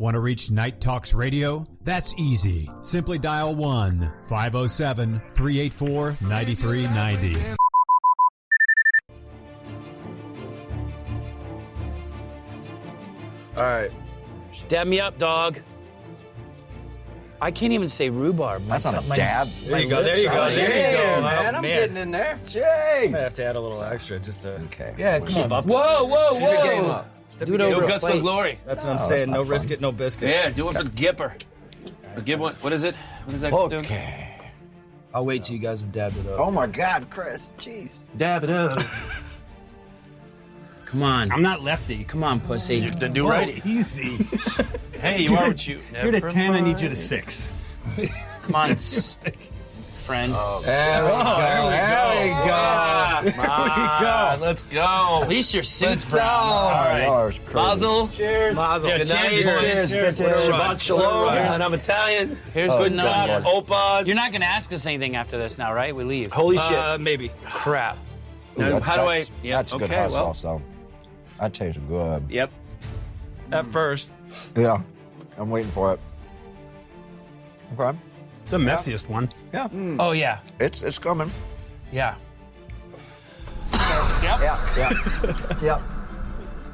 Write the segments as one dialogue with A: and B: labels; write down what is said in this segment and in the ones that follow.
A: Want to reach Night Talks Radio? That's easy. Simply dial 1-507-384-9390.
B: All right.
C: Dab me up, dog. I can't even say rhubarb.
D: That's not a dab.
B: There you go. There you go. There you go,
D: man. I'm getting in there. Jeez.
B: I have to add a little extra just to.
D: Okay.
B: Yeah, keep up.
C: Whoa, whoa,
D: Keep your game
C: whoa.
D: up.
C: Do it over
E: No
C: a
E: guts,
C: plate.
E: no glory.
B: That's what I'm
D: Oh,
B: saying.
D: that's
B: No
D: not fun.
B: risk it, no biscuit.
E: Yeah, do it for Gipper. Or give one. What is it? What is that doing?
D: Okay.
C: I'll wait till you guys have dabbed it up.
D: Oh my God, Chris. Jeez.
E: Dab it up.
C: Come on.
B: I'm not lefty.
C: Come on, pussy.
E: Then do righty.
B: Easy.
E: Hey, you are what you.
B: You're at a 10. I need you to 6.
C: Come on, friend.
D: There we go. There we go.
E: Let's go.
C: At least your suit's
D: Oh,
C: brown.
E: All right.
D: yours crazy.
E: Mazel.
B: Cheers. Mazel.
E: Good night.
D: Cheers, bitches.
E: Shabbat shalom. And I'm Italian.
C: Here's
D: Oh,
C: the
E: Good
C: number.
E: talk. Opa.
C: You're not going to ask us anything after this now, right? We leave.
E: Holy shit.
B: Maybe.
C: Crap.
E: Now, how do I?
D: That's-
E: Yeah,
D: That's good
E: okay,
D: hot
E: well.
D: sauce, though. That tastes good.
E: Yep.
B: At first.
D: Yeah. I'm waiting for it. Okay.
B: The messiest one.
D: Yeah.
C: Oh, yeah.
D: It's coming.
C: Yeah.
D: Yeah. Yeah. Yeah.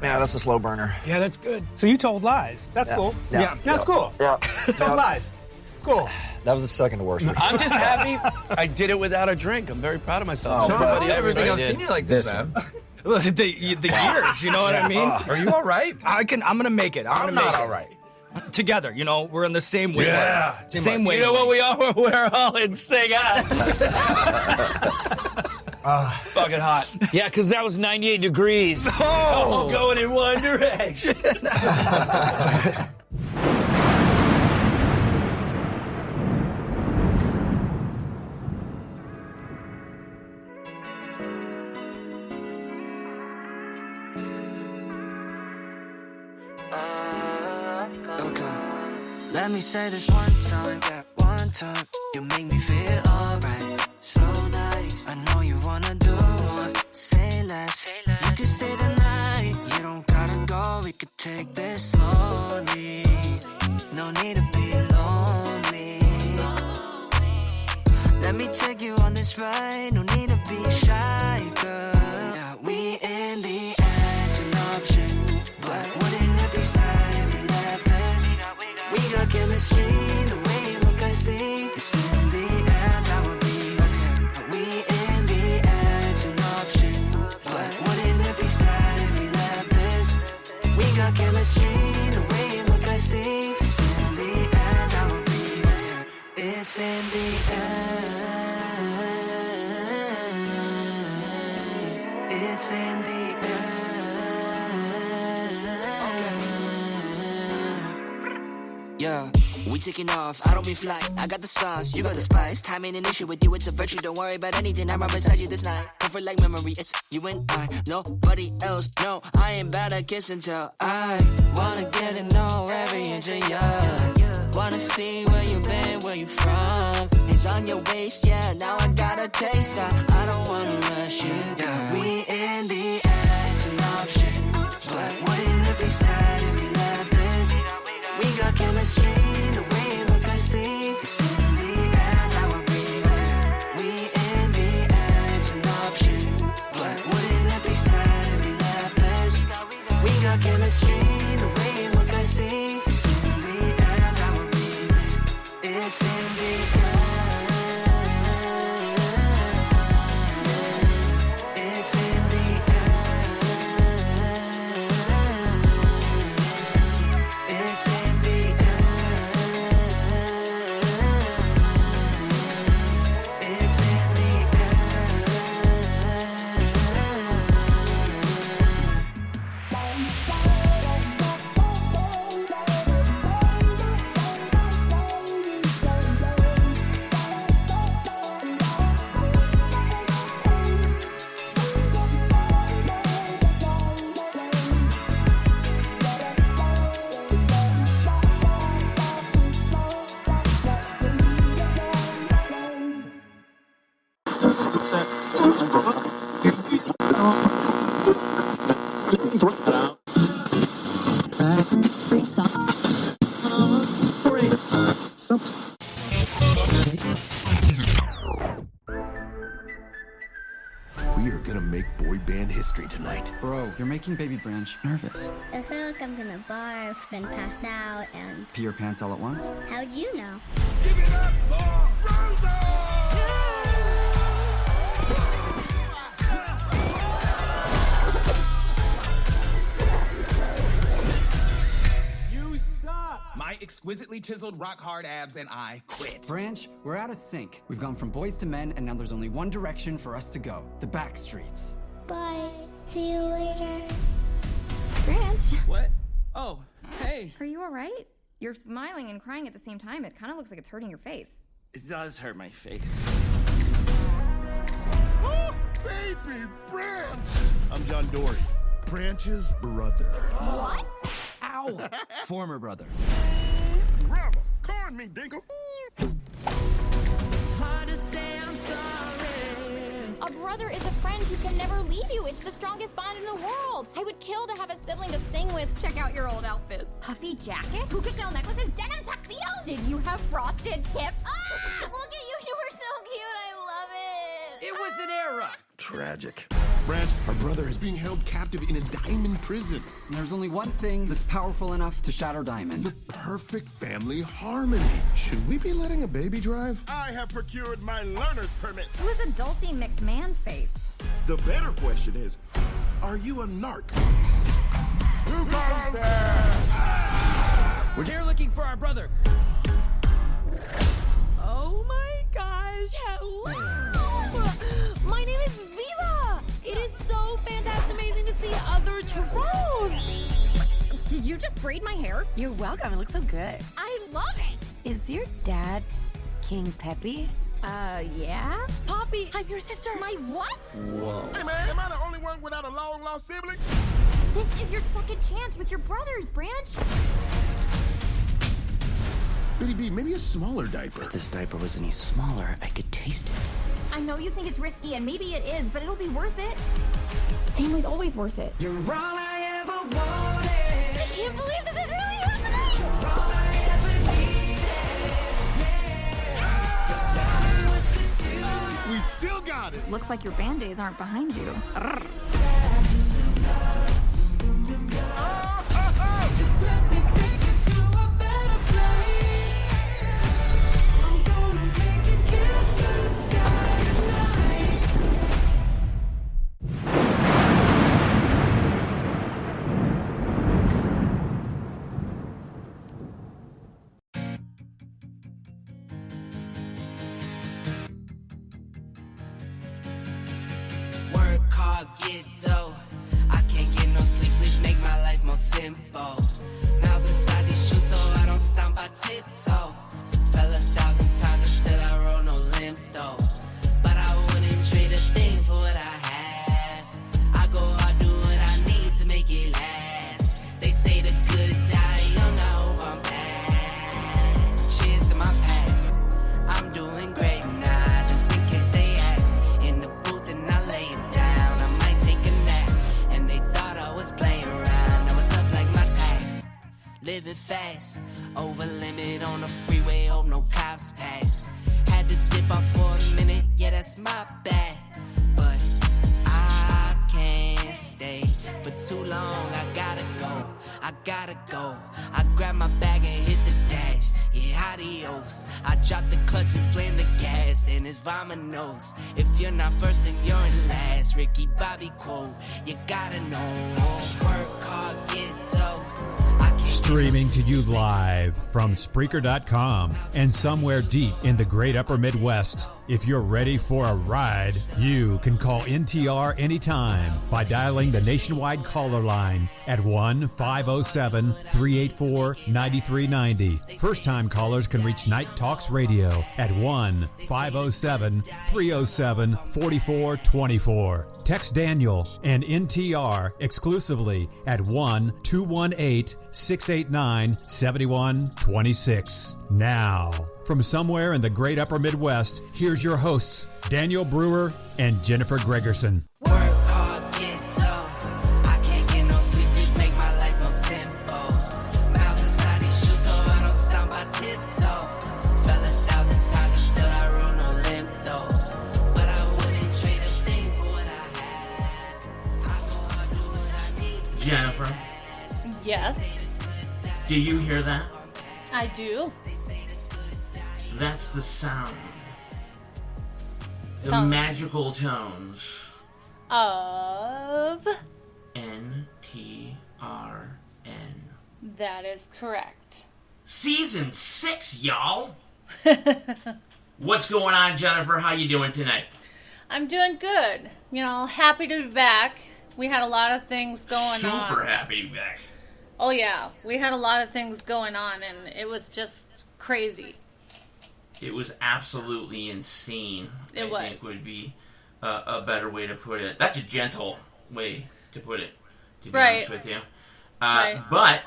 D: Yeah, that's a slow burner.
C: Yeah, that's good.
B: So you told lies. That's cool.
D: Yeah.
B: That's cool.
D: Yeah.
B: Told lies. It's cool.
D: That was the second worst. For sure.
E: I'm just happy I did it without a drink. I'm very proud of myself.
D: Oh,
E: Everybody else
F: Everything I've
E: did.
F: seen you like this, man. Listen, the years, you know what I mean?
D: Oh.
F: Are you all right? I'm gonna make it. I'm
C: not
F: make it.
C: all right.
F: Together, you know, we're in the same wavelength.
E: Yeah.
F: Same
E: You
F: wavelength.
E: know what we are? We're all in sync. Fucking hot.
C: Yeah, because that was 98 degrees.
E: All going in one direction.
G: Okay. Let me say this one time, that one time. You make me feel alright. So nice. I know you wanna do more. Say less. You can stay the night. You don't gotta go. We could take this slowly. No need to be lonely. Let me take you on this ride. No need to be shy, girl. Yeah, we in the air. It's an option. But wouldn't it be sad if we left this? We got chemistry, the way you look, I see. It's in the air, that would be okay. We in the air, it's an option. But wouldn't it be sad if we left this? We got chemistry, the way you look, I see. It's in the air, that would be okay. It's in the air. It's in the air. Yeah, we taking off, I don't be fly. I got the sauce, you got the spice. Time ain't an issue with you, it's a virtue. Don't worry about anything, I'm right beside you this night. Comfort like memory, it's you and I. Nobody else, no, I ain't bad at kiss and tell. I wanna get to know every inch of you. Wanna see where you been, where you from. It's on your waist, yeah, now I got a taste. I don't wanna rush you, yeah. We in the air, it's an option. But wouldn't it be sad if we left this? We got chemistry, the way you look, I see. It's in the air, now we're breathing. We in the air, it's an option. But wouldn't it be sad if we left this? We got chemistry, the way you look, I see. It's in the air, now we're breathing. It's in the air. It's in the air. It's in the air.
H: We are gonna make boy band history tonight.
I: Bro, you're making Baby Branch nervous.
J: I feel like I'm gonna barf and pass out and...
I: Pee your pants all at once?
J: How'd you know?
H: Give it up for Rosa!
B: You suck.
F: My exquisitely chiseled rock-hard abs and I quit.
I: Branch, we're out of sync. We've gone from boys to men, and now there's only one direction for us to go. The back streets.
J: Bye. See you later.
K: Branch,
F: What? Oh, hey.
K: are you all right? You're smiling and crying at the same time. It kind of looks like it's hurting your face.
C: It does hurt my face.
H: Oh, baby Branch! I'm John Dory, Branch's brother.
K: What?
I: Ow! Former brother.
H: Drama. Corn me, Dinkle.
G: It's hard to say I'm sorry.
K: A brother is a friend who can never leave you. It's the strongest bond in the world. I would kill to have a sibling to sing with. Check out your old outfits. Puffy jacket, puka shell necklaces, denim tuxedos. Did you have frosted tips? Ah! Look at you. You were so cute. I love it.
F: It was an era.
H: Tragic. Branch, our brother is being held captive in a diamond prison.
I: There's only one thing that's powerful enough to shatter Diamond.
H: The perfect family harmony. Should we be letting a baby drive? I have procured my learner's permit.
K: Who is a Dulcie McMahon face?
H: The better question is, are you a narc? Who goes there?
F: We're here looking for our brother.
L: Oh my gosh, hello! My name is Viva! It is so fantastic, amazing to see other trolls!
K: Did you just braid my hair?
L: You're welcome, it looks so good.
K: I love it.
L: Is your dad King Peppy?
K: Yeah?
L: Poppy, I'm your sister.
K: My what?
H: Hey man, am I the only one without a long-lost sibling?
K: This is your second chance with your brothers, Branch.
H: Biddy B, maybe a smaller diaper.
C: If this diaper was any smaller, I could taste it.
K: I know you think it's risky, and maybe it is, but it'll be worth it. Family's always worth it.
G: You're all I ever wanted.
K: I can't believe this is really happening!
G: You're all I ever needed.
H: We still got it.
K: Looks like your band-aids aren't behind you.
G: Just let me take you to a better place. I'm gonna make you kiss the sky tonight. Work hard, get dough. I can't get no sleep, please make my life more simple. Miles inside these shoes so I don't stomp, I tiptoe. Fell 1,000 times and still I roll no limp though. But I wouldn't trade a thing for what I have. I go hard, do what I need to make it last. They say the good die young, I hope I'm back. Cheers to my past, I'm doing great now, just in case they ask. In the booth and I lay it down, I might take a nap. And they thought I was playing around, now it's up like my tax. Living fast, over limit on the freeway, hope no cops pass. Had to dip off for a minute, yeah that's my bad. But I can't stay for too long, I gotta go. I grab my bag and hit the dash, yeah adios. I drop the clutch and slam the gas, and it's vamonos. If you're not first then you're in last. Ricky Bobby quote, you gotta know. Work hard, get dough.
A: Streaming to you live from Spreaker.com and somewhere deep in the great upper Midwest. If you're ready for a ride, you can call NTR anytime by dialing the nationwide caller line at 1-507-384-9390. First-time callers can reach Night Talks Radio at 1-507-307-4424. Text Daniel and NTR exclusively at 1-218-689-7126. Now, from somewhere in the great upper Midwest, here's your hosts, Daniel Brewer and Jennifer Gregerson.
G: Work hard, get dough. I can't get no sleep, please make my life more simple. Miles inside these shoes so I don't stomp, I tiptoe. Fell 1,000 times and still I roll no limp though. But I wouldn't trade a thing for what I
M: Jennifer,
L: Yes,
M: do you hear that?
L: I do.
M: That's the sound. The
L: Sound.
M: magical tones.
L: Of.
M: NTRN.
L: That is correct.
M: Season 6, y'all! What's going on, Jennifer? How you doing tonight?
L: I'm doing good. You know, happy to be back. We had a lot of things going on.
M: Super happy to be back.
L: Oh, yeah. We had a lot of things going on, and it was just crazy.
M: It was absolutely insane. I think would be a better way to put it. That's a gentle way to put it, to be honest with you.
L: Right.
M: But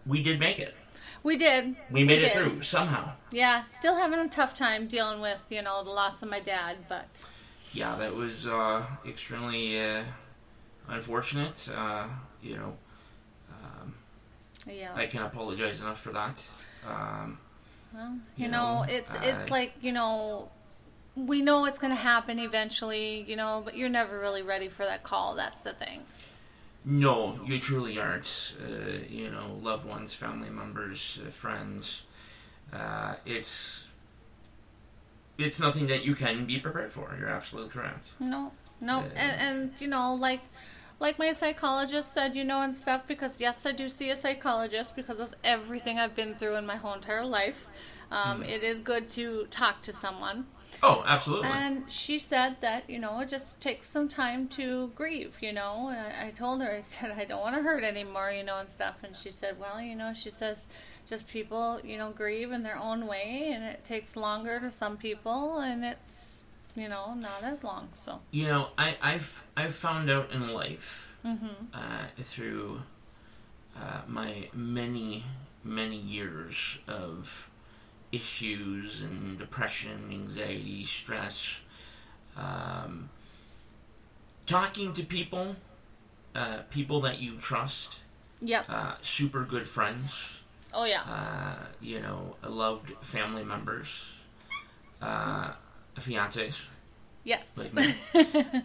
M: we did make it.
L: We did.
M: We made it through somehow.
L: Yeah, still having a tough time dealing with, the loss of my dad, but...
M: Yeah, that was extremely unfortunate.
L: Yeah.
M: I can't apologize enough for that.
L: Well, it's like, we know it's going to happen eventually, but you're never really ready for that call. That's the thing.
M: No, you truly aren't. Loved ones, family members, friends. It's nothing that you can be prepared for. You're absolutely correct.
L: No. And like my psychologist said, and stuff, because yes, I do see a psychologist because of everything I've been through in my whole entire life. It is good to talk to someone.
M: Oh, absolutely.
L: And she said that, it just takes some time to grieve, I told her, I said, I don't want to hurt anymore, and stuff. And she said, well, she says, just people, grieve in their own way, and it takes longer to some people, and it's, not as long, so.
M: I've found out in life, through my many, many years of issues and depression, anxiety, stress, talking to people that you trust, super good friends,
L: oh yeah,
M: loved family members, fiancés,
L: yes,
M: like me.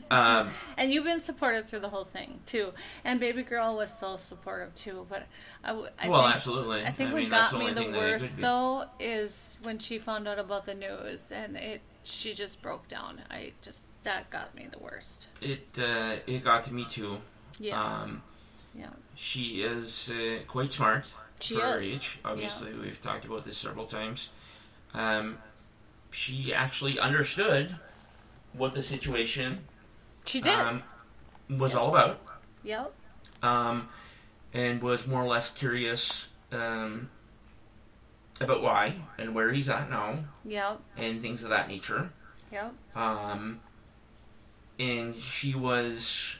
L: And you've been supportive through the whole thing too, and baby girl was so supportive too. But I think,
M: absolutely.
L: I think what got me the worst though is when she found out about the news, and she just broke down. That got me the worst.
M: It got to me too.
L: Yeah.
M: She is quite smart for her age. Obviously, we've talked about this several times. She actually understood what the situation was all about.
L: Yep.
M: And was more or less curious about why and where he's at now.
L: Yep.
M: And things of that nature.
L: Yep.
M: And she was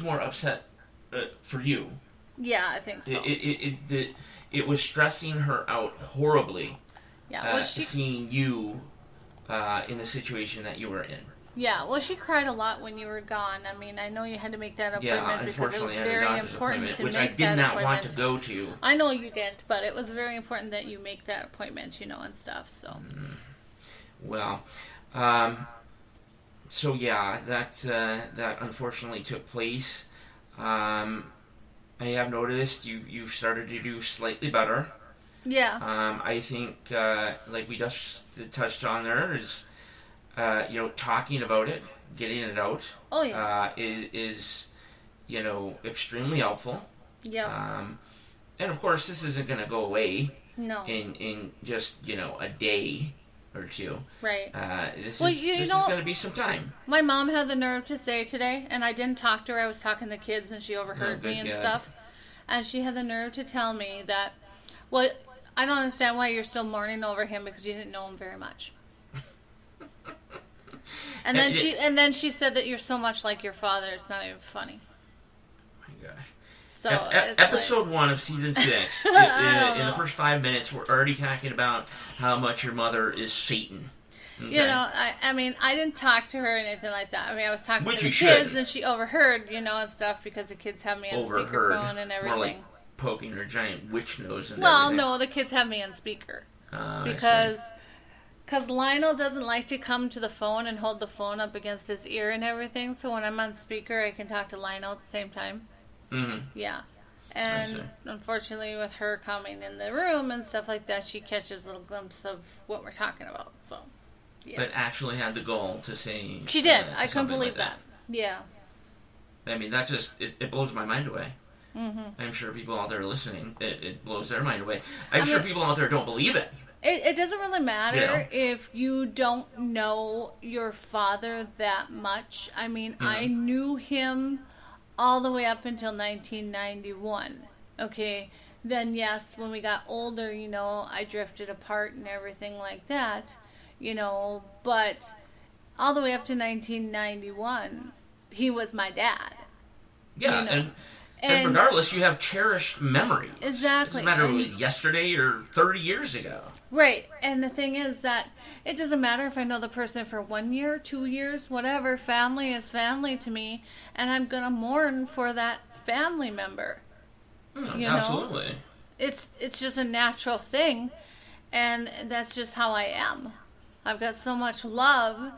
M: more upset for you.
L: Yeah, I think so.
M: It was stressing her out horribly.
L: Yeah,
M: seeing you in the situation that you were in.
L: Yeah, well, she cried a lot when you were gone. I mean, I know you had to make that appointment because it was very important to make that appointment.
M: Which I did not want to go to.
L: I know you didn't, but it was very important that you make that appointment, and stuff, so.
M: Well, so yeah, that unfortunately took place. I have noticed you've started to do slightly better.
L: Yeah.
M: I think, like we just touched on there, is, talking about it, getting it out.
L: Oh, yeah.
M: Is extremely helpful.
L: Yeah.
M: And of course, this isn't going to go away.
L: No.
M: In just, a day or two.
L: Right.
M: This is going to be some time.
L: My mom had the nerve to say today, and I didn't talk to her. I was talking to the kids, and she overheard me and stuff. And she had the nerve to tell me that, well, I don't understand why you're still mourning over him because you didn't know him very much. And then she said that you're so much like your father. It's not even funny.
M: Oh my gosh.
L: So
M: episode 1 of season 6. In the first 5 minutes, we're already talking about how much your mother is Satan. Okay.
L: I mean, I didn't talk to her or anything like that. I mean, I was talking to the kids, and she overheard, and stuff because the kids have me on speakerphone and everything.
M: More like poking her giant witch nose and
L: well,
M: everything.
L: no, the kids have me on speaker because Because Lionel doesn't like to come to the phone and hold the phone up against his ear and everything, so when I'm on speaker, I can talk to Lionel at the same time.
M: Mm-hmm.
L: Yeah. And unfortunately, with her coming in the room and stuff like that, she catches little glimpses of what we're talking about. So, yeah.
M: But actually had the goal to say...
L: She did. I couldn't believe
M: like
L: that. Yeah.
M: I mean, that just... It blows my mind away.
L: Mm-hmm.
M: I'm sure people out there listening, it blows their mind away. I'm sure people out there don't believe it.
L: It doesn't really matter if you don't know your father that much. I mean, I knew him all the way up until 1991. Okay? Then, yes, when we got older, you know, I drifted apart and everything like that, you know, but all the way up to 1991, he was my dad.
M: Yeah,
L: you know?
M: And regardless, you have cherished memories.
L: Exactly.
M: It doesn't matter if it was yesterday or 30 years ago.
L: Right. And the thing is that it doesn't matter if I know the person for 1 year, 2 years, whatever. Family is family to me. And I'm going to mourn for that family member. You know?
M: Absolutely.
L: It's just a natural thing. And that's just how I am. I've got so much love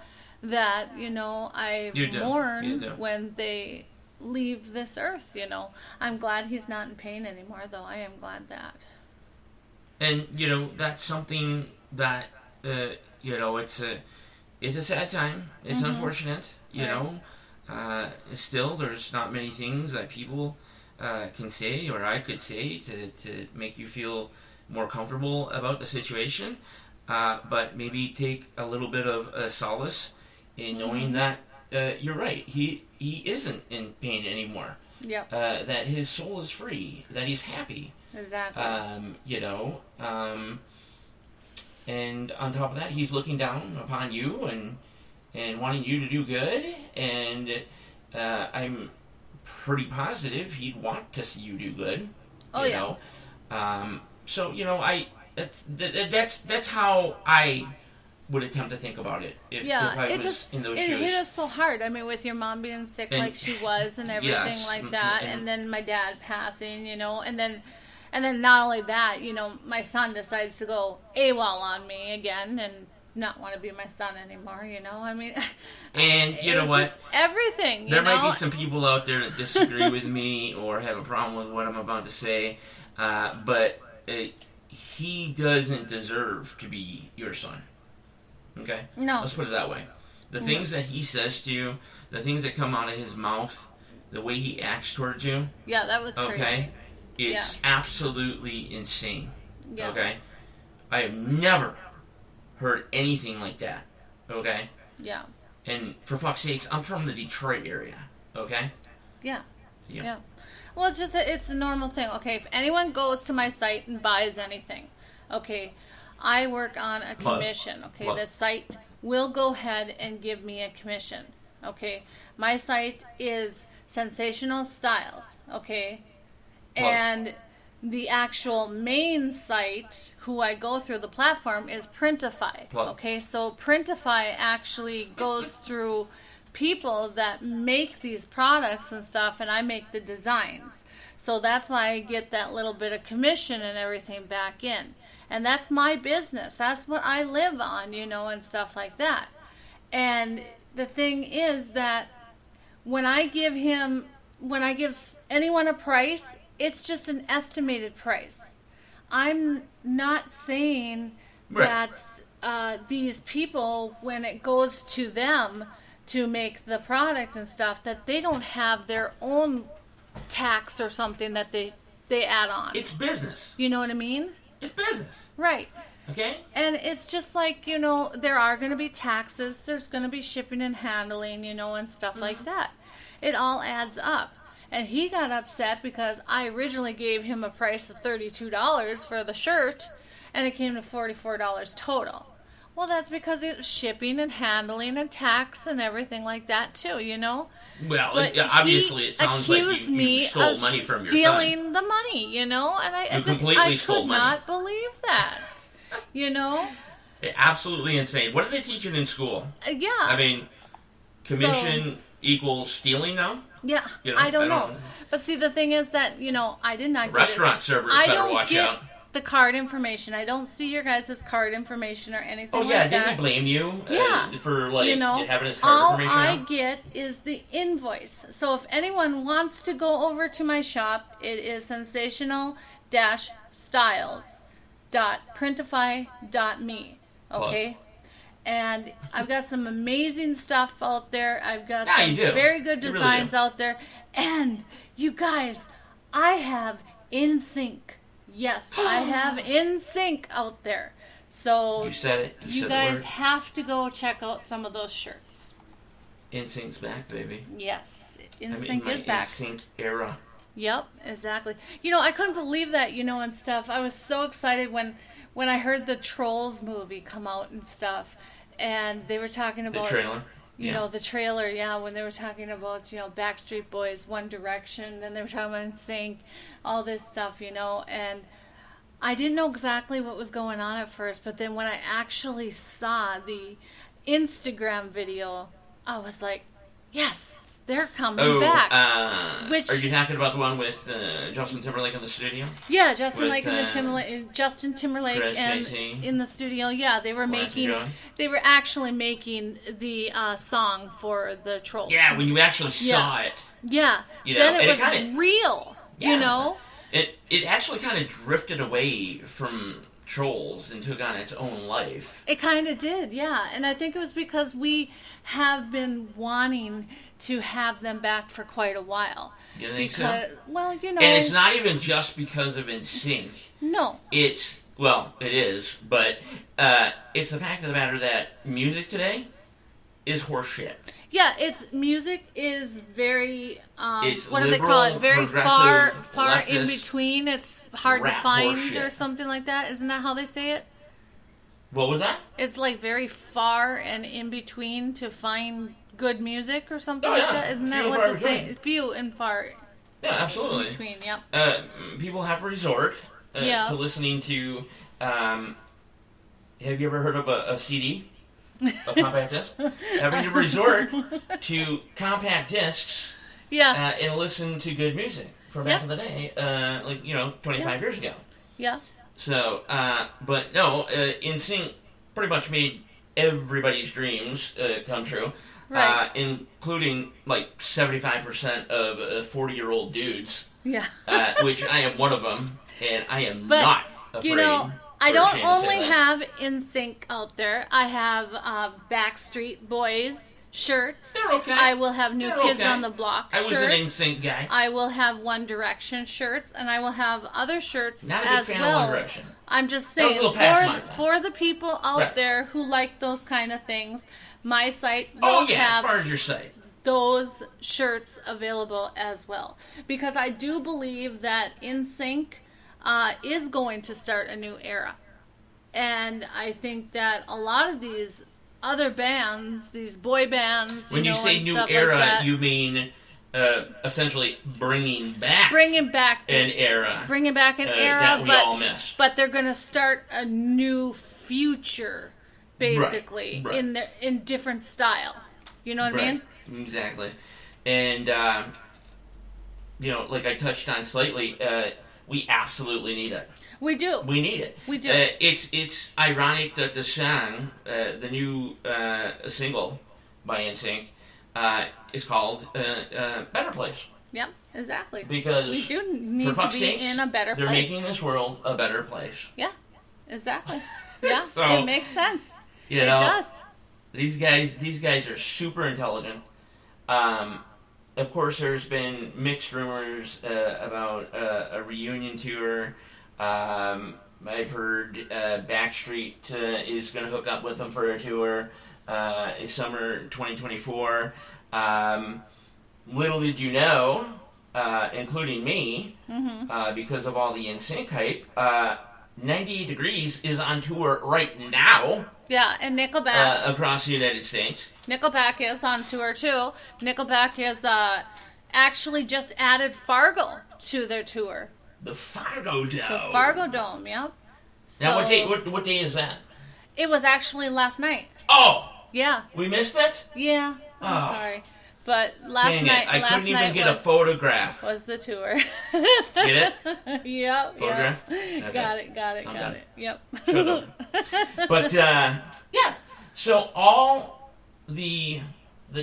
L: that, you know, I mourn when they... leave this earth, you know. I'm glad he's not in pain anymore, though. I am glad that.
M: And, you know, that's something that, you know, it's a sad time. It's unfortunate, you know. Still, there's not many things that people can say or I could say to make you feel more comfortable about the situation. But maybe take a little bit of solace in knowing that you're right. He isn't in pain anymore.
L: Yep.
M: That his soul is free. That he's happy.
L: Exactly.
M: You know. And on top of that, he's looking down upon you and wanting you to do good. And I'm pretty positive he'd want to see you do good.
L: Oh,
M: you know. So you know, that's how I would attempt to think about it if I was in those shoes.
L: It hit us so hard. I mean, with your mom being sick like she was and everything like that, and then my dad passing, you know, and then not only that, you know, my son decides to go AWOL on me again and not want to be my son anymore, you know. I mean,
M: and you know what?
L: Everything.
M: There might be some people out there that disagree with me or have a problem with what I'm about to say, but he doesn't deserve to be your son. Okay?
L: No.
M: Let's put it that way. The things that he says to you, the things that come out of his mouth, the way he acts towards you.
L: Yeah, that was crazy.
M: Okay? It's absolutely insane.
L: Yeah.
M: Okay? I have never heard anything like that. Okay?
L: Yeah.
M: And for fuck's sakes, I'm from the Detroit area. Okay?
L: Yeah. Well, it's a normal thing. Okay, if anyone goes to my site and buys anything, okay, I work on a commission, okay? The site will go ahead and give me a commission, okay? My site is Sensational Styles, okay? And the actual main site, who I go through the platform, is Printify, okay? So Printify actually goes through people that make these products and stuff, and I make the designs. So that's why I get that little bit of commission and everything back in. And that's my business. That's what I live on, you know, and stuff like that. And the thing is that when I give anyone a price, it's just an estimated price. I'm not saying that these people, when it goes to them to make the product and stuff, that they don't have their own tax or something that they add on.
M: It's business.
L: You know what I mean?
M: It's business.
L: Right.
M: Okay?
L: And it's just like, you know, there are going to be taxes, there's going to be shipping and handling, you know, and stuff like that. It all adds up. And he got upset because I originally gave him a price of $32 for the shirt, and it came to $44 total. Well, that's because it's shipping and handling and tax and everything like that, too, you know?
M: Well, obviously it sounds like you stole money from your son.
L: Stealing the money, you know? And I could not believe that, you know?
M: Absolutely insane. What are they teaching in school?
L: Yeah.
M: I mean, commission equals stealing now?
L: Yeah, you know, I don't know. But see, the thing is that, you know, I did not get
M: restaurant servers better watch out.
L: the card information. I don't see your guys' card information or anything
M: Oh, yeah,
L: like that.
M: didn't he blame you for, like,
L: you know,
M: having his card
L: all
M: information
L: I
M: out?
L: get is the invoice. So if anyone wants to go over to my shop, it is sensational-styles.printify.me. Okay? And I've got some amazing stuff out there. I've got some very good designs out there. And you guys, I have NSYNC. Yes, I have NSYNC out there. So
M: You said it.
L: You guys have to go check out some of those shirts.
M: NSYNC's back, baby.
L: Yes, NSYNC
M: I'm in my
L: is back.
M: NSYNC era.
L: Yep, exactly. You know, I couldn't believe that, you know, and stuff. I was so excited when I heard the Trolls movie come out and stuff. And they were talking about...
M: The trailer?
L: You know, the trailer, when they were talking about, you know, Backstreet Boys, One Direction, then they were talking about NSYNC, all this stuff, you know, and I didn't know exactly what was going on at first, but then when I actually saw the Instagram video, I was like, yes, they're coming back. Which,
M: are you talking about the one with Justin Timberlake in the studio?
L: Yeah, Justin Timberlake
M: Chris,
L: and
M: JC,
L: in the studio. Yeah, they were actually making the song for the Trolls.
M: Yeah, when you actually saw it.
L: Yeah,
M: you know,
L: then it was
M: kinda,
L: real.
M: Yeah,
L: you know,
M: it actually kind of drifted away from Trolls and took on its own life.
L: It kind of did, yeah. And I think it was because we have been wanting to have them back for quite a while.
M: You think so?
L: Well, you know...
M: And it's not even just because of NSYNC.
L: No.
M: It's... Well, it is, but it's the fact of the matter that music today is horseshit.
L: Yeah, music is very...
M: it's
L: what
M: liberal,
L: do they call it? Very far
M: leftist,
L: in between. It's hard to find
M: horseshit.
L: or something like that. Isn't that how they say it?
M: What was that?
L: It's like very far and in between to find good music or something like that. Isn't that what they say? Few and far.
M: Yeah, absolutely.
L: In between, yep.
M: People have to resort to listening to... have you ever heard of a CD? A compact disc? Having to resort to compact discs and listen to good music from back in the day, 25 years ago.
L: Yeah.
M: So, but no, NSYNC pretty much made everybody's dreams come true.
L: Right.
M: Including like 75% of 40-year-old dudes.
L: Yeah.
M: Which I am one of them, and I am not afraid.
L: You know, I don't only have NSYNC out there. I have Backstreet Boys shirts.
M: They're okay.
L: I will have New Kids on the Block shirts.
M: I was an NSYNC guy.
L: I will have One Direction shirts, and I will have other shirts
M: not a big
L: as
M: fan
L: well.
M: Of One Direction.
L: I'm just saying, for the people out there who like those kind of things, my site will have
M: as far as your site.
L: Those shirts available as well. Because I do believe that NSYNC is going to start a new era. And I think that a lot of these other bands, these boy bands,
M: when you say new era, like you mean essentially bringing back an era.
L: Bringing back an era
M: that we all miss.
L: But they're going to start a new future, basically,
M: right.
L: in different style. You know what I mean?
M: Exactly. And, like I touched on slightly, we absolutely need it.
L: We do.
M: We need it.
L: We do.
M: It's ironic that the song, the new single by NSYNC, is called Better Place.
L: Yep, exactly.
M: Because
L: we do need to be in a better place.
M: They're making this world a better place.
L: Yeah, exactly. Yeah,
M: so,
L: it makes sense.
M: It does. These guys are super intelligent. Of course, there's been mixed rumors about a reunion tour. I've heard Backstreet is going to hook up with them for a tour in summer 2024. Little did you know, including me, because of all the NSYNC hype, 98 Degrees is on tour right now.
L: Yeah, and Nickelback.
M: Across the United States.
L: Nickelback is on tour, too. Nickelback is actually just added Fargo to their tour.
M: The Fargo Dome.
L: The Fargo Dome, yep. So,
M: now, what day is that?
L: It was actually last night.
M: Oh!
L: Yeah.
M: We missed it?
L: Yeah. I'm sorry. But last
M: Dang
L: night,
M: it! I couldn't even get a photograph.
L: Was the tour?
M: Get it?
L: Yep.
M: Photograph?
L: Okay. Got it. Yep.
M: Show's over. But yeah, so all the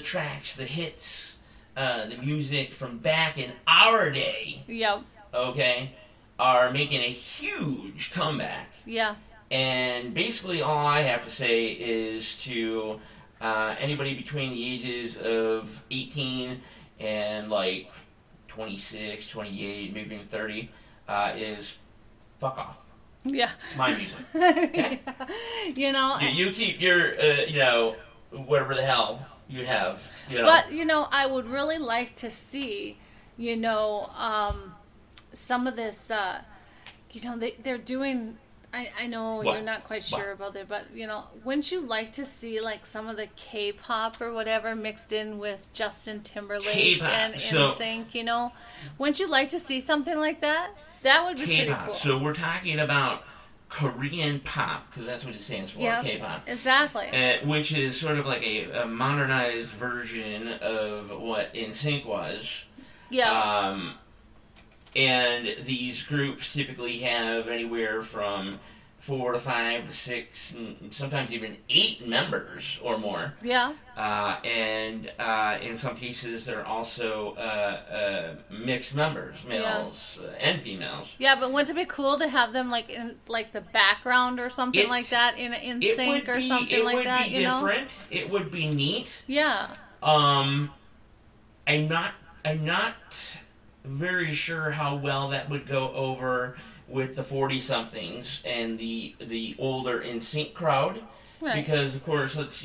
M: tracks, the hits, the music from back in our day,
L: yep,
M: okay, are making a huge comeback.
L: Yeah.
M: And basically, all I have to say is to anybody between the ages of 18 and like 26, 28, maybe even 30, is fuck off.
L: Yeah.
M: It's my music. Okay?
L: You know.
M: You keep your, whatever the hell you have.
L: But, I would really like to see, some of this, they're doing... I know
M: What?
L: you're not quite sure about it, but, wouldn't you like to see, like, some of the K-pop or whatever mixed in with Justin Timberlake
M: K-pop.
L: and
M: So-
L: NSYNC, Wouldn't you like to see something like that? That would be pretty
M: K-pop.
L: cool.
M: So we're talking about Korean pop, because that's what it stands for,
L: Yep,
M: K-pop.
L: exactly.
M: Which is sort of like a modernized version of what NSYNC was.
L: Yeah.
M: And these groups typically have anywhere from 4 to 5 to 6, and sometimes even 8 members or more.
L: Yeah.
M: And in some cases, they're also mixed members, males and females.
L: Yeah, but wouldn't it be cool to have them like in like the background or something like that in sync or something like that?
M: It would be different. It would be neat.
L: Yeah.
M: I'm not very sure how well that would go over with the 40-somethings and the older NSYNC crowd.
L: Right.
M: Because, of course, let's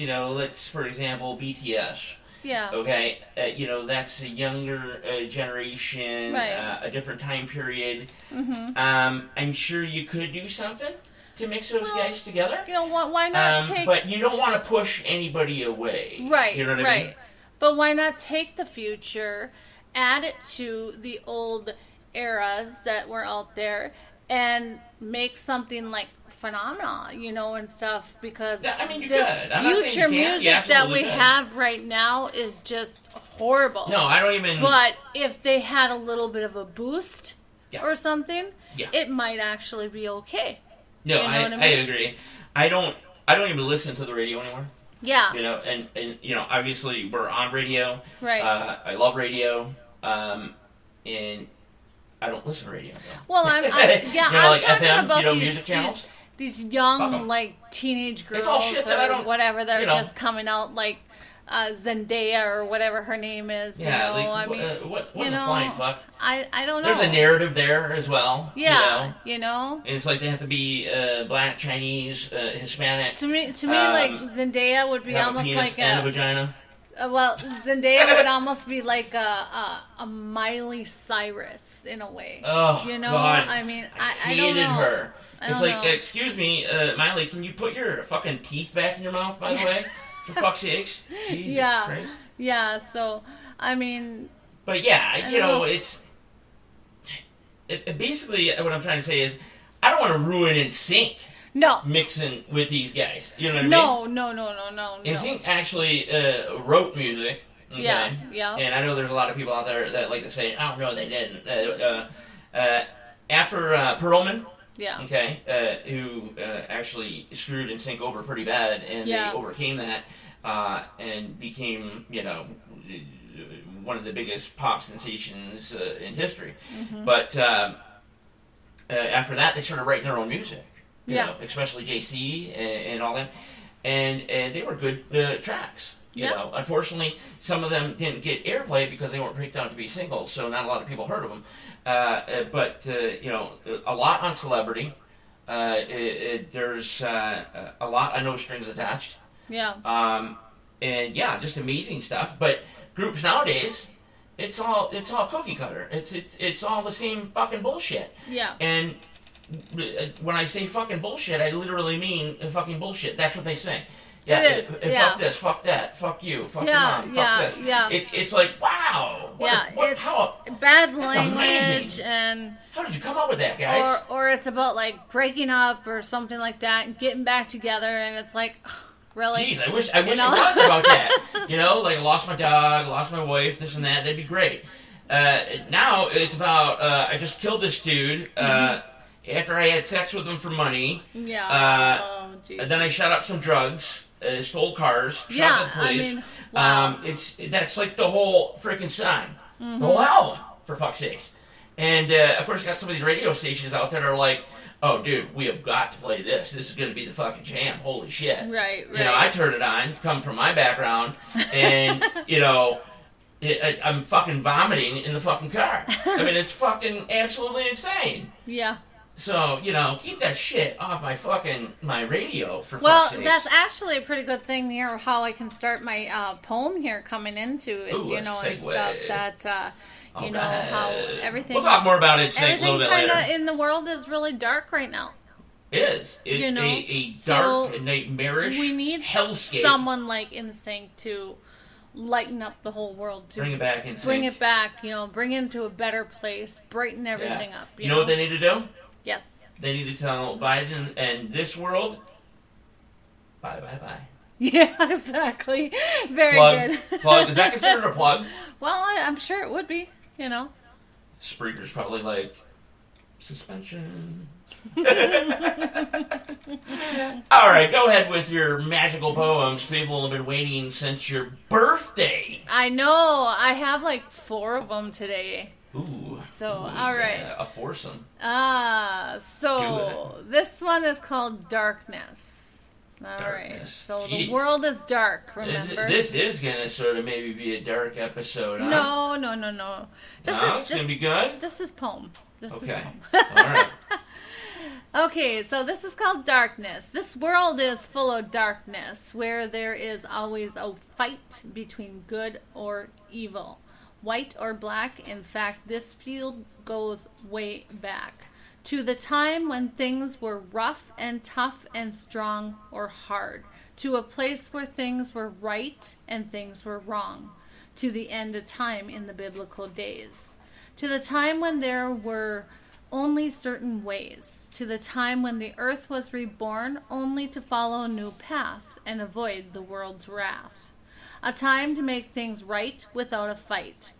M: for example, BTS.
L: Yeah.
M: Okay, that's a younger generation,
L: right.
M: A different time period.
L: Mm-hmm.
M: I'm sure you could do something to mix those guys together.
L: Why not take...
M: But you don't want to push anybody away.
L: Right,
M: You know what
L: right.
M: I mean?
L: But why not take the future, add it to the old eras that were out there, and make something like phenomenal, and stuff, because
M: you
L: this
M: could. I'm not saying
L: future
M: you can't. You
L: music that we
M: absolutely could.
L: have right now is just horrible.
M: No, I don't even...
L: But if they had a little bit of a boost or something,
M: Yeah.
L: it might actually be okay.
M: No,
L: You know what I mean?
M: I agree. I don't even listen to the radio anymore.
L: Yeah.
M: And obviously we're on radio.
L: Right.
M: I love radio. And I don't listen to radio. Though.
L: Well, I'm
M: like
L: talking
M: FM,
L: about
M: music channels.
L: these
M: Fuck
L: young
M: 'em.
L: like teenage girls
M: It's all shit that I
L: or
M: don't-
L: whatever. They're
M: you know.
L: just coming out like Zendaya or whatever her name is.
M: Yeah,
L: I mean,
M: what
L: you
M: the
L: know,
M: flying fuck?
L: I don't know.
M: There's a narrative there as well.
L: Yeah,
M: And it's like they have to be black, Chinese, Hispanic.
L: To me, like Zendaya would be
M: have
L: almost
M: a penis
L: like
M: and a vagina.
L: Well, Zendaya would almost be like a Miley Cyrus in a way.
M: Oh, God.
L: I mean,
M: I
L: don't
M: hated
L: know.
M: her.
L: I
M: It's
L: don't
M: like,
L: know.
M: excuse me, Miley, can you put your fucking teeth back in your mouth, by the way? For fuck's sakes. Jesus Christ.
L: Yeah, so, I mean...
M: But yeah,
L: I don't know.
M: it's... basically, what I'm trying to say is, I don't want to ruin NSYNC.
L: No.
M: Mixing with these guys. You know what I mean?
L: No.
M: NSYNC actually wrote music. Okay?
L: Yeah.
M: And I know there's a lot of people out there that like to say, oh, no, they didn't. After Perlman...
L: Yeah.
M: Okay, who actually screwed NSYNC over pretty bad, and they overcame that and became, one of the biggest pop sensations in history.
L: Mm-hmm.
M: But after that, they started writing their own music. You
L: Yeah.
M: know, especially JC and all that, and they were good tracks. You know, unfortunately, some of them didn't get airplay because they weren't picked out to be singles, so not a lot of people heard of them. But a lot on Celebrity. There's a lot on No Strings Attached.
L: Yeah.
M: And yeah, just amazing stuff. But groups nowadays, it's all cookie cutter. It's all the same fucking bullshit.
L: Yeah.
M: And when I say fucking bullshit, I literally mean fucking bullshit. That's what they say. Yeah,
L: it is.
M: Fuck this, fuck that, fuck you, fuck your mom, fuck this.
L: Yeah.
M: It's like, wow. How
L: bad
M: that's
L: language
M: amazing.
L: and...
M: How did you come up with that, guys?
L: Or it's about, like, breaking up or something like that and getting back together, and it's like... Really?
M: Jeez, I wish it was about that. You know, like I lost my dog, lost my wife, this and that. That'd be great. Now it's about I just killed this dude after I had sex with him for money.
L: Yeah.
M: Then I shot up some drugs, stole cars, shot the police.
L: I mean, wow.
M: That's like the whole freaking sign, the whole album, for fuck's sakes. And of course, you got some of these radio stations out there that are like, "Oh, dude, we have got to play this. This is going to be the fucking jam. Holy shit!"
L: Right.
M: You know, I turn it on, come from my background, and you know, I'm fucking vomiting in the fucking car. I mean, it's fucking absolutely insane.
L: Yeah.
M: So, you know, keep that shit off my radio, for
L: well,
M: fuck's sakes.
L: that's actually a pretty good thing here, how I can start my poem here coming into it,
M: Ooh,
L: and stuff that,
M: you
L: know, how everything...
M: We'll talk more about it a little bit later.
L: Everything in the world is really dark right now.
M: It is. It's a dark, nightmarish
L: we need
M: hellscape.
L: Someone like Instinct to lighten up the whole world. To
M: bring it back, Instinct.
L: Bring it back, bring it into a better place, brighten everything up.
M: You know what they need to do?
L: Yes.
M: They need to tell Biden and this world, bye.
L: Yeah, exactly. Very good.
M: Plug. Is that considered a plug?
L: Well, I'm sure it would be,
M: Spreaker's probably like, suspension. All right, go ahead with your magical poems. People have been waiting since your birthday.
L: I know. I have like 4 of them today.
M: Ooh.
L: So, all right.
M: Yeah, a foursome.
L: So this one is called Darkness. All right. So
M: Jeez.
L: The world is dark, remember?
M: This is going to sort of maybe be a dark episode, huh?
L: No.
M: It's going to be good?
L: Just this poem.
M: Okay. All right.
L: Okay, so this is called Darkness. This world is full of darkness, where there is always a fight between good or evil. White or black, in fact, this field goes way back. To the time when things were rough and tough and strong or hard. To a place where things were right and things were wrong. To the end of time in the biblical days. To the time when there were only certain ways. To the time when the earth was reborn only to follow new paths and avoid the world's wrath. A time to make things right without a fight.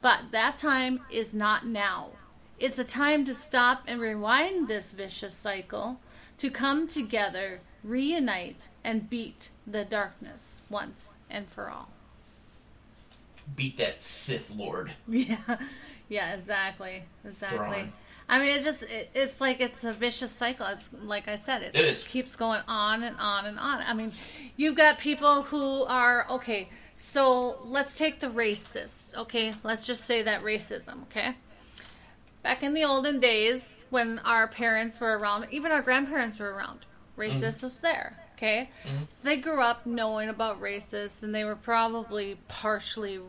L: But that time is not now. It's a time to stop and rewind this vicious cycle, to come together, reunite, and beat the darkness once and for all.
M: Beat that Sith Lord.
L: Yeah, exactly.
M: Thrawn.
L: I mean, it's like it's a vicious cycle. It's like I said, it keeps going on and on and on. I mean, you've got people who are, okay, so let's take the racist, okay? Let's just say that racism, okay? Back in the olden days, when our parents were around, even our grandparents were around, racist was there, okay? So they grew up knowing about racist, and they were probably partially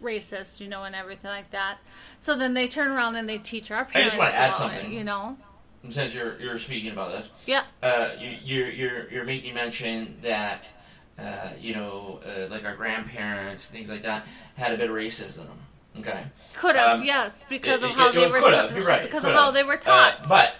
L: racist, and everything like that. So then they turn around and they teach our parents.
M: I just want to add
L: about
M: something.
L: It,
M: Since you're speaking about this,
L: yeah,
M: you're making mention that like our grandparents, things like that, had a bit of racism. Okay,
L: could have, yes, because of how they were taught.
M: You're right.
L: Because of how they were taught.
M: But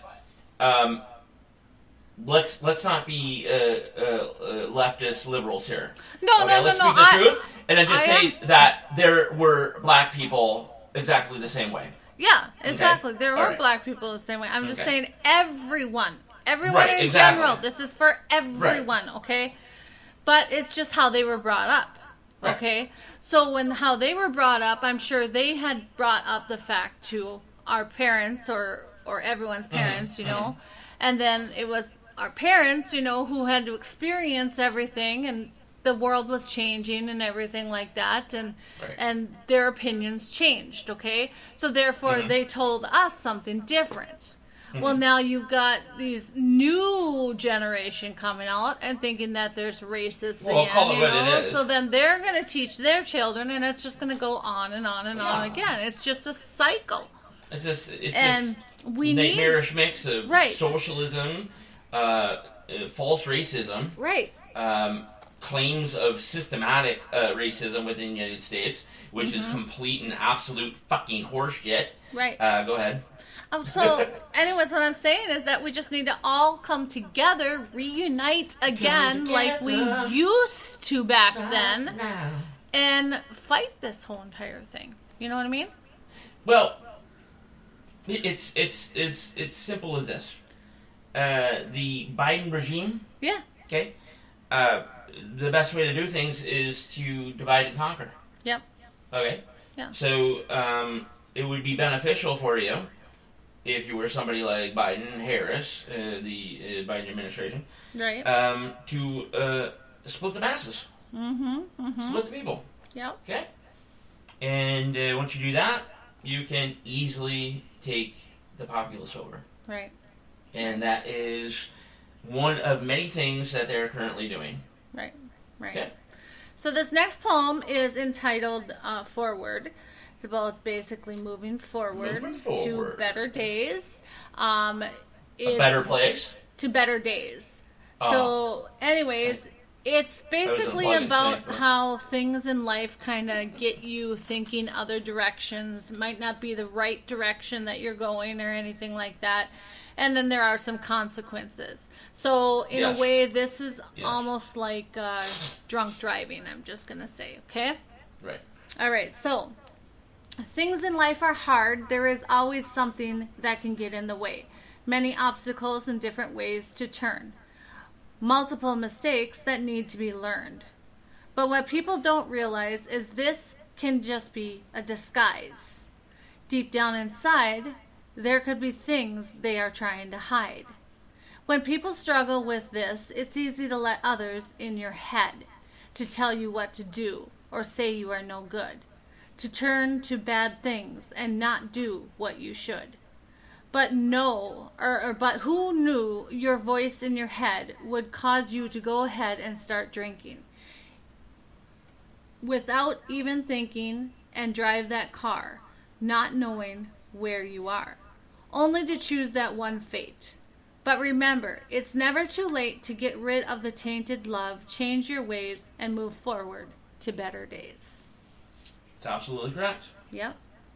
M: let's not be leftist liberals here.
L: No.
M: Let's speak the truth, and then just say that there were black people exactly the same way.
L: Yeah, exactly. Okay. There were black people the same way. I'm just saying everyone in general. This is for everyone, okay? But it's just how they were brought up, okay? So how they were brought up, I'm sure they had brought up the fact to our parents or everyone's parents, and then it was our parents, who had to experience everything, and the world was changing and everything like that, and their opinions changed, okay? So therefore they told us something different. Well, now you've got these new generation coming out and thinking that there's racists again, so then they're going to teach their children, and it's just going to go on and on and on again. It's just a cycle.
M: It's this nightmarish mix of socialism, false racism, claims of systematic racism within the United States, which is complete and absolute fucking horseshit.
L: Right.
M: Go ahead.
L: So, anyways, what I'm saying is that we just need to all come together, reunite again like we used to back then, and fight this whole entire thing. You know what I mean?
M: Well, it's simple as this. The Biden regime.
L: Yeah.
M: Okay. The best way to do things is to divide and conquer.
L: Yep.
M: Okay.
L: Yeah.
M: So it would be beneficial for you if you were somebody like Biden, Harris, the Biden administration,
L: right?
M: To split the masses. Split the people.
L: Yep.
M: Okay. And once you do that, you can easily take the populace over.
L: Right.
M: And that is one of many things that they're currently doing.
L: Right. Right.
M: Okay.
L: So this next poem is entitled "Forward." It's about basically moving forward to better days.
M: A better place?
L: To better days. So, anyways, it's basically about how things in life kind of get you thinking other directions. It might not be the right direction that you're going or anything like that. And then there are some consequences. So, in a way, this is almost like drunk driving, I'm just going to say, okay?
M: Right.
L: All right, so things in life are hard. There is always something that can get in the way. Many obstacles and different ways to turn. Multiple mistakes that need to be learned. But what people don't realize is this can just be a disguise. Deep down inside, there could be things they are trying to hide. When people struggle with this, it's easy to let others in your head to tell you what to do or say you are no good, to turn to bad things and not do what you should. But but who knew your voice in your head would cause you to go ahead and start drinking without even thinking and drive that car, not knowing where you are, only to choose that one fate. But remember, it's never too late to get rid of the tainted love, change your ways, and move forward to better days.
M: It's absolutely correct.
L: Yep.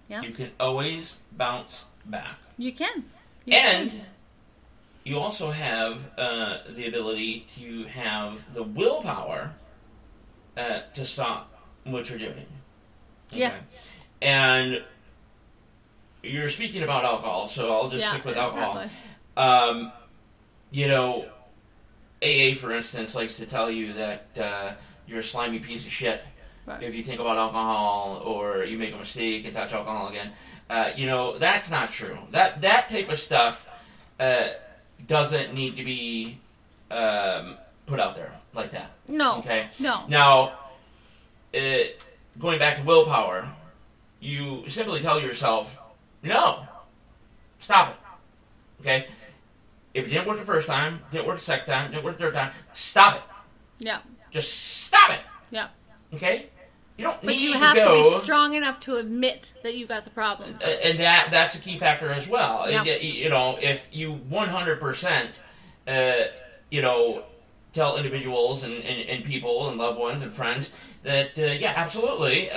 L: Yep.
M: You can always bounce back.
L: You can.
M: You also have the ability to have the willpower to stop what you're doing. Okay?
L: Yeah.
M: And you're speaking about alcohol, so I'll just stick with alcohol.
L: Exactly.
M: AA, for instance, likes to tell you that you're a slimy piece of shit if you think about alcohol or you make a mistake and touch alcohol again. That's not true. That type of stuff doesn't need to be put out there like that.
L: No.
M: Okay?
L: No.
M: Now, going back to willpower, you simply tell yourself, no, stop it. Okay? If it didn't work the first time, didn't work the second time, didn't work the third time, stop it.
L: Yeah.
M: Just stop it.
L: Yeah.
M: Okay? You don't need
L: But you
M: to
L: have
M: go,
L: to be strong enough to admit that you got the problem first.
M: and that's a key factor as well.
L: Yep.
M: If you 100%, tell individuals and people and loved ones and friends that, absolutely,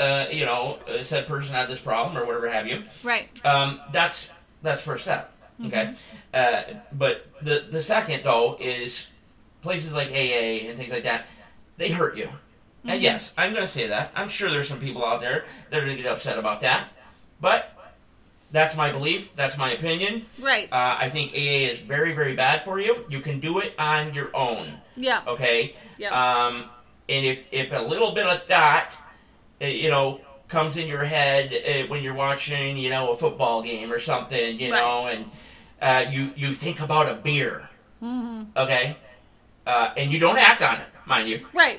M: said person had this problem or whatever have you.
L: Right.
M: That's first step. Okay? But the second, though, is places like AA and things like that, they hurt you. And yes, I'm going to say that. I'm sure there's some people out there that are going to get upset about that. But that's my belief. That's my opinion.
L: Right.
M: I think AA is very, very bad for you. You can do it on your own.
L: Yeah.
M: Okay?
L: Yeah.
M: And if a little bit of that, comes in your head when you're watching, a football game or something, and you think about a beer. Okay? And you don't act on it, mind you.
L: Right.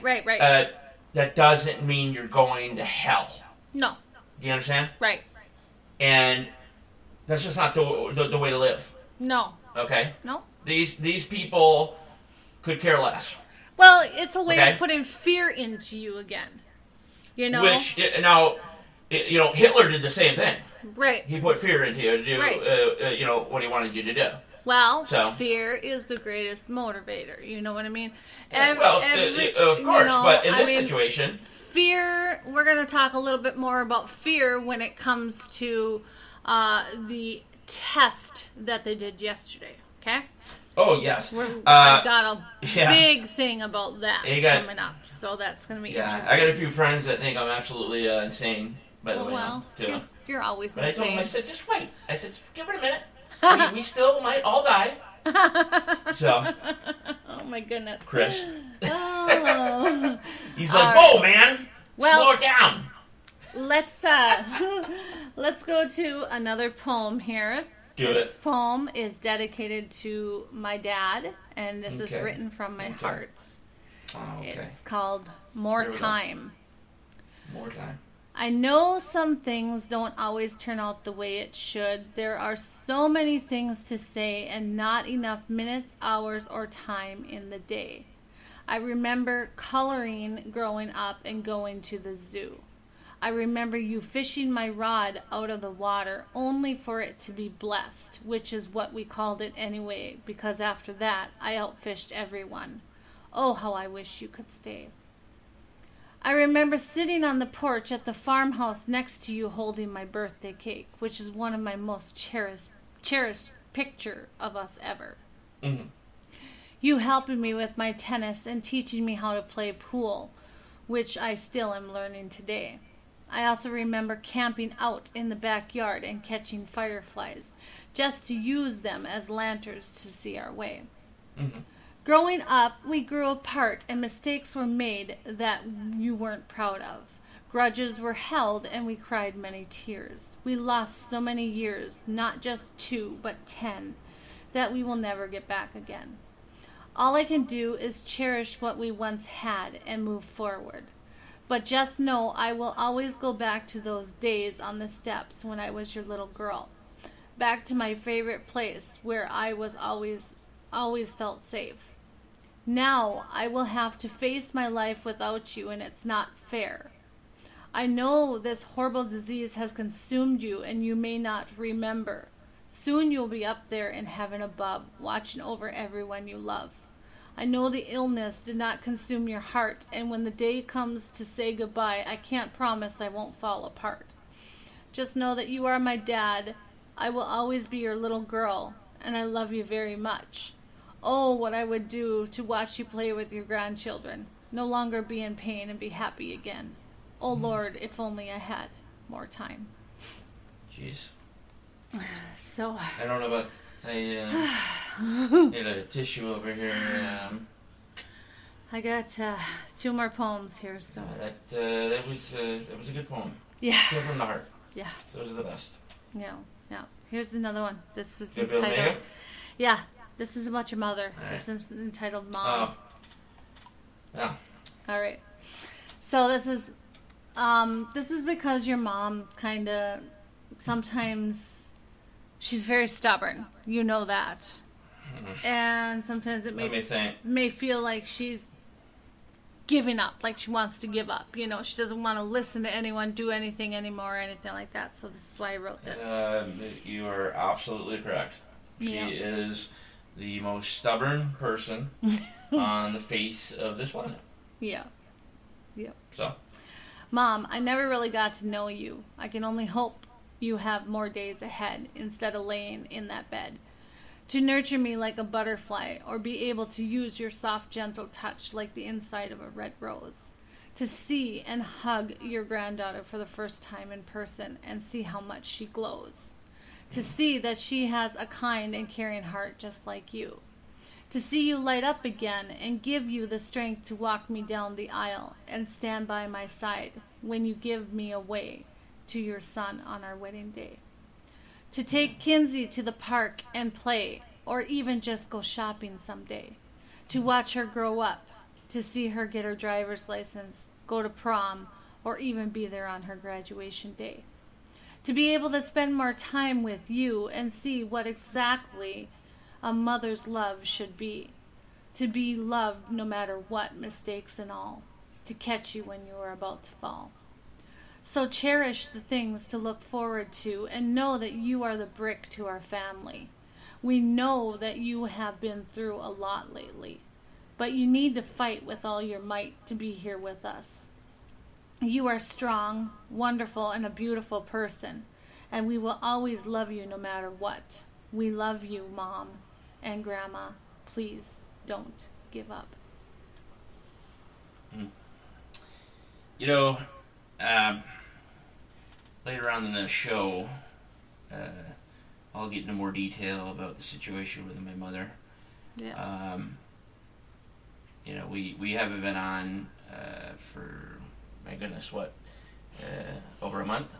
M: That doesn't mean you're going to hell.
L: No.
M: Do you understand?
L: Right.
M: And that's just not the way to live.
L: No.
M: Okay?
L: No.
M: These people could care less.
L: Well, it's a way
M: Okay?
L: of putting fear into you again.
M: Which, now, Hitler did the same thing.
L: Right.
M: He put fear into you to do,
L: Right.
M: what he wanted you to do.
L: Well,
M: So.
L: fear is the greatest motivator. You know what I mean?
M: Of course, but in this situation...
L: Fear, we're going to talk a little bit more about fear when it comes to the test that they did yesterday, okay?
M: Oh, yes.
L: I've got a big thing about that coming up, so that's going to be interesting.
M: I got a few friends that think I'm absolutely insane, by the way.
L: Well, you're always
M: but
L: insane.
M: I told them, I said, just wait. I said, give it a minute. we still might all die. So.
L: Oh, my goodness.
M: Chris.
L: Oh.
M: He's like, whoa, man.
L: Well,
M: slow it down.
L: Let's go to another poem here. This poem is dedicated to my dad, and this is written from my heart.
M: Oh, okay.
L: It's called More Time.
M: More Time.
L: I know some things don't always turn out the way it should. There are so many things to say and not enough minutes, hours, or time in the day. I remember coloring growing up and going to the zoo. I remember you fishing my rod out of the water only for it to be blessed, which is what we called it anyway, because after that I outfished everyone. Oh, how I wish you could stay. I remember sitting on the porch at the farmhouse next to you holding my birthday cake, which is one of my most cherished picture of us ever.
M: Mm-hmm.
L: You helping me with my tennis and teaching me how to play pool, which I still am learning today. I also remember camping out in the backyard and catching fireflies, just to use them as lanterns to see our way.
M: Mm-hmm.
L: Growing up, we grew apart and mistakes were made that you weren't proud of. Grudges were held and we cried many tears. We lost so many years, not just 2, but 10, that we will never get back again. All I can do is cherish what we once had and move forward. But just know I will always go back to those days on the steps when I was your little girl. Back to my favorite place where I was always felt safe. Now I will have to face my life without you, and it's not fair. I know this horrible disease has consumed you and you may not remember. Soon you'll be up there in heaven above, watching over everyone you love. I know the illness did not consume your heart, and when the day comes to say goodbye, I can't promise I won't fall apart. Just know that you are my dad. I will always be your little girl, and I love you very much. Oh, what I would do to watch you play with your grandchildren, no longer be in pain and be happy again. Oh Lord, if only I had more time.
M: Jeez.
L: So
M: I don't know about need a tissue over here.
L: I got 2 more poems here, so
M: that was a good poem.
L: Yeah.
M: Good from the heart.
L: Yeah.
M: Those are the best.
L: Yeah. Here's another one. This is
M: Good
L: entitled. Yeah. This is about your mother.
M: Right.
L: This is entitled Mom.
M: Oh. Yeah.
L: All right. So this is because your mom kind of sometimes she's very stubborn. You know that. And sometimes it may feel like she's giving up, like she wants to give up. You know, she doesn't want to listen to anyone, do anything anymore, or anything like that. So this is why I wrote this.
M: You are absolutely correct. She is the most stubborn person on the face of this planet.
L: Yeah. Yep.
M: So.
L: Mom, I never really got to know you. I can only hope you have more days ahead instead of laying in that bed. To nurture me like a butterfly, or be able to use your soft, gentle touch like the inside of a red rose. To see and hug your granddaughter for the first time in person and see how much she glows. To see that she has a kind and caring heart just like you. To see you light up again and give you the strength to walk me down the aisle and stand by my side when you give me away to your son on our wedding day. To take Kinsey to the park and play, or even just go shopping someday. To watch her grow up, to see her get her driver's license, go to prom, or even be there on her graduation day. To be able to spend more time with you and see what exactly a mother's love should be. To be loved no matter what, mistakes and all. To catch you when you are about to fall. So cherish the things to look forward to and know that you are the brick to our family. We know that you have been through a lot lately, but you need to fight with all your might to be here with us. You are strong, wonderful, and a beautiful person, and we will always love you no matter what. We love you, Mom and Grandma. Please don't give up.
M: You know, later on in the show, I'll get into more detail about the situation with my mother.
L: Yeah.
M: You know, we haven't been on for, my goodness, what, over a month?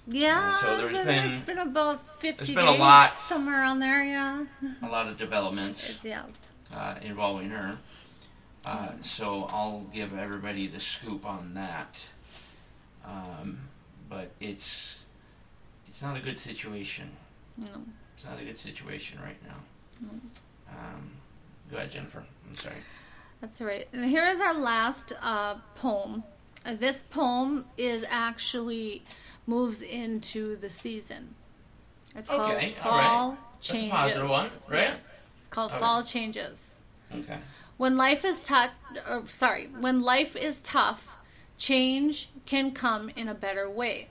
L: Yeah,
M: so
L: it's been about 50
M: there's
L: days,
M: been a lot,
L: somewhere around there, yeah.
M: A lot of developments involving her. So I'll give everybody the scoop on that. But it's not a good situation.
L: No.
M: It's not a good situation right now.
L: No.
M: Go ahead, Jennifer. I'm sorry.
L: That's right. And here is our last poem. This poem is actually moves into the season. It's called Fall Changes.
M: That's a positive one, right?
L: Yes. It's called Fall Changes.
M: Okay.
L: When life is when life is tough, change can come in a better way.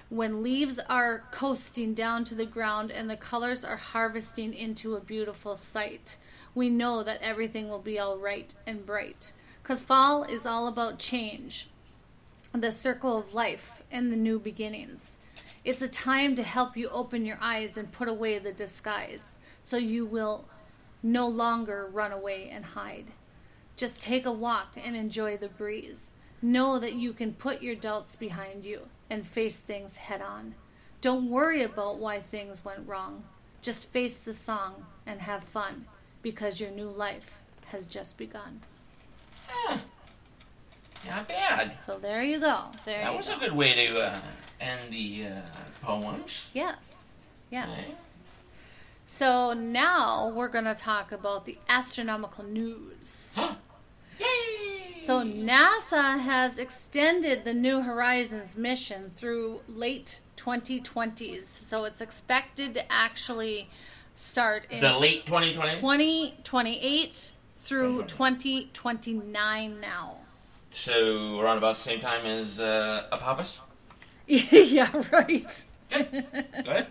L: When leaves are coasting down to the ground and the colors are harvesting into a beautiful sight, we know that everything will be all right and bright. 'Cause fall is all about change, the circle of life, and the new beginnings. It's a time to help you open your eyes and put away the disguise, so you will no longer run away and hide. Just take a walk and enjoy the breeze. Know that you can put your doubts behind you and face things head on. Don't worry about why things went wrong. Just face the song and have fun, because your new life has just begun.
M: Not bad.
L: So there you go.
M: That was a good way to end the poems.
L: Yes. Yes.
M: Okay.
L: So now we're going to talk about the astronomical news.
M: Yay!
L: So NASA has extended the New Horizons mission through late 2020s. So it's expected to actually start in
M: the late 2020?
L: 2028 through 2029 now.
M: So around about the same time as Apophis?
L: Yeah, right.
M: Go ahead.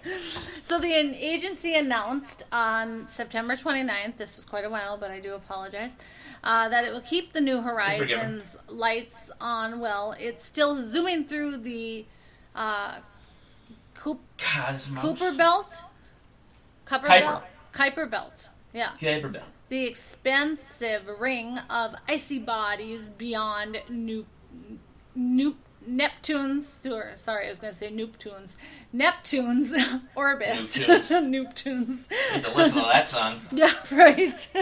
L: So the agency announced on September 29th, this was quite a while, but I do apologize, that it will keep the New Horizons lights on. Well, it's still zooming through the Kuiper Belt? Kuiper Belt. Yeah.
M: Kuiper Belt.
L: The expansive ring of icy bodies beyond Neptune's orbit. Neptune's.
M: Need to listen to that song.
L: Yeah, right.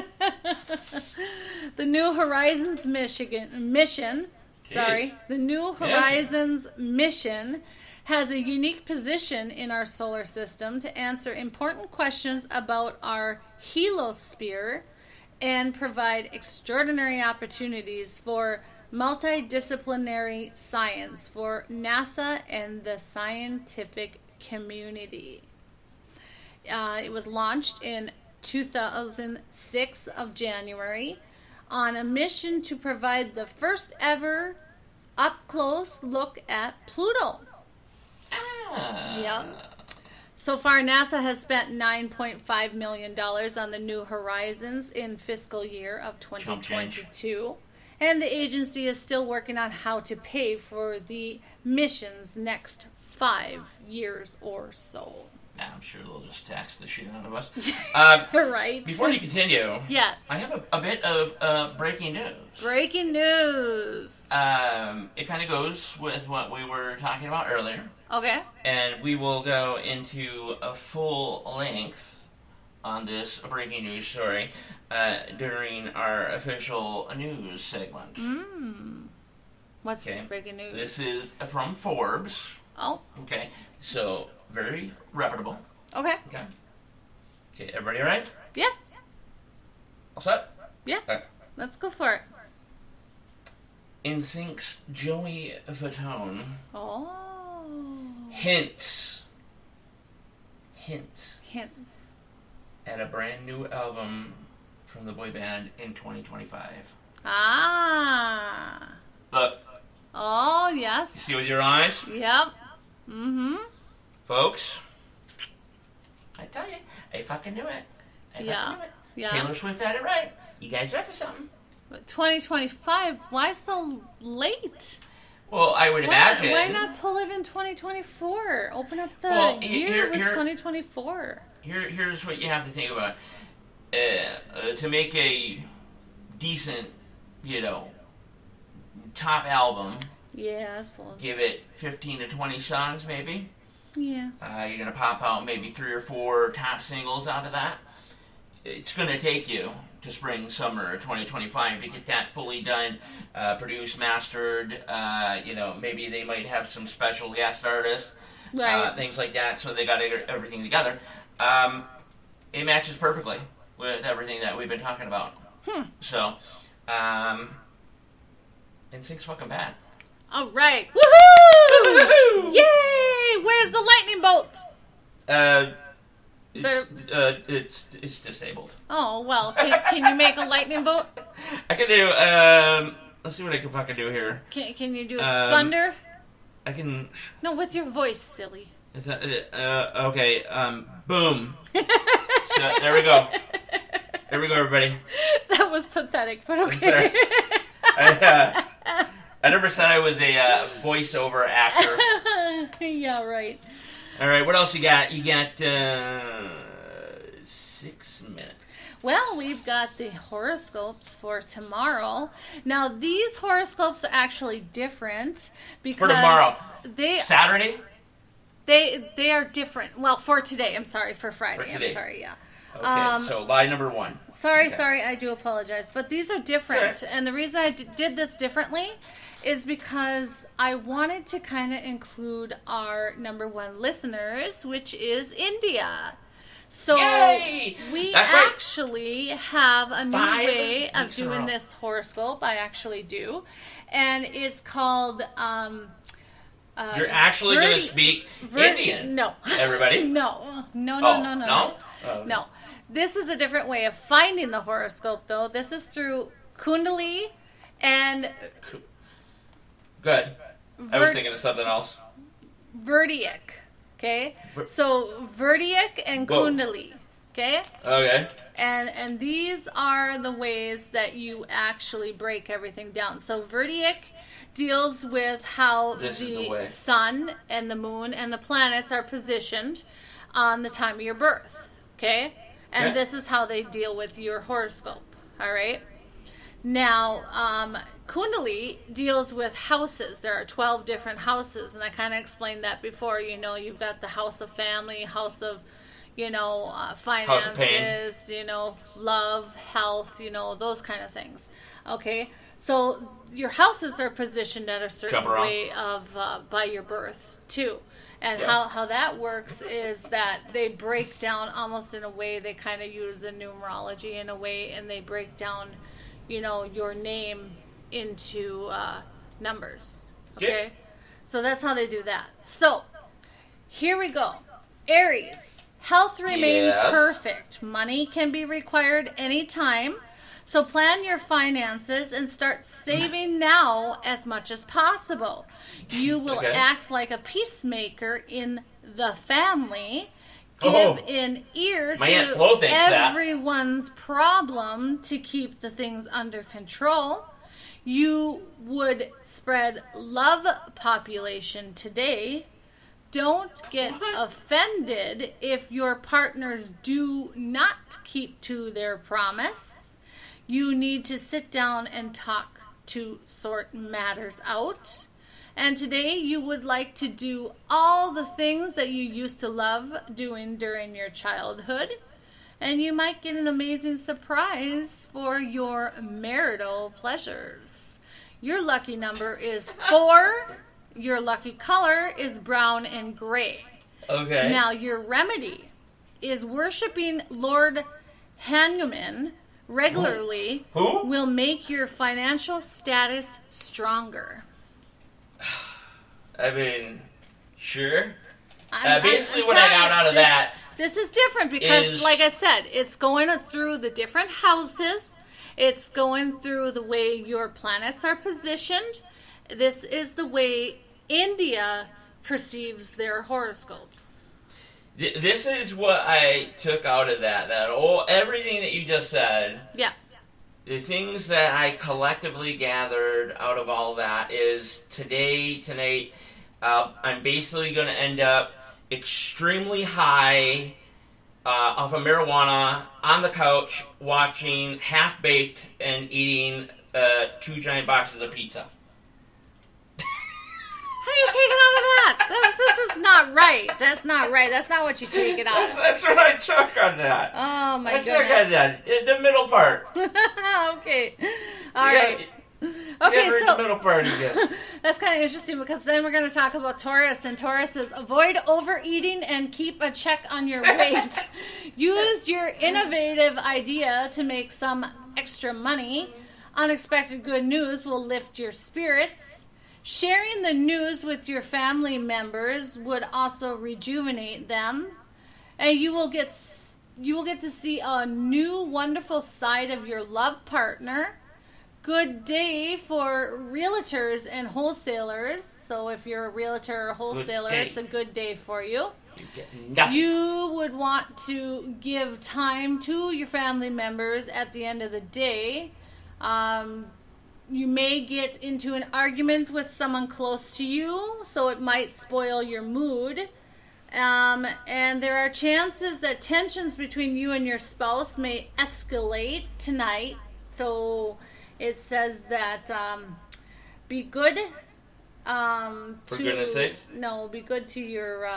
L: The New Horizons mission. The New Horizons mission has a unique position in our solar system to answer important questions about our heliosphere and provide extraordinary opportunities for multidisciplinary science for NASA and the scientific community. It was launched in 2006 of January on a mission to provide the first ever up-close look at Pluto. Yep. So far, NASA has spent $9.5 million on the New Horizons in fiscal year of 2022. And the agency is still working on how to pay for the mission's next 5 years or so.
M: Yeah, I'm sure they'll just tax the shit out of us.
L: Right.
M: Before you continue,
L: yes,
M: I have a bit of breaking news.
L: Breaking news.
M: It kind of goes with what we were talking about earlier.
L: Okay.
M: And we will go into a full length on this breaking news story during our official news segment.
L: What's breaking news?
M: This is from Forbes.
L: Oh.
M: Okay. So, very reputable.
L: Okay.
M: Okay, everybody all right?
L: Yeah.
M: All set?
L: Yeah.
M: Okay.
L: Let's go for it.
M: NSYNC's Joey Fatone.
L: Oh.
M: Hints at a brand new album from the boy band in 2025.
L: Ah.
M: Look.
L: Oh, yes.
M: You see with your eyes?
L: Yep. Mm-hmm.
M: Folks, I tell you, I fucking knew it. I fucking knew it.
L: Yeah.
M: Taylor Swift had it right. You guys are up for something.
L: But 2025, why so late?
M: Well, I would imagine.
L: Why not pull it in 2024? Open up the year with 2024.
M: Here's what you have to think about. To make a decent, top album.
L: Yeah, I suppose.
M: Give it 15 to 20 songs, maybe.
L: Yeah.
M: You're going to pop out maybe 3 or 4 top singles out of that. It's going to take you to spring, summer 2025 to get that fully done, produced, mastered. Maybe they might have some special guest artists,
L: right.
M: Things like that, so they got everything together. It matches perfectly with everything that we've been talking about. So, NSYNC's fucking bad.
L: All right. Woohoo! Yay! Where's the lightning bolt?
M: It's disabled.
L: Oh, well, can you make a lightning bolt?
M: I can do, let's see what I can fucking do here.
L: Can you do thunder?
M: I can...
L: No, with your voice, silly.
M: Is that, okay, boom. So, there we go. There we go, everybody.
L: That was pathetic, but okay.
M: I never said I was a voiceover actor.
L: Yeah, right.
M: All right, what else you got? You got 6 minutes.
L: Well, we've got the horoscopes for tomorrow. Now, these horoscopes are actually different because
M: for tomorrow,
L: Saturday. They are different. Well, for today. I'm sorry, for Friday.
M: For today.
L: I'm sorry. Yeah.
M: Okay, so lie number 1.
L: Sorry, I do apologize. But these are different. Sure. And the reason I did this differently is because I wanted to kind of include our number 1 listeners, which is India. So
M: Yay!
L: We
M: That's
L: actually have a new
M: 5
L: way of doing this horoscope. I actually do. And it's called...
M: You're actually going to speak Indian?
L: No.
M: Everybody?
L: No.
M: No? Oh.
L: No. This is a different way of finding the horoscope, though. This is through Kundalini and...
M: Good. I was thinking of something else.
L: Verdiic. Okay? So, Verdiic and Kundalini. Okay?
M: Okay.
L: And these are the ways that you actually break everything down. So, Verdiic deals with how the sun and the moon and the planets are positioned on the time of your birth. Okay? And this is how they deal with your horoscope. All right? Now, Kundalini deals with houses. There are 12 different houses, and I kind of explained that before. You've got the house of family, house of, finances, love, health, those kind of things. Okay? So your houses are positioned at a certain way of by your birth, too. And how that works is that they break down almost in a way, they kind of use the numerology in a way, and they break down, your name into numbers. Okay? Yeah. So that's how they do that. So, here we go. Aries, health remains perfect. Money can be required anytime. So plan your finances and start saving now as much as possible. You will act like a peacemaker in the family. Give an ear to everyone's problem to keep the things under control. You would spread love population today. Don't get offended if your partners do not keep to their promise. You need to sit down and talk to sort matters out. And today you would like to do all the things that you used to love doing during your childhood. And you might get an amazing surprise for your marital pleasures. Your lucky number is 4. Your lucky color is brown and gray.
M: Okay.
L: Now your remedy is worshiping Lord Hanuman regularly will make your financial status stronger.
M: I mean, sure. Basically, what I got out of that
L: This is different because, like I said, it's going through the different houses. It's going through the way your planets are positioned. This is the way India perceives their horoscopes.
M: This is what I took out of that everything that you just said.
L: Yeah.
M: The things that I collectively gathered out of all that is tonight, I'm basically going to end up extremely high off of marijuana on the couch watching Half-Baked and eating 2 giant boxes of pizza.
L: How do you take it out of that? This is not right. That's not right. That's not what you take it out of.
M: That's what I took on that.
L: Oh, my goodness.
M: I took on that. The middle part.
L: Okay. All right. Okay,
M: so the middle part again.
L: That's kind of interesting because then we're going to talk about Taurus, and Taurus is avoid overeating and keep a check on your weight. Use your innovative idea to make some extra money. Unexpected good news will lift your spirits. Sharing the news with your family members would also rejuvenate them, and you will get to see a new wonderful side of your love partner. Good day for realtors and wholesalers. So if you're a realtor or wholesaler, it's a good day for you.
M: You get nothing.
L: You would want to give time to your family members at the end of the day. You may get into an argument with someone close to you, so it might spoil your mood. And there are chances that tensions between you and your spouse may escalate tonight. So it says that be good.
M: For goodness sake?
L: No, be good to your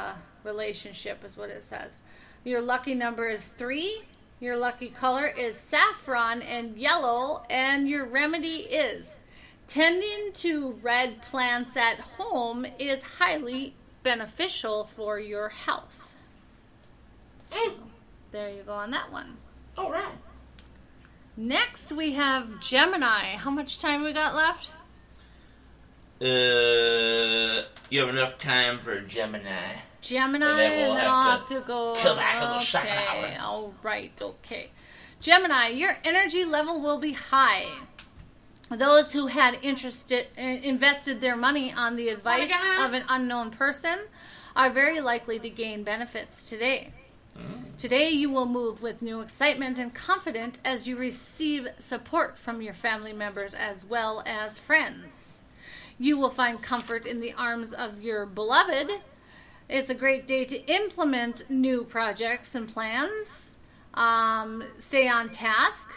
L: relationship is what it says. Your lucky number is 3. Your lucky color is saffron and yellow, and your remedy is tending to red plants at home is highly beneficial for your health. So, there you go on that one.
M: All right.
L: Next, we have Gemini. How much time we got left?
M: You have enough time for Gemini.
L: Gemini,
M: and then
L: I'll have to go.
M: Kill back a little second hour.
L: All right, okay. Gemini, your energy level will be high. Those who had invested their money on the advice of an unknown person are very likely to gain benefits today. Today you will move with new excitement and confidence as you receive support from your family members as well as friends. You will find comfort in the arms of your beloved. It's a great day to implement new projects and plans. Stay on task.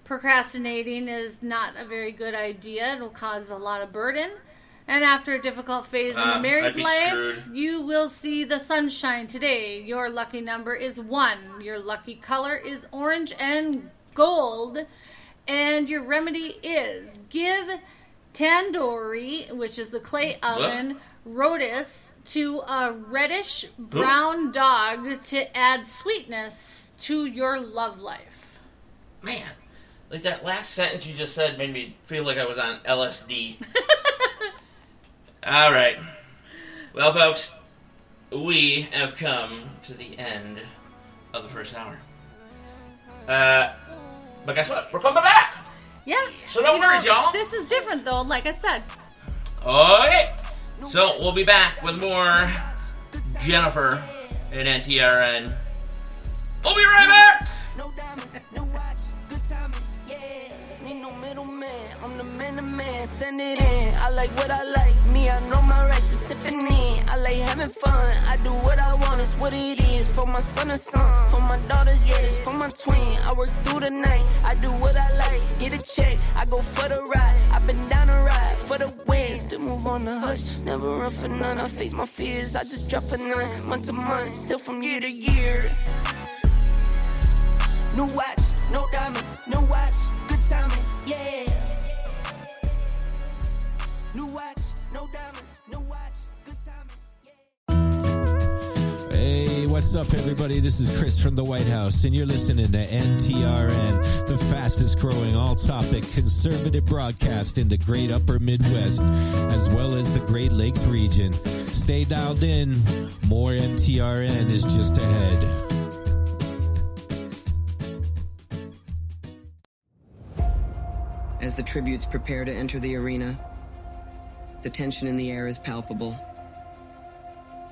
L: Procrastinating is not a very good idea. It will cause a lot of burden. And after a difficult phase in the married life, screwed. You will see the sunshine today. Your lucky number is 1. Your lucky color is orange and gold. And your remedy is give tandoori, which is the clay oven, rotis to a reddish brown dog to add sweetness to your love life.
M: Man, like that last sentence you just said made me feel like I was on LSD. All right. Well, folks, we have come to the end of the first hour. But guess what? We're coming back.
L: Yeah.
M: So no worries, y'all.
L: This is different, though, like I said.
M: Okay. So we'll be back with more Jennifer at NTRN. We'll be right back.
G: No diamonds, no watch, good timing, yeah. Need no middleman, I'm the man to man, send it in. I like what I like, me, I know my rights is sipping in. I like having fun, I do what I want, it's what it is. For my son and son, for my daughters, yeah, it's for my twin. I work through the night, I do what I like, get a check, I go for the ride. I've been down the ride for the win. Still move on the hush, never run for none. I face my fears, I just drop a 9, month to month, still from year to year. No watch, no diamonds, no watch, good timing, yeah. No watch, no diamonds, no watch, good timing, yeah.
N: Hey, what's up, everybody? This is Chris from the White House, and you're listening to NTRN, the fastest growing all-topic conservative broadcast in the great upper Midwest, as well as the Great Lakes region. Stay dialed in. More NTRN is just ahead.
O: the tributes prepare to enter the arena, the tension in the air is palpable.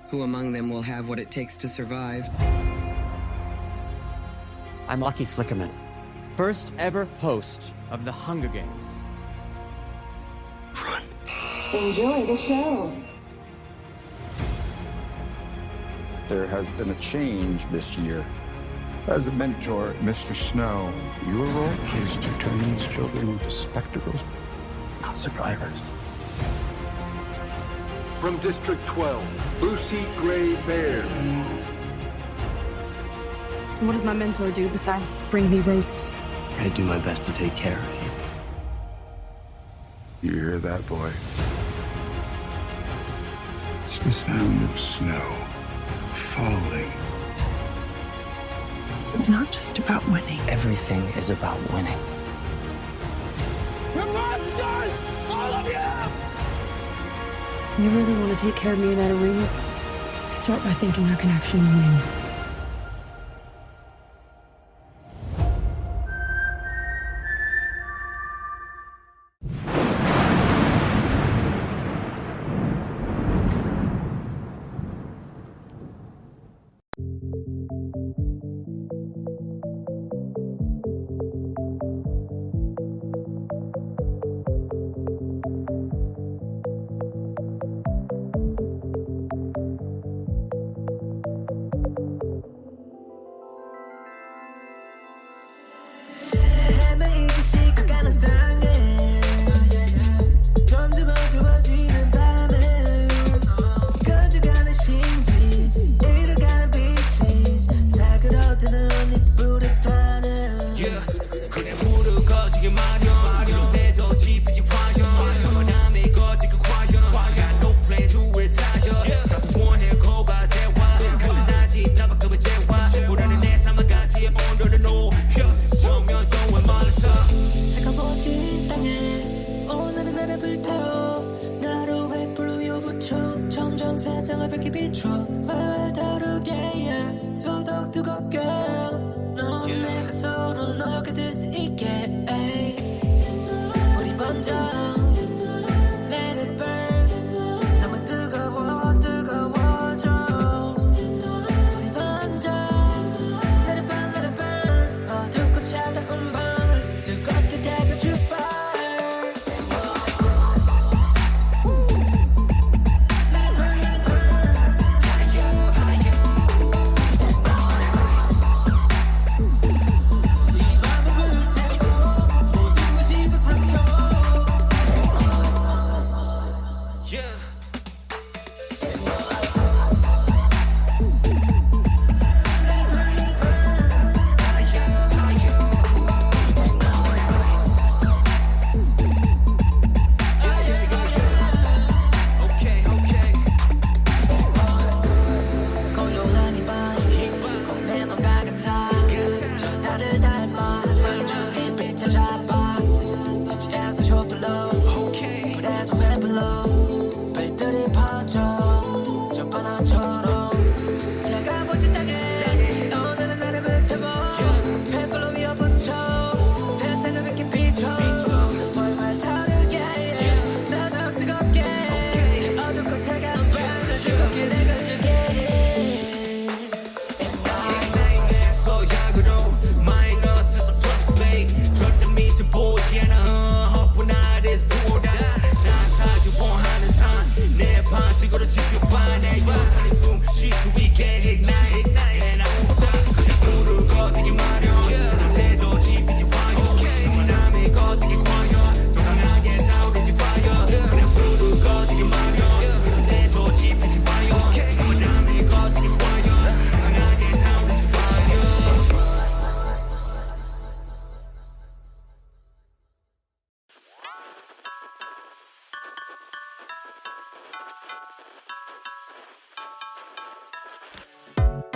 O: Who among them will have what it takes to survive?
P: I'm Lucky Flickerman, first ever host of the Hunger Games.
H: Run.
Q: Enjoy the show.
R: There has been a change this year. As a mentor, Mr. Snow, your role is to turn these children into spectacles, not survivors.
H: From District 12, Lucy Gray Bear.
S: What does my mentor do besides bring me roses?
P: I do my best to take care of you.
R: You hear that, boy? It's the sound of snow falling.
S: It's not just about winning.
P: Everything is about winning.
B: We're monsters! All of you!
S: You really want to take care of me in that arena? Start by thinking I can actually win.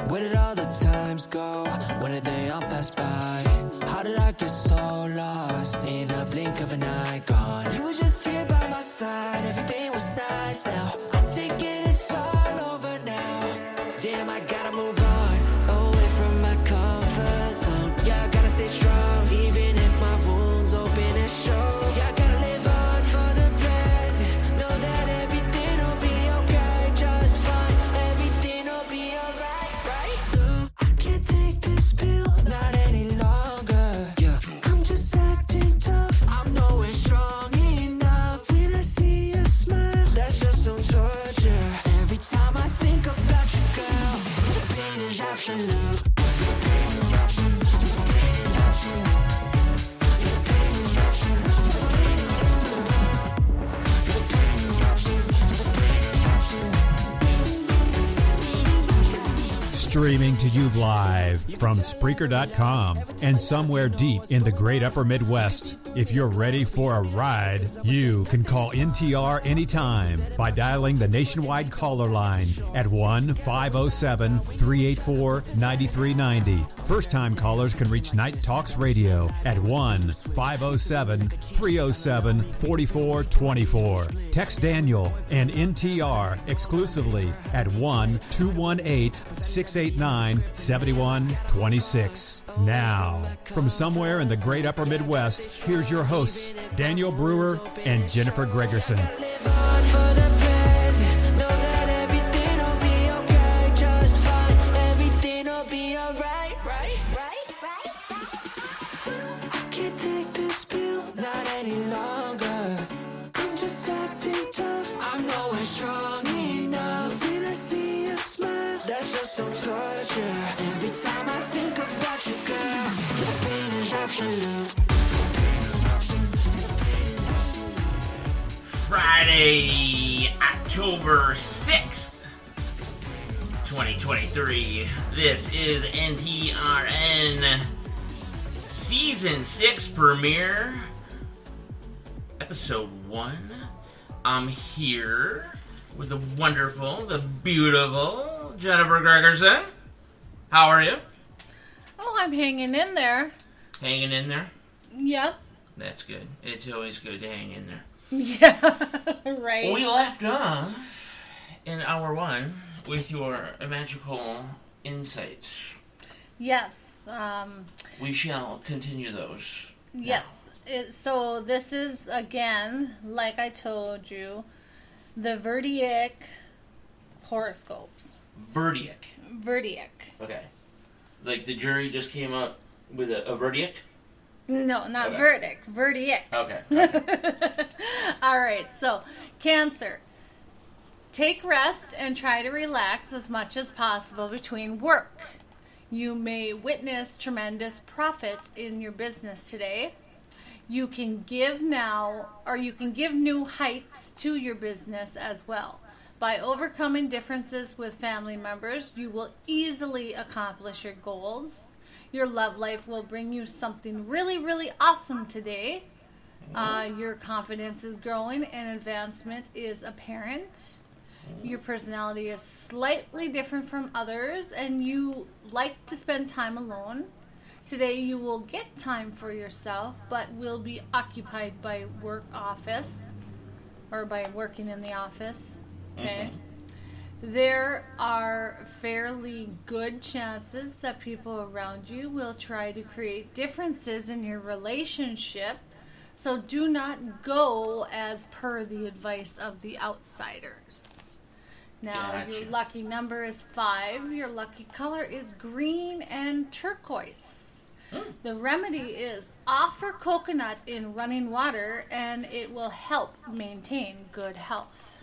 G: Where did all the times go? When did they all pass by? How did I get so lost in a blink of an eye gone? You were just here by my side, everything was nice now. I take it, it's all over now. Damn, I gotta move on, away from my comfort zone. Yeah, I gotta stay strong, even if my wounds open and show. Yeah, absolute.
A: Streaming to you live from Spreaker.com and somewhere deep in the great upper Midwest. If you're ready for a ride, you can call NTR anytime by dialing the nationwide caller line at 1-507-384-9390. First-time callers can reach Night Talks Radio at 1-507-307-4424. Text Daniel and NTR exclusively at 1-218-689-7126. Now, from somewhere in the great upper Midwest, here's your hosts, Daniel Brewer and Jennifer Gregerson.
G: Every time I think about you, girl, the pain is absolute.
M: Friday, October 6th, 2023. This is NTRN Season 6 premiere, Episode 1. I'm here with the wonderful, the beautiful Jennifer Gregerson. How are you?
L: Oh, I'm hanging in there.
M: Hanging in there?
L: Yep.
M: That's good. It's always good to hang in there.
L: Yeah, right.
M: We left off in hour 1 with your magical insights.
L: Yes.
M: We shall continue those.
L: Yes. So this is, again, like I told you, the Verdict horoscopes.
M: Verdict. Okay. Like the jury just came up with a verdict?
L: No, not verdict. Verdict.
M: Okay.
L: All right. So, Cancer. Take rest and try to relax as much as possible between work. You may witness tremendous profit in your business today. You can give now, or you can give new heights to your business as well. By overcoming differences with family members, you will easily accomplish your goals. Your love life will bring you something really, really awesome today. Your confidence is growing and advancement is apparent. Your personality is slightly different from others and you like to spend time alone. Today you will get time for yourself, but will be occupied by by working in the office. Okay. There are fairly good chances that people around you will try to create differences in your relationship, so do not go as per the advice of the outsiders. Now, Your lucky number is 5. Your lucky color is green and turquoise. The remedy is offer coconut in running water, and it will help maintain good health.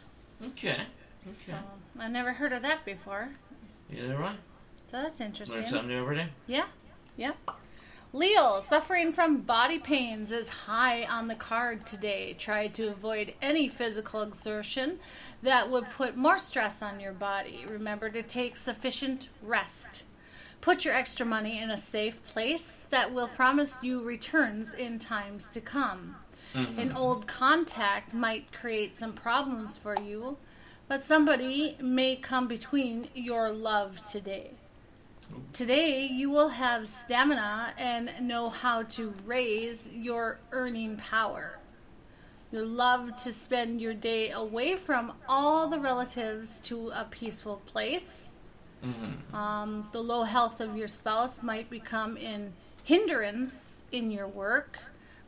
M: Okay.
L: So, I never heard of that before.
M: Either way.
L: So that's interesting.
M: Learn something new every day.
L: Yeah. Leo, suffering from body pains is high on the card today. Try to avoid any physical exertion that would put more stress on your body. Remember to take sufficient rest. Put your extra money in a safe place that will promise you returns in times to come. An old contact might create some problems for you, but somebody may come between your love today. Today, you will have stamina and know how to raise your earning power. You'll love to spend your day away from all the relatives to a peaceful place. The low health of your spouse might become an hindrance in your work,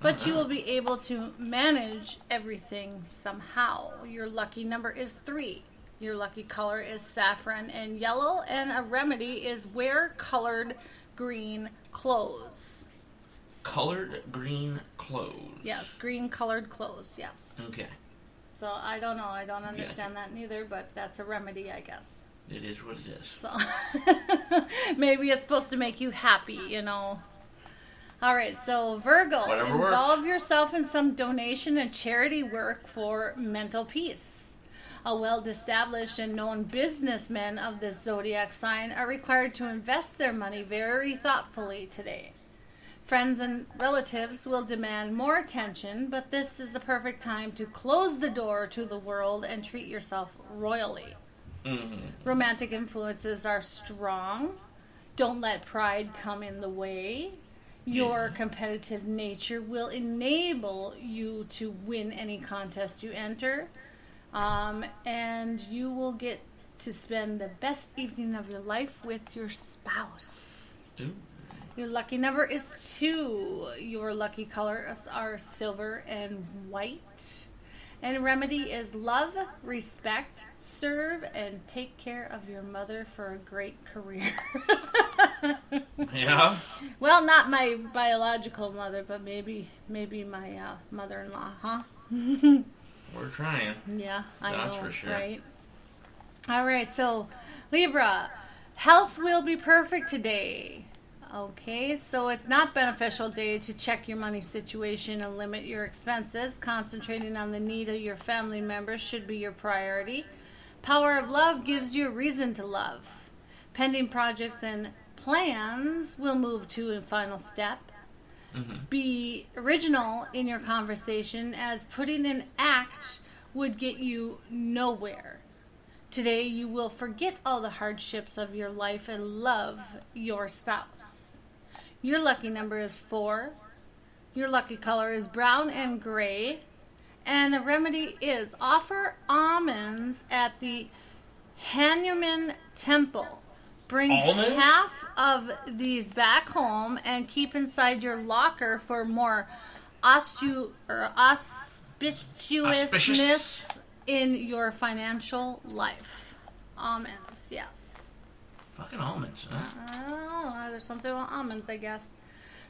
L: but you will be able to manage everything somehow. Your lucky number is 3. Your lucky color is saffron and yellow, and a remedy is wear colored green clothes.
M: Colored green clothes.
L: Yes, green colored clothes, yes.
M: Okay.
L: So I don't know, I don't understand that neither, but that's a remedy, I guess.
M: It is what it is.
L: So, Maybe it's supposed to make you happy, you know. All right, so Virgo,
M: Whatever
L: involve yourself in some donation and charity work for mental peace. A well-established and known businessmen of this zodiac sign are required to invest their money very thoughtfully today. Friends and relatives will demand more attention, but this is the perfect time to close the door to the world and treat yourself royally. Romantic influences are strong. Don't let pride come in the way. Your competitive nature will enable you to win any contest you enter. And you will get to spend the best evening of your life with your spouse.
M: Ooh.
L: Your lucky number is 2. Your lucky colors are silver and white. And remedy is love, respect, serve, and take care of your mother for a great career.
M: Yeah?
L: Well, not my biological mother, but maybe my mother-in-law, huh?
M: We're trying.
L: Yeah, I know,
M: That's for sure.
L: right? All right, so Libra, health will be perfect today. Okay, so it's not beneficial day to check your money situation and limit your expenses. Concentrating on the need of your family members should be your priority. Power of love gives you a reason to love. Pending projects and plans will move to a final step. Be original in your conversation, as putting an act would get you nowhere. Today you will forget all the hardships of your life and love your spouse. Your lucky number is 4. Your lucky color is brown and gray. And the remedy is offer almonds at the Hanuman temple. Bring
M: Almonds?
L: half of these back home and keep inside your locker for more auspiciousness in your financial life. Almonds, yes.
M: Fucking almonds, huh?
L: Oh, there's something about almonds, I guess.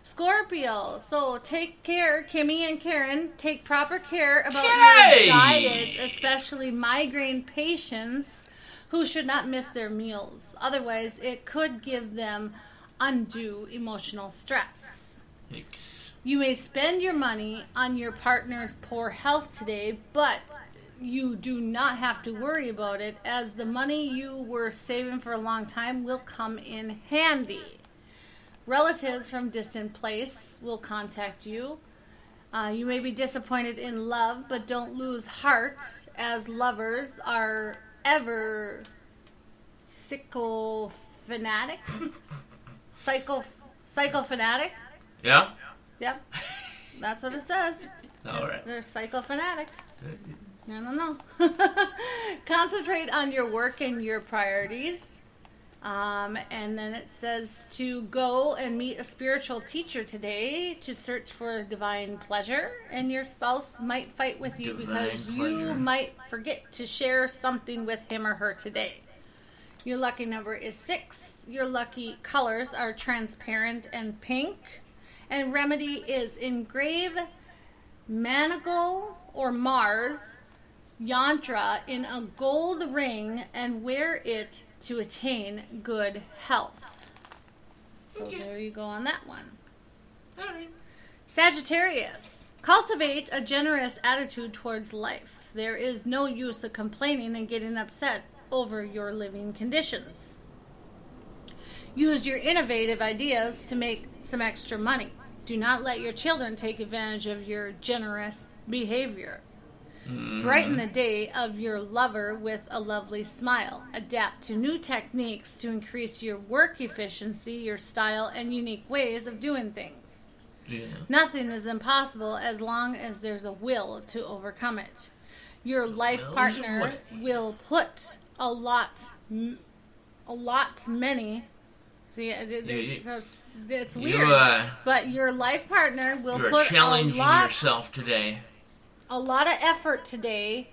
L: Scorpio, so take care, Kimmy and Karen, take proper care about your diet, especially migraine patients who should not miss their meals. Otherwise, it could give them undue emotional stress.
M: Yikes.
L: You may spend your money on your partner's poor health today, but you do not have to worry about it, as the money you were saving for a long time will come in handy. Relatives from distant place will contact you. You may be disappointed in love, but don't lose heart, as lovers are ever psychofanatic. Psychofanatic?
M: Yeah?
L: Yep. That's what it says.
M: All right.
L: They're psychofanatic. I don't know. Concentrate on your work and your priorities. And then it says to go and meet a spiritual teacher today to search for divine pleasure. And your spouse might fight with you because you might forget to share something with him or her today. Your lucky number is 6. Your lucky colors are transparent and pink. And remedy is engrave Managal or Mars yantra in a gold ring and wear it to attain good health. So there you go on that one.
M: All right.
L: Sagittarius, cultivate a generous attitude towards life. There is no use of complaining and getting upset over your living conditions. Use your innovative ideas to make some extra money. Do not let your children take advantage of your generous behavior. Brighten the day of your lover with a lovely smile. Adapt to new techniques to increase your work efficiency, your style, and unique ways of doing things.
M: Yeah.
L: Nothing is impossible as long as there's a will to overcome it. Your life partner will put many. See, it's weird, but your life partner will put
M: challenging yourself today.
L: A lot of effort today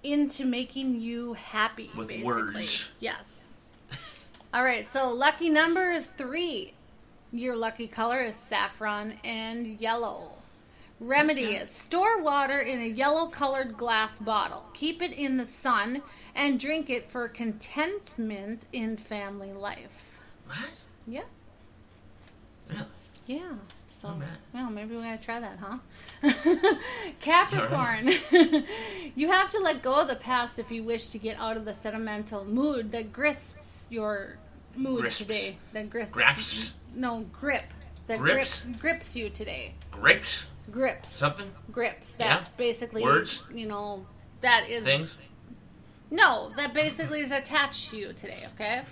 L: into making you happy.
M: With
L: basically.
M: words.
L: Yes. All right, so lucky number is 3. Your lucky color is saffron and yellow. Remedy is store water in a yellow-colored glass bottle. Keep it in the sun and drink it for contentment in family life.
M: What?
L: Yeah.
M: Really?
L: Yeah. So,
M: Not bad.
L: well, maybe we gotta try that, huh? Capricorn. You have to let go of the past if you wish to get out of the sentimental mood that grips your mood
M: Grisps.
L: today. That grips.
M: Grasps?
L: No, grip. That
M: Grips?
L: grips you today.
M: Grapes?
L: Grips.
M: Something?
L: Grips. That
M: Yeah?
L: basically,
M: Words?
L: you know, that is...
M: Things?
L: No, that basically is attached to you today, okay?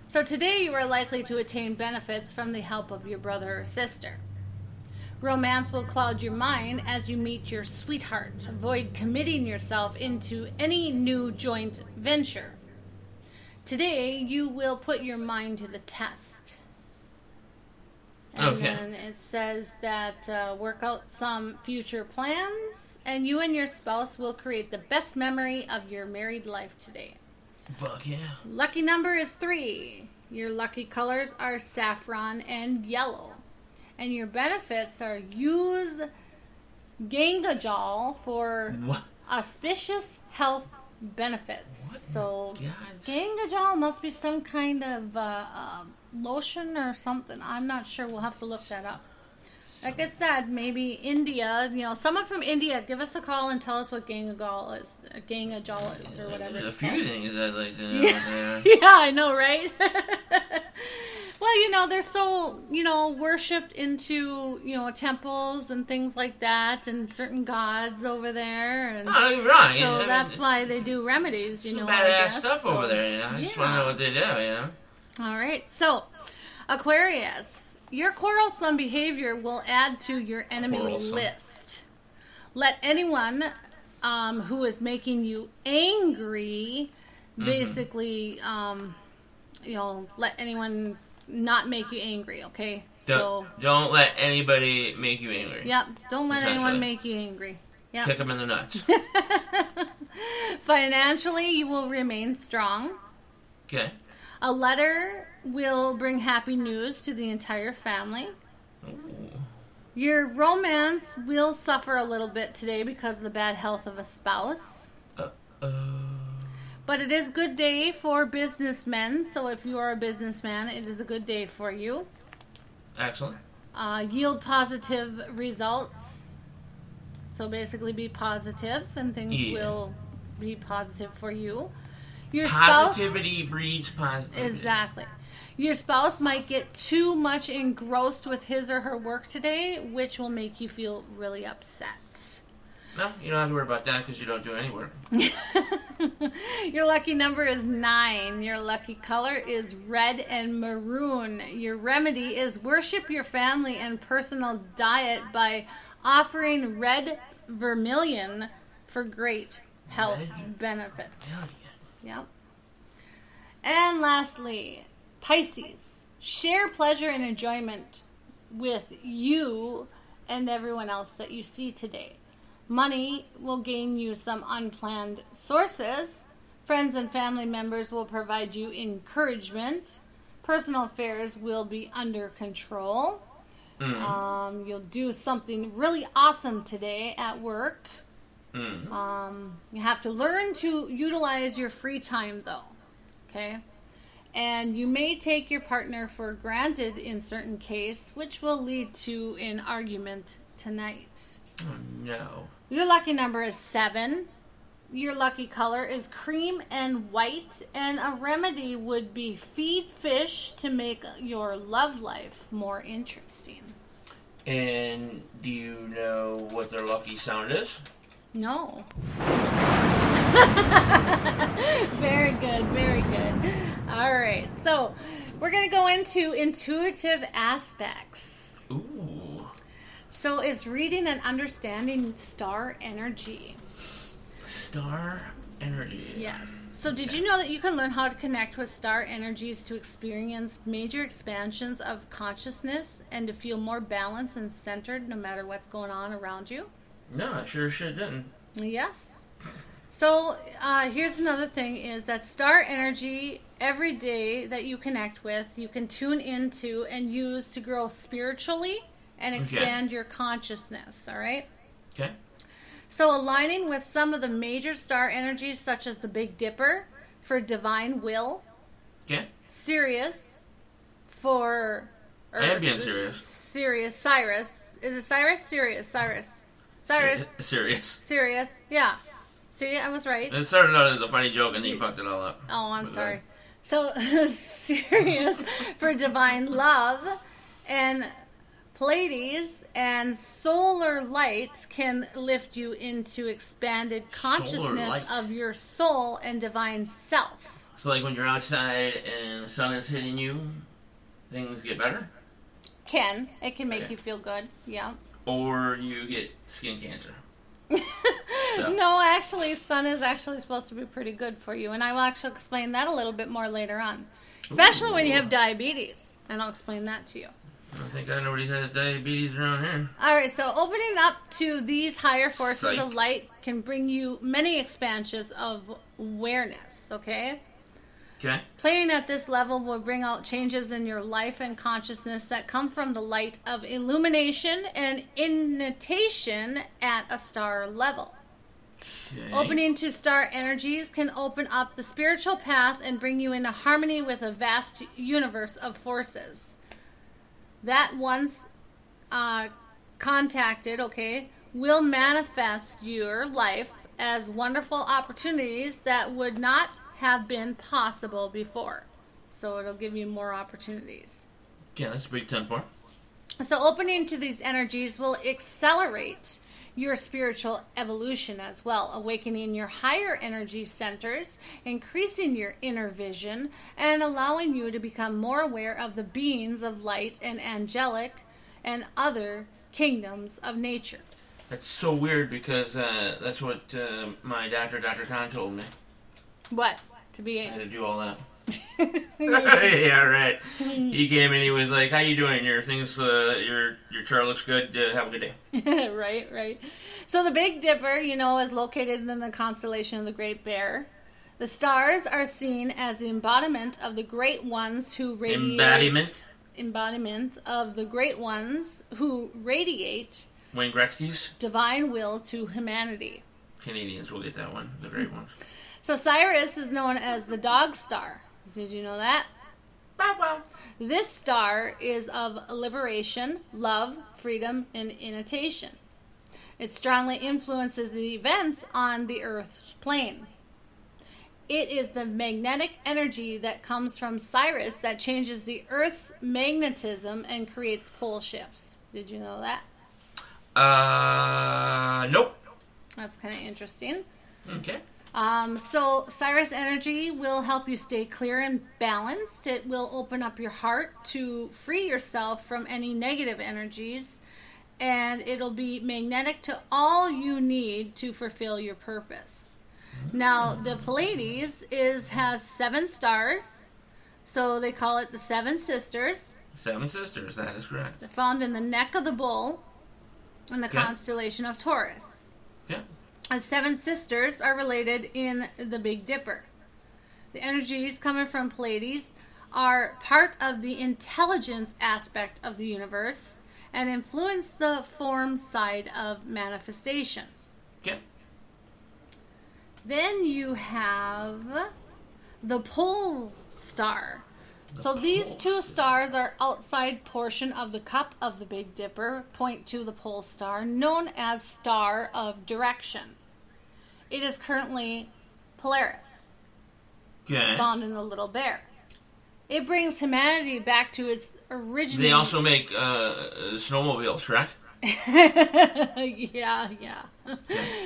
L: So today you are likely to attain benefits from the help of your brother or sister. Romance will cloud your mind as you meet your sweetheart. Avoid committing yourself into any new joint venture. Today you will put your mind to the test. And
M: Okay.
L: then it says that work out some future plans, and you and your spouse will create the best memory of your married life today.
M: Fuck yeah.
L: Lucky number is 3. Your lucky colors are saffron and yellow. And your benefits are use Gangajal for auspicious health benefits. So Gangajal must be some kind of lotion or something. I'm not sure. We'll have to look that up. Like I said, maybe India, you know, someone from India, give us a call and tell us what Gangajal is, or whatever.
M: There's a
L: it's
M: few
L: called.
M: things I'd like to know.
L: Yeah, yeah, I know, right? Well, you know, they're so, you know, worshipped into, you know, temples and things like that, and certain gods over there. And
M: No, you're right.
L: so
M: I mean,
L: that's why they do remedies, you know. I
M: Badass
L: guess.
M: stuff
L: So,
M: over there, you know. I just want to know what they do, you know.
L: All right, so Aquarius. Your quarrelsome behavior will add to your enemy
M: Quarrelsome.
L: list. Let anyone who is making you angry, basically, you know, let anyone not make you angry, okay?
M: Don't let anybody make you angry.
L: Yep, don't let anyone
M: Essentially.
L: make you angry. Yep.
M: Kick them in the nuts.
L: Financially, you will remain strong.
M: Okay.
L: A letter will bring happy news to the entire family. Your romance will suffer a little bit today because of the bad health of a spouse. But it is a good day for businessmen, so if you are a businessman, it is a good day for you.
M: Excellent.
L: Yield positive results. So basically be positive and things will be positive for you. Your
M: Positivity breeds positivity.
L: Exactly. Your spouse might get too much engrossed with his or her work today, which will make you feel really upset.
M: No, you don't have to worry about that because you don't do any work.
L: Your lucky number is 9. Your lucky color is red and maroon. Your remedy is worship your family and personal diet by offering red vermilion for great health benefits. Yep. And lastly, Pisces. Share pleasure and enjoyment with you and everyone else that you see today. Money will gain you some unplanned sources. Friends and family members will provide you encouragement. Personal affairs will be under control. You'll do something really awesome today at work. You have to learn to utilize your free time, though. Okay? And you may take your partner for granted in certain case, which will lead to an argument tonight.
M: Oh, no.
L: Your lucky number is 7. Your lucky color is cream and white. And a remedy would be feed fish to make your love life more interesting.
M: And do you know what their lucky sound is?
L: No. Very good, very good. All right, so we're going to go into intuitive aspects.
M: Ooh.
L: So it's reading and understanding star energy.
M: Star energy.
L: Yes. So did you know that you can learn how to connect with star energies to experience major expansions of consciousness and to feel more balanced and centered no matter what's going on around you?
M: No, I sure shit didn't.
L: Yes. So here's another thing is that star energy every day that you connect with, you can tune into and use to grow spiritually and expand your consciousness, all right?
M: Okay.
L: So aligning with some of the major star energies such as the Big Dipper for divine will,
M: Okay.
L: Sirius for...
M: I am being serious.
L: Sirius. Cyrus. Is it Cyrus? Sirius. Cyrus. Cyrus.
M: Serious.
L: Yeah. See, I was right.
M: It started out as a funny joke, and then you fucked it all up.
L: Oh, I'm sorry. So, Sirius for divine love, and Pleiades and solar light can lift you into expanded consciousness of your soul and divine self.
M: So, like when you're outside and the sun is hitting you, things get better?
L: It can make you feel good, yeah.
M: Or you get skin cancer.
L: No, actually, sun is actually supposed to be pretty good for you, and I will actually explain that a little bit more later on. Especially when you have diabetes, and I'll explain that to you.
M: I don't think nobody has diabetes around here.
L: Alright, so opening up to these higher forces of light can bring you many expansions of awareness, okay?
M: Okay.
L: Playing at this level will bring out changes in your life and consciousness that come from the light of illumination and initiation at a star level. Okay. Opening to star energies can open up the spiritual path and bring you into harmony with a vast universe of forces. That once contacted, will manifest your life as wonderful opportunities that would not have been possible before. So it'll give you more opportunities.
M: Yeah, that's a big 10 point.
L: So opening to these energies will accelerate your spiritual evolution as well, awakening your higher energy centers, increasing your inner vision, and allowing you to become more aware of the beings of light and angelic and other kingdoms of nature.
M: That's so weird because that's what my doctor, Dr. Khan, told me.
L: What? I
M: had to do all that. Yeah, right. He came and he was like, "How you doing? Your things, your chart looks good. Have a good day."
L: Right. So the Big Dipper, is located in the constellation of the Great Bear. The stars are seen as the embodiment of the great ones who radiate. Embodiment of the great ones who radiate.
M: Wayne Gretzky's
L: divine will to humanity.
M: Canadians will get that one. The great ones.
L: So Sirius is known as the dog star. Did you know that?
M: Bow wow.
L: This star is of liberation, love, freedom, and initiation. It strongly influences the events on the Earth's plane. It is the magnetic energy that comes from Sirius that changes the Earth's magnetism and creates pole shifts. Did you know that?
M: Nope.
L: That's kind of interesting.
M: Okay.
L: So Sirius energy will help you stay clear and balanced. It will open up your heart to free yourself from any negative energies, and it'll be magnetic to all you need to fulfill your purpose. Now, the Pleiades has 7 stars, so they call it the 7 Sisters.
M: 7 Sisters, that is correct.
L: They're found in the neck of the bull in the constellation of Taurus.
M: Yeah.
L: The 7 sisters are related in the Big Dipper. The energies coming from Pleiades are part of the intelligence aspect of the universe and influence the form side of manifestation.
M: Okay.
L: Then you have the pole star. So these 2 stars are outside portion of the cup of the Big Dipper, point to the pole star, known as Star of Direction. It is currently Polaris, found in the Little Bear. It brings humanity back to its original...
M: They also make snowmobiles, correct?
L: Yeah.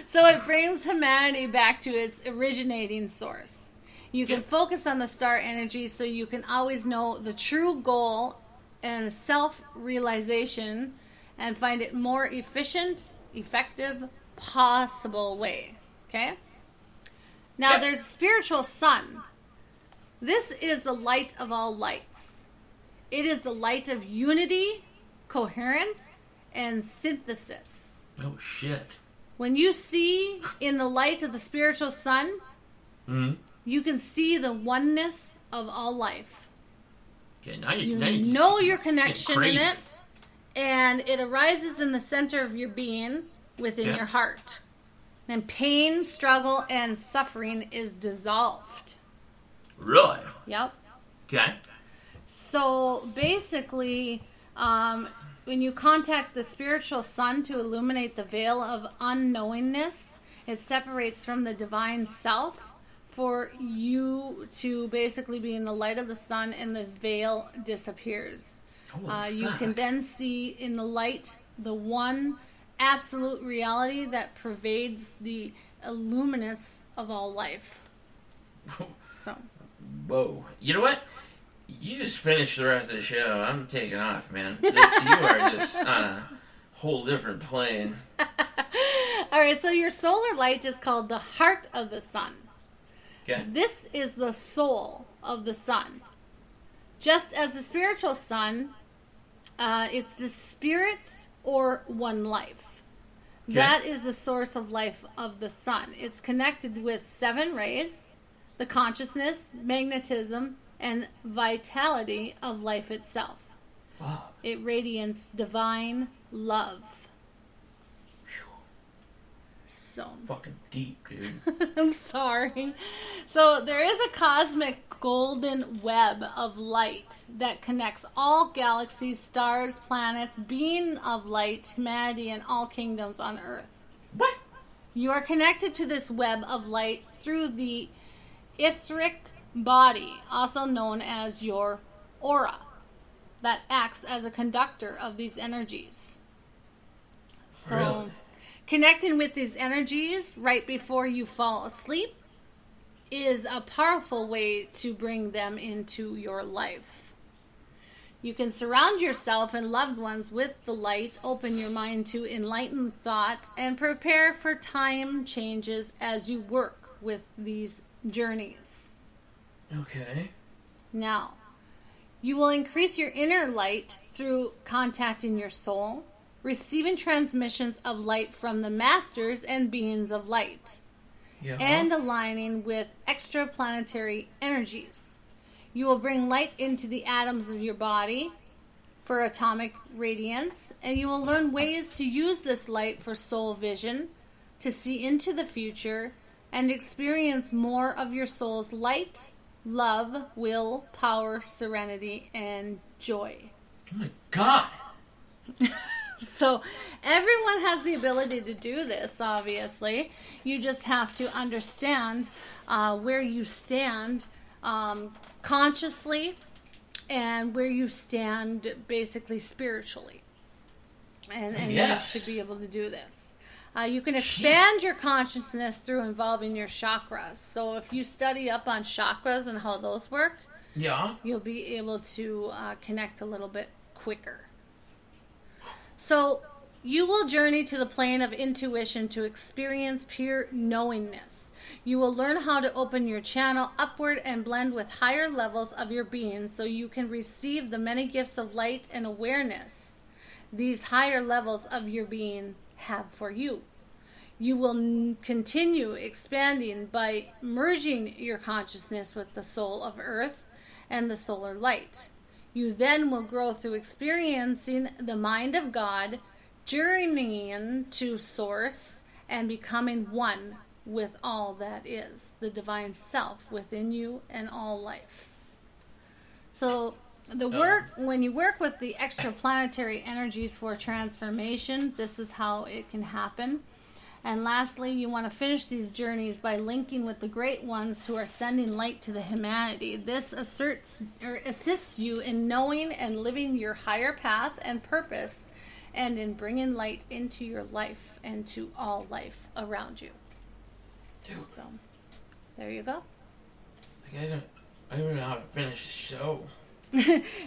L: So it brings humanity back to its originating source. You can focus on the star energy so you can always know the true goal and self-realization and find it more efficient, effective, possible way. Okay? Now there's spiritual sun. This is the light of all lights. It is the light of unity, coherence, and synthesis.
M: Oh, shit.
L: When you see in the light of the spiritual sun, you can see the oneness of all life.
M: Okay, now
L: you know your connection in it, and it arises in the center of your being within your heart. And pain, struggle, and suffering is dissolved.
M: Really?
L: Yep.
M: Okay.
L: So basically, when you contact the spiritual sun to illuminate the veil of unknowingness, it separates from the divine self for you to basically be in the light of the sun, and the veil disappears. You can then see in the light the one absolute reality that pervades the illuminous of all life. So.
M: Whoa. You know what? You just finished the rest of the show. I'm taking off, man. You are just on a whole different plane.
L: All right, so your solar light is called the heart of the sun.
M: Okay.
L: This is the soul of the sun. Just as the spiritual sun, it's the spirit or one life. Okay. That is the source of life of the sun. It's connected with 7 rays, the consciousness, magnetism, and vitality of life itself.
M: Wow.
L: It radiates divine love. So
M: fucking deep, dude.
L: I'm sorry. So there is a cosmic golden web of light that connects all galaxies, stars, planets, being of light, humanity, and all kingdoms on Earth.
M: What?
L: You are connected to this web of light through the etheric body, also known as your aura, that acts as a conductor of these energies. So, really? Connecting with these energies right before you fall asleep is a powerful way to bring them into your life. You can surround yourself and loved ones with the light, open your mind to enlightened thoughts, and prepare for time changes as you work with these journeys.
M: Okay.
L: Now, you will increase your inner light through contacting your soul, receiving transmissions of light from the masters and beings of light, and aligning with extraplanetary energies. You will bring light into the atoms of your body for atomic radiance, and you will learn ways to use this light for soul vision, to see into the future, and experience more of your soul's light, love, will, power, serenity, and joy.
M: Oh my God!
L: So everyone has the ability to do this, obviously. You just have to understand where you stand consciously and where you stand basically spiritually. And yes, you should be able to do this. You can expand your consciousness through involving your chakras. So if you study up on chakras and how those work, you'll be able to connect a little bit quicker. So you will journey to the plane of intuition to experience pure knowingness. You will learn how to open your channel upward and blend with higher levels of your being so you can receive the many gifts of light and awareness these higher levels of your being have for you. You will continue expanding by merging your consciousness with the soul of Earth and the solar light. You then will grow through experiencing the mind of God, journeying to Source, and becoming one with all that is, the divine self within you and all life. So the work, when you work with the extraplanetary energies for transformation, this is how it can happen. And lastly, you want to finish these journeys by linking with the great ones who are sending light to the humanity. This assists you in knowing and living your higher path and purpose, and in bringing light into your life and to all life around you.
M: Dude.
L: So, there you go.
M: I don't know how to finish the show.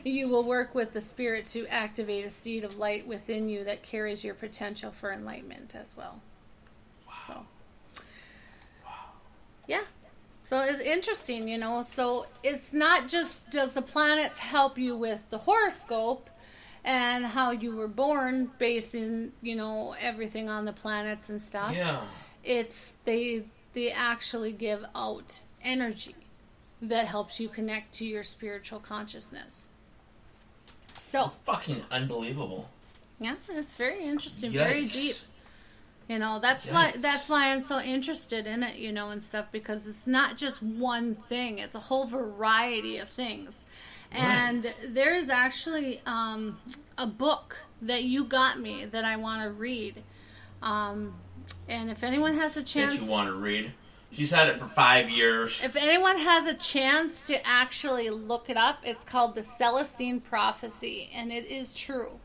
L: You will work with the spirit to activate a seed of light within you that carries your potential for enlightenment as well. So, yeah. So it's interesting, you know. So it's not just does the planets help you with the horoscope and how you were born, basing, you know, everything on the planets and stuff.
M: Yeah.
L: It's they actually give out energy that helps you connect to your spiritual consciousness. So
M: fucking unbelievable.
L: Yeah, it's very interesting,
M: Yikes.
L: very deep. You know, that's why I'm so interested in it, you know, and stuff, because it's not just one thing. It's a whole variety of things. And there's actually a book that you got me that I want to read. And if anyone has a chance...
M: That you want to read? She's had it for 5 years.
L: If anyone has a chance to actually look it up, it's called The Celestine Prophecy, and it is true.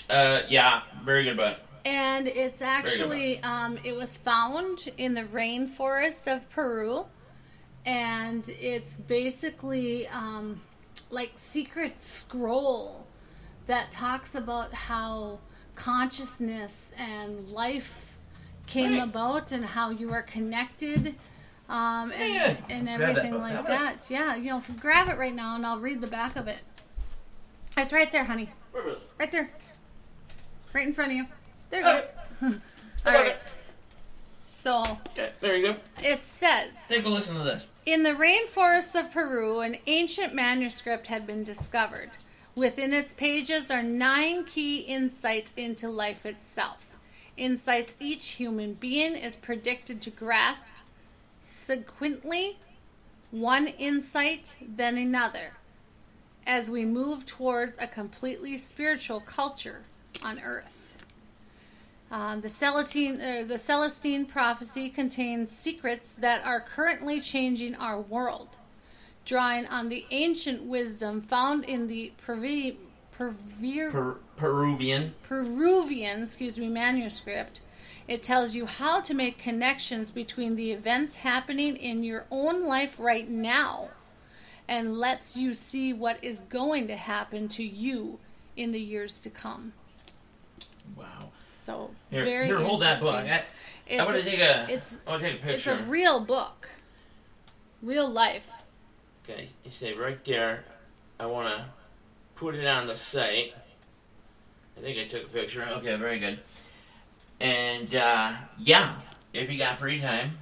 M: Yeah, very good book.
L: And it's actually, it was found in the rainforest of Peru, and it's basically like secret scroll that talks about how consciousness and life came about and how you are connected and everything like that. Yeah, you know, grab it right now and I'll read the back of it. It's right there, honey. Right there. Right in front of you. There you go. All right. So,
M: okay, there you go.
L: It says,
M: take a listen to this.
L: In the rainforests of Peru, an ancient manuscript had been discovered. Within its pages are 9 key insights into life itself. Insights each human being is predicted to grasp sequentially, one insight, then another, as we move towards a completely spiritual culture on Earth. The Celestine Prophecy contains secrets that are currently changing our world, drawing on the ancient wisdom found in the Peruvian manuscript. It tells you how to make connections between the events happening in your own life right now and lets you see what is going to happen to you in the years to come.
M: Wow.
L: So,
M: here, hold that book. I want to take a picture.
L: It's a real book. Real life.
M: Okay, you say right there, I want to put it on the site. I think I took a picture. Okay, very good. And, yeah, if you got free time.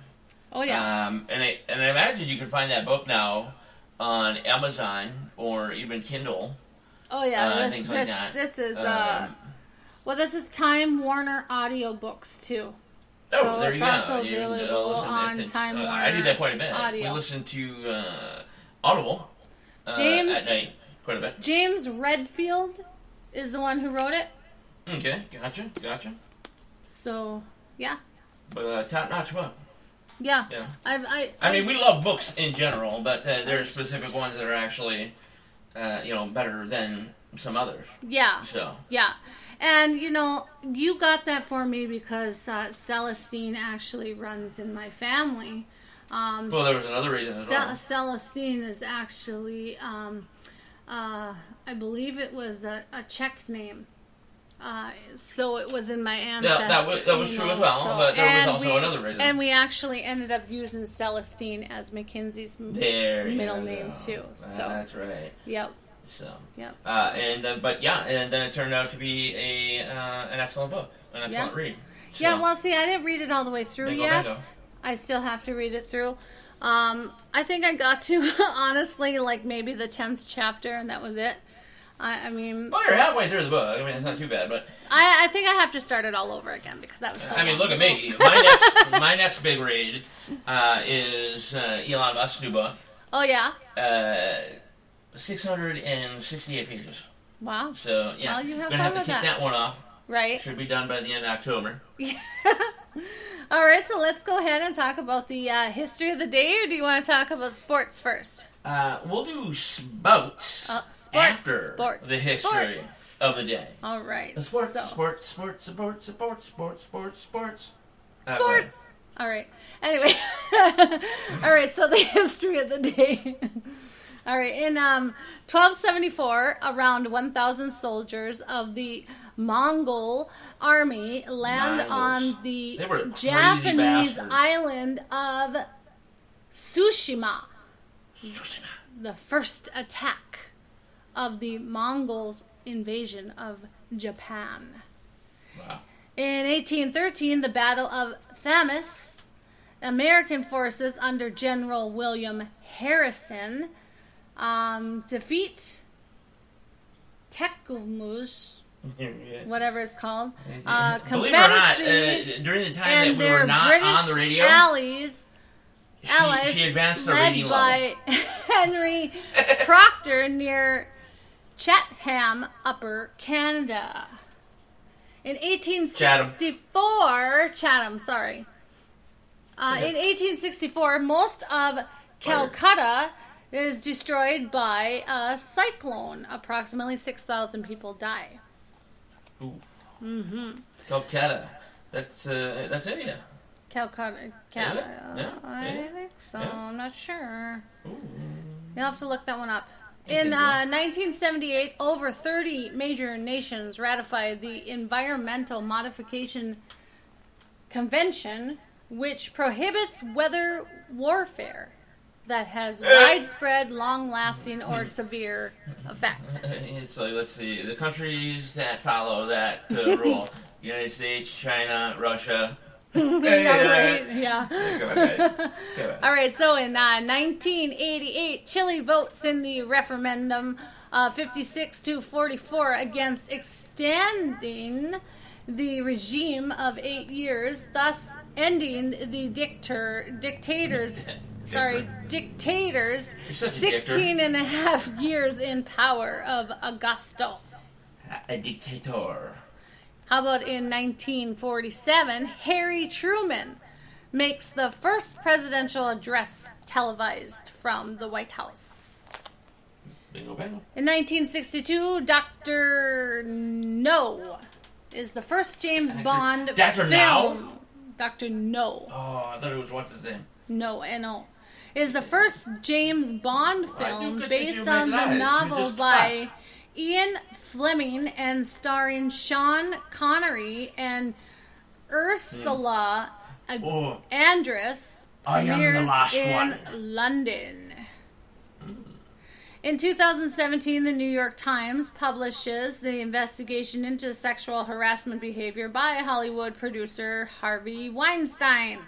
L: Oh, yeah.
M: And I imagine you can find that book now on Amazon or even Kindle.
L: Oh, yeah.
M: Things like that.
L: This is, this is Time Warner audiobooks, too. So
M: there
L: it's
M: you go.
L: Also available on Time Warner.
M: I do that quite a bit.
L: Audio.
M: We listen to Audible at night quite a bit.
L: James Redfield is the one who wrote it.
M: Okay, gotcha.
L: So, yeah.
M: But top-notch book.
L: Yeah.
M: I mean, we love books in general, but there are specific ones that are actually, better than some others.
L: Yeah.
M: So.
L: Yeah. And, you got that for me because Celestine actually runs in my family.
M: Well, there was another reason as well.
L: Celestine is actually, I believe it was a Czech name. So it was in my ancestry.
M: Yeah, that was true as well, but there was also another reason.
L: And we actually ended up using Celestine as Mackenzie's middle name, too. So.
M: That's right.
L: Yep.
M: So.
L: Yep.
M: And then it turned out to be an excellent book, an excellent read. So.
L: Yeah, well, see, I didn't read it all the way through yet. I still have to read it through. I think I got to, honestly, like maybe the 10th chapter, and that was it. I mean...
M: Well, you're halfway through the book. I mean, it's not too bad, but...
L: I think I have to start it all over again, because that was so long.
M: Look at me. My next big read is Elon Musk's new book.
L: Oh, yeah?
M: 668 pages.
L: Wow.
M: So, yeah.
L: Well, you have
M: I'm going to have to kick that one off.
L: Right.
M: Should be done by the end of October.
L: Yeah. All right, so let's go ahead and talk about the history of the day, or do you want to talk about sports first?
M: We'll do sports after the history of the day.
L: All right.
M: Sports.
L: All right. Anyway. All right, so the history of the day. All right, in 1274, around 1,000 soldiers of the Mongol army land on the Japanese island of Tsushima. The first attack of the Mongols' invasion of Japan.
M: Wow.
L: In 1813, the Battle of Thames, American forces under General William Harrison defeat Tecumseh, whatever it's called,
M: Believe it or not, during the time that we were not
L: British
M: on the radio,
L: allies
M: she advanced the reading level.
L: Henry Proctor near Chatham, Upper Canada. In 1864, Chatham, sorry. In 1864, most of Calcutta is destroyed by a cyclone. Approximately 6,000 people die.
M: Ooh.
L: Mm-hmm.
M: Calcutta. That's India.
L: Calcutta.
M: Yeah.
L: I think so.
M: Yeah.
L: I'm not sure.
M: Ooh.
L: You'll have to look that one up. In 1978, over 30 major nations ratified the Environmental Modification Convention, which prohibits weather warfare that has widespread, long-lasting, or severe effects.
M: It's like, let's see, the countries that follow that rule: United States, China, Russia.
L: Yeah.
M: Go ahead.
L: All right, so in 1988, Chile votes in the referendum 56-44 against extending the regime of 8 years, thus ending the dictators 16 and a half years in power of Augusto.
M: A dictator.
L: How about in 1947, Harry Truman makes the first presidential address televised from the White House.
M: Bingo, bingo.
L: In 1962, Dr. No is the first James Bond
M: Dr.
L: film.
M: Now?
L: Dr. No.
M: Oh, I thought it was what's his name.
L: No, N-O. Is the first James Bond film based on the novel by Ian Fleming and starring Sean Connery and Ursula Andress.
M: I am the last
L: in
M: one.
L: London. In 2017, the New York Times publishes the investigation into sexual harassment behavior by Hollywood producer Harvey Weinstein.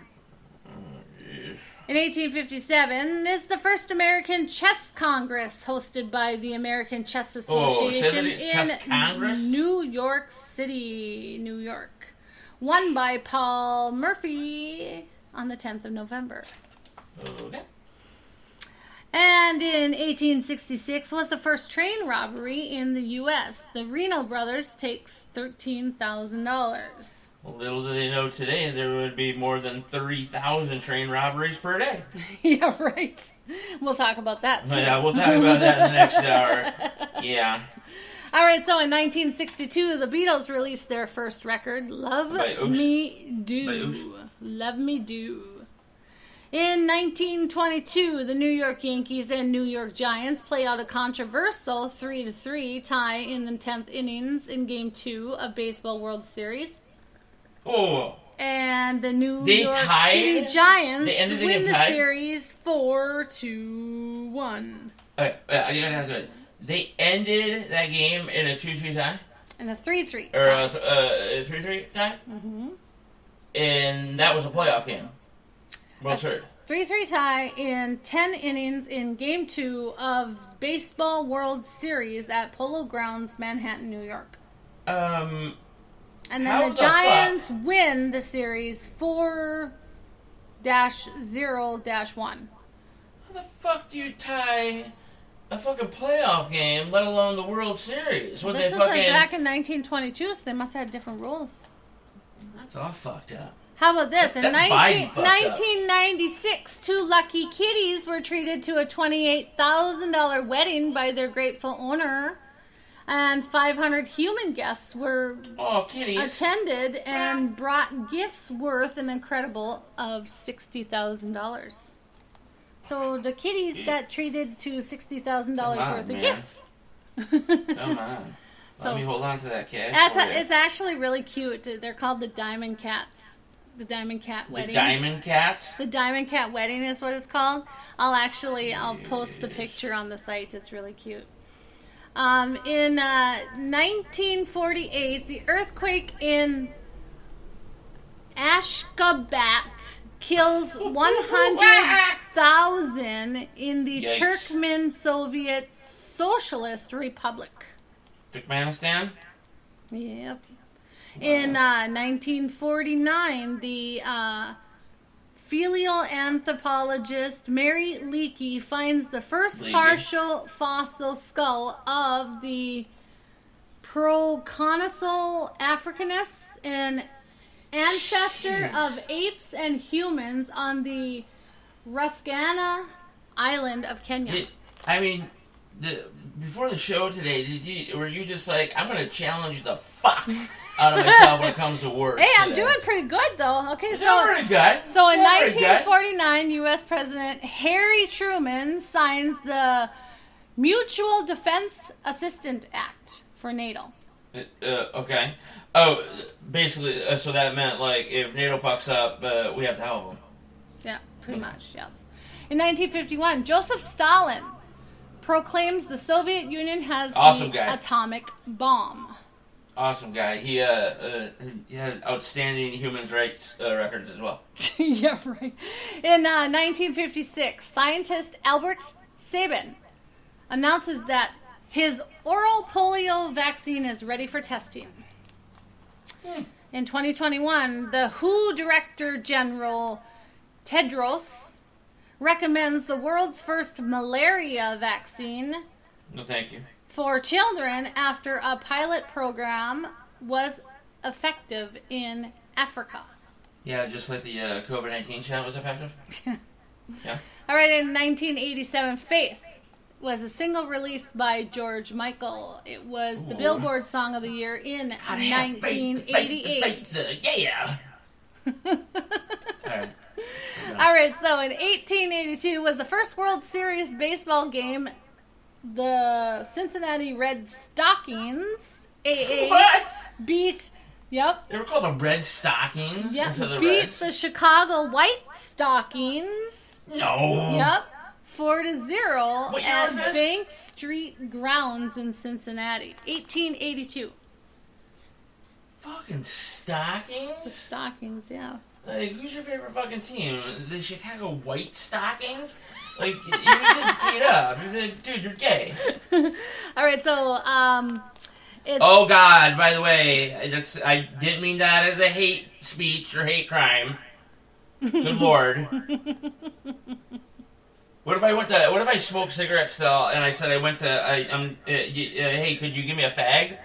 L: In 1857 is the first American Chess Congress hosted by the American Chess Association in New York City, New York. Won by Paul Murphy on the 10th of November.
M: Okay.
L: And in 1866 was the first train robbery in the U.S. The Reno brothers takes $13,000.
M: Little do they know today, there would be more than 30,000 train robberies per day.
L: Yeah, right. We'll talk about that, too.
M: Yeah, we'll talk about that in the next hour. Yeah.
L: All right, so in 1962, the Beatles released their first record, Love Me Do. Love Me Do. In 1922, the New York Yankees and New York Giants play out a controversial 3-3 tie in the 10th innings in Game 2 of Baseball World Series.
M: Oh.
L: And the New York City Giants win the series 4-1.
M: They ended that game in a 2-2 tie?
L: And a 3-3 tie.
M: Or a 3-3 tie?
L: Mm-hmm.
M: And that was a playoff game. World Series.
L: 3-3 tie in 10 innings in Game 2 of Baseball World Series at Polo Grounds, Manhattan, New York. And then the Giants win the series 4-0-1.
M: How the fuck do you tie a fucking playoff game, let alone the World Series?
L: This was back in 1922, so they must have had different rules.
M: That's all fucked up.
L: How about this? In 1996, two lucky kitties were treated to a $28,000 wedding by their grateful owner. And 500 human guests were attended and brought gifts worth an incredible of $60,000. So the kitties got treated to $60,000 worth of gifts.
M: Come on. Let me hold on to that cash.
L: It's actually really cute. They're called the Diamond Cats. The Diamond Cat Wedding.
M: The Diamond Cats?
L: The Diamond Cat Wedding is what it's called. I'll post the picture on the site. It's really cute. In 1948, the earthquake in Ashgabat kills 100,000 in the Turkmen Soviet Socialist Republic.
M: Turkmenistan?
L: Yep. In 1949, the filial anthropologist Mary Leakey finds the first partial fossil skull of the Proconsul africanus, an ancestor of apes and humans on the Ruscana Island of Kenya.
M: Before the show today, were you just like, I'm going to challenge the fuck out of myself when it comes to words?
L: Hey, I'm doing pretty good though. Okay,
M: pretty good.
L: So in 1949, U.S. President Harry Truman signs the Mutual Defense Assistance Act for NATO.
M: Okay. Oh, basically, so that meant like if NATO fucks up, we have to help them.
L: Yeah, pretty much. Yes. In 1951, Joseph Stalin proclaims the Soviet Union has the atomic bomb.
M: Awesome guy. He had outstanding human rights records as well.
L: Yeah, right. In 1956, scientist Albert Sabin announces that his oral polio vaccine is ready for testing. In 2021, the WHO Director General Tedros recommends the world's first malaria vaccine.
M: No, thank you.
L: For children after a pilot program was effective in Africa.
M: Yeah, just like the COVID-19 shot was effective. Yeah.
L: All right, in 1987, Faith was a single released by George Michael. It was the Billboard Song of the Year in 1988.
M: Yeah.
L: All right, so in 1882 was the first World Series baseball game. The Cincinnati Red Stockings beat. Yep.
M: They were called the Red Stockings.
L: Yep. Beat the Chicago White Stockings.
M: No.
L: Yep. 4-0
M: What year
L: at
M: was this?
L: Bank Street Grounds in Cincinnati. 1882.
M: Fucking Stockings?
L: The Stockings, yeah.
M: Like, who's your favorite fucking team? The Chicago White Stockings? Like, you get beat up. You're like, dude, you're gay.
L: All right, so, it's...
M: Oh, God, by the way, I didn't mean that as a hate speech or hate crime. Good Lord. What if I smoked cigarettes still, and I said hey, could you give me a fag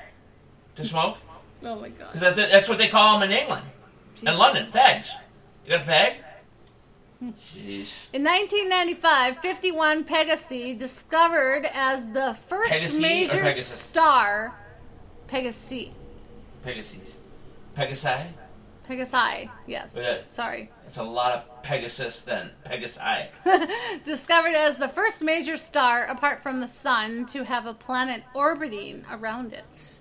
M: to smoke?
L: Oh, my God.
M: Because that's what they call them in England. In London, fags. You got a fag? Jeez.
L: In 1995, 51 Pegasi discovered as the first major star. Pegasi.
M: Pegasi,
L: yes. Sorry.
M: It's a lot of Pegasus then. Pegasi.
L: Discovered as the first major star, apart from the sun, to have a planet orbiting around it.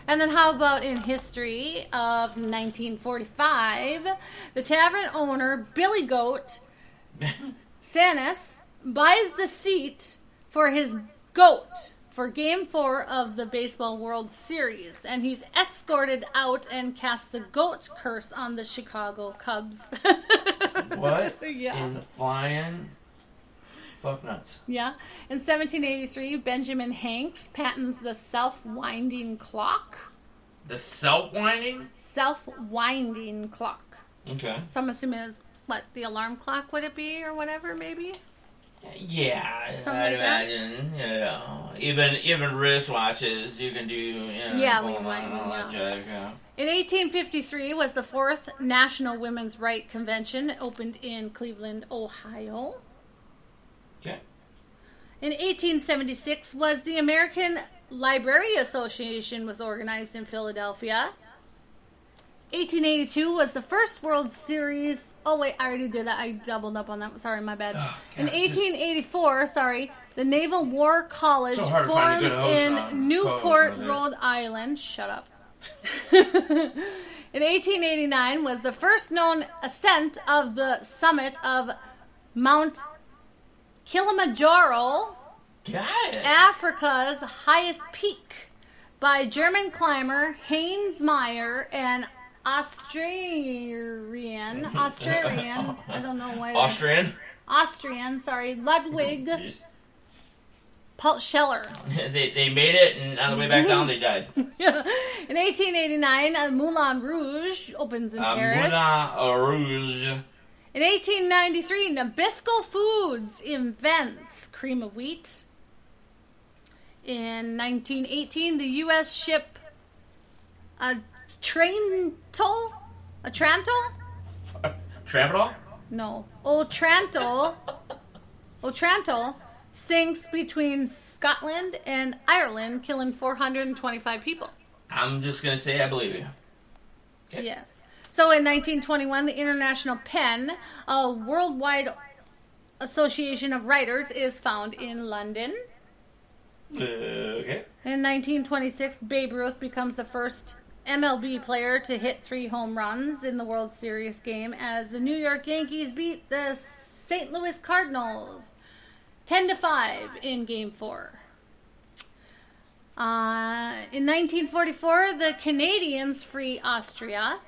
L: And then how about in history of 1945, the tavern owner, Billy Goat Sanis, buys the seat for his goat for Game 4 of the Baseball World Series. And he's escorted out and casts the goat curse on the Chicago Cubs.
M: What?
L: Yeah.
M: In the flying... Fuck nuts.
L: Yeah. In 1783, Benjamin Hanks patents the self-winding clock.
M: The self-winding?
L: Self-winding clock.
M: Okay.
L: So I'm assuming it's, the alarm clock would it be or whatever, maybe?
M: Yeah.
L: Something
M: I'd
L: like that?
M: imagine, even wristwatches you can do,
L: Yeah,
M: all that jazz,
L: In 1853 was the 4th National Women's Rights Convention, opened in Cleveland, Ohio.
M: Okay.
L: In 1876 was the American Library Association was organized in Philadelphia. 1882 was the first World Series. Oh wait, I already did that. I doubled up on that. Sorry, my bad. In 1884, the Naval War College formed in Newport, Rhode Island. Shut up. In 1889 was the first known ascent of the summit of Mount Kilimanjaro, Africa's highest peak, by German climber Heinz Meyer and Austrian, I don't know why. Austrian, Ludwig Scheller.
M: They made it, and on the way back down, they died.
L: Yeah. In 1889, Moulin Rouge opens in Paris.
M: Moulin Rouge.
L: In 1893, Nabisco Foods invents cream of wheat. In 1918, the U.S. ship Otranto?
M: Tramadol?
L: No. Otranto sinks between Scotland and Ireland, killing 425 people.
M: I'm just going to say I believe you. Okay.
L: Yeah. So in 1921, the International Pen, a worldwide association of writers, is found in London.
M: Okay.
L: In 1926, Babe Ruth becomes the first MLB player to hit 3 home runs in the World Series game as the New York Yankees beat the St. Louis Cardinals 10-5 in Game 4. In 1944, the Canadians free Austria.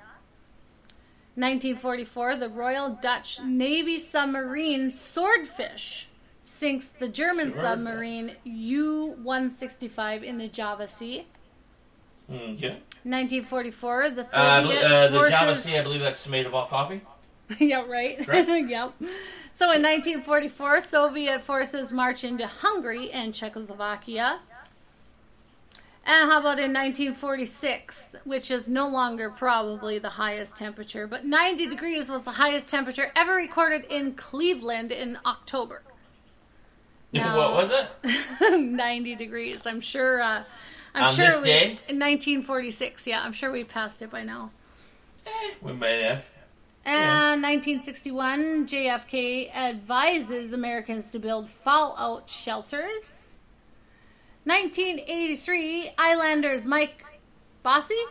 L: 1944, the Royal Dutch Navy submarine Swordfish sinks the German submarine U-165 in the Java Sea.
M: Okay.
L: 1944, the Soviet
M: the Java Sea, I believe that's made of all coffee.
L: Yeah, right. Yep. So in 1944, Soviet forces march into Hungary and Czechoslovakia. And how about in 1946, which is no longer probably the highest temperature, but 90 degrees was the highest temperature ever recorded in Cleveland in October. Now,
M: what was it?
L: 90 degrees. I'm sure.
M: On this day?
L: In 1946, yeah. I'm sure we passed it by now.
M: We might have.
L: And 1961, JFK advises Americans to build fallout shelters. 1983, Islanders Mike Bossy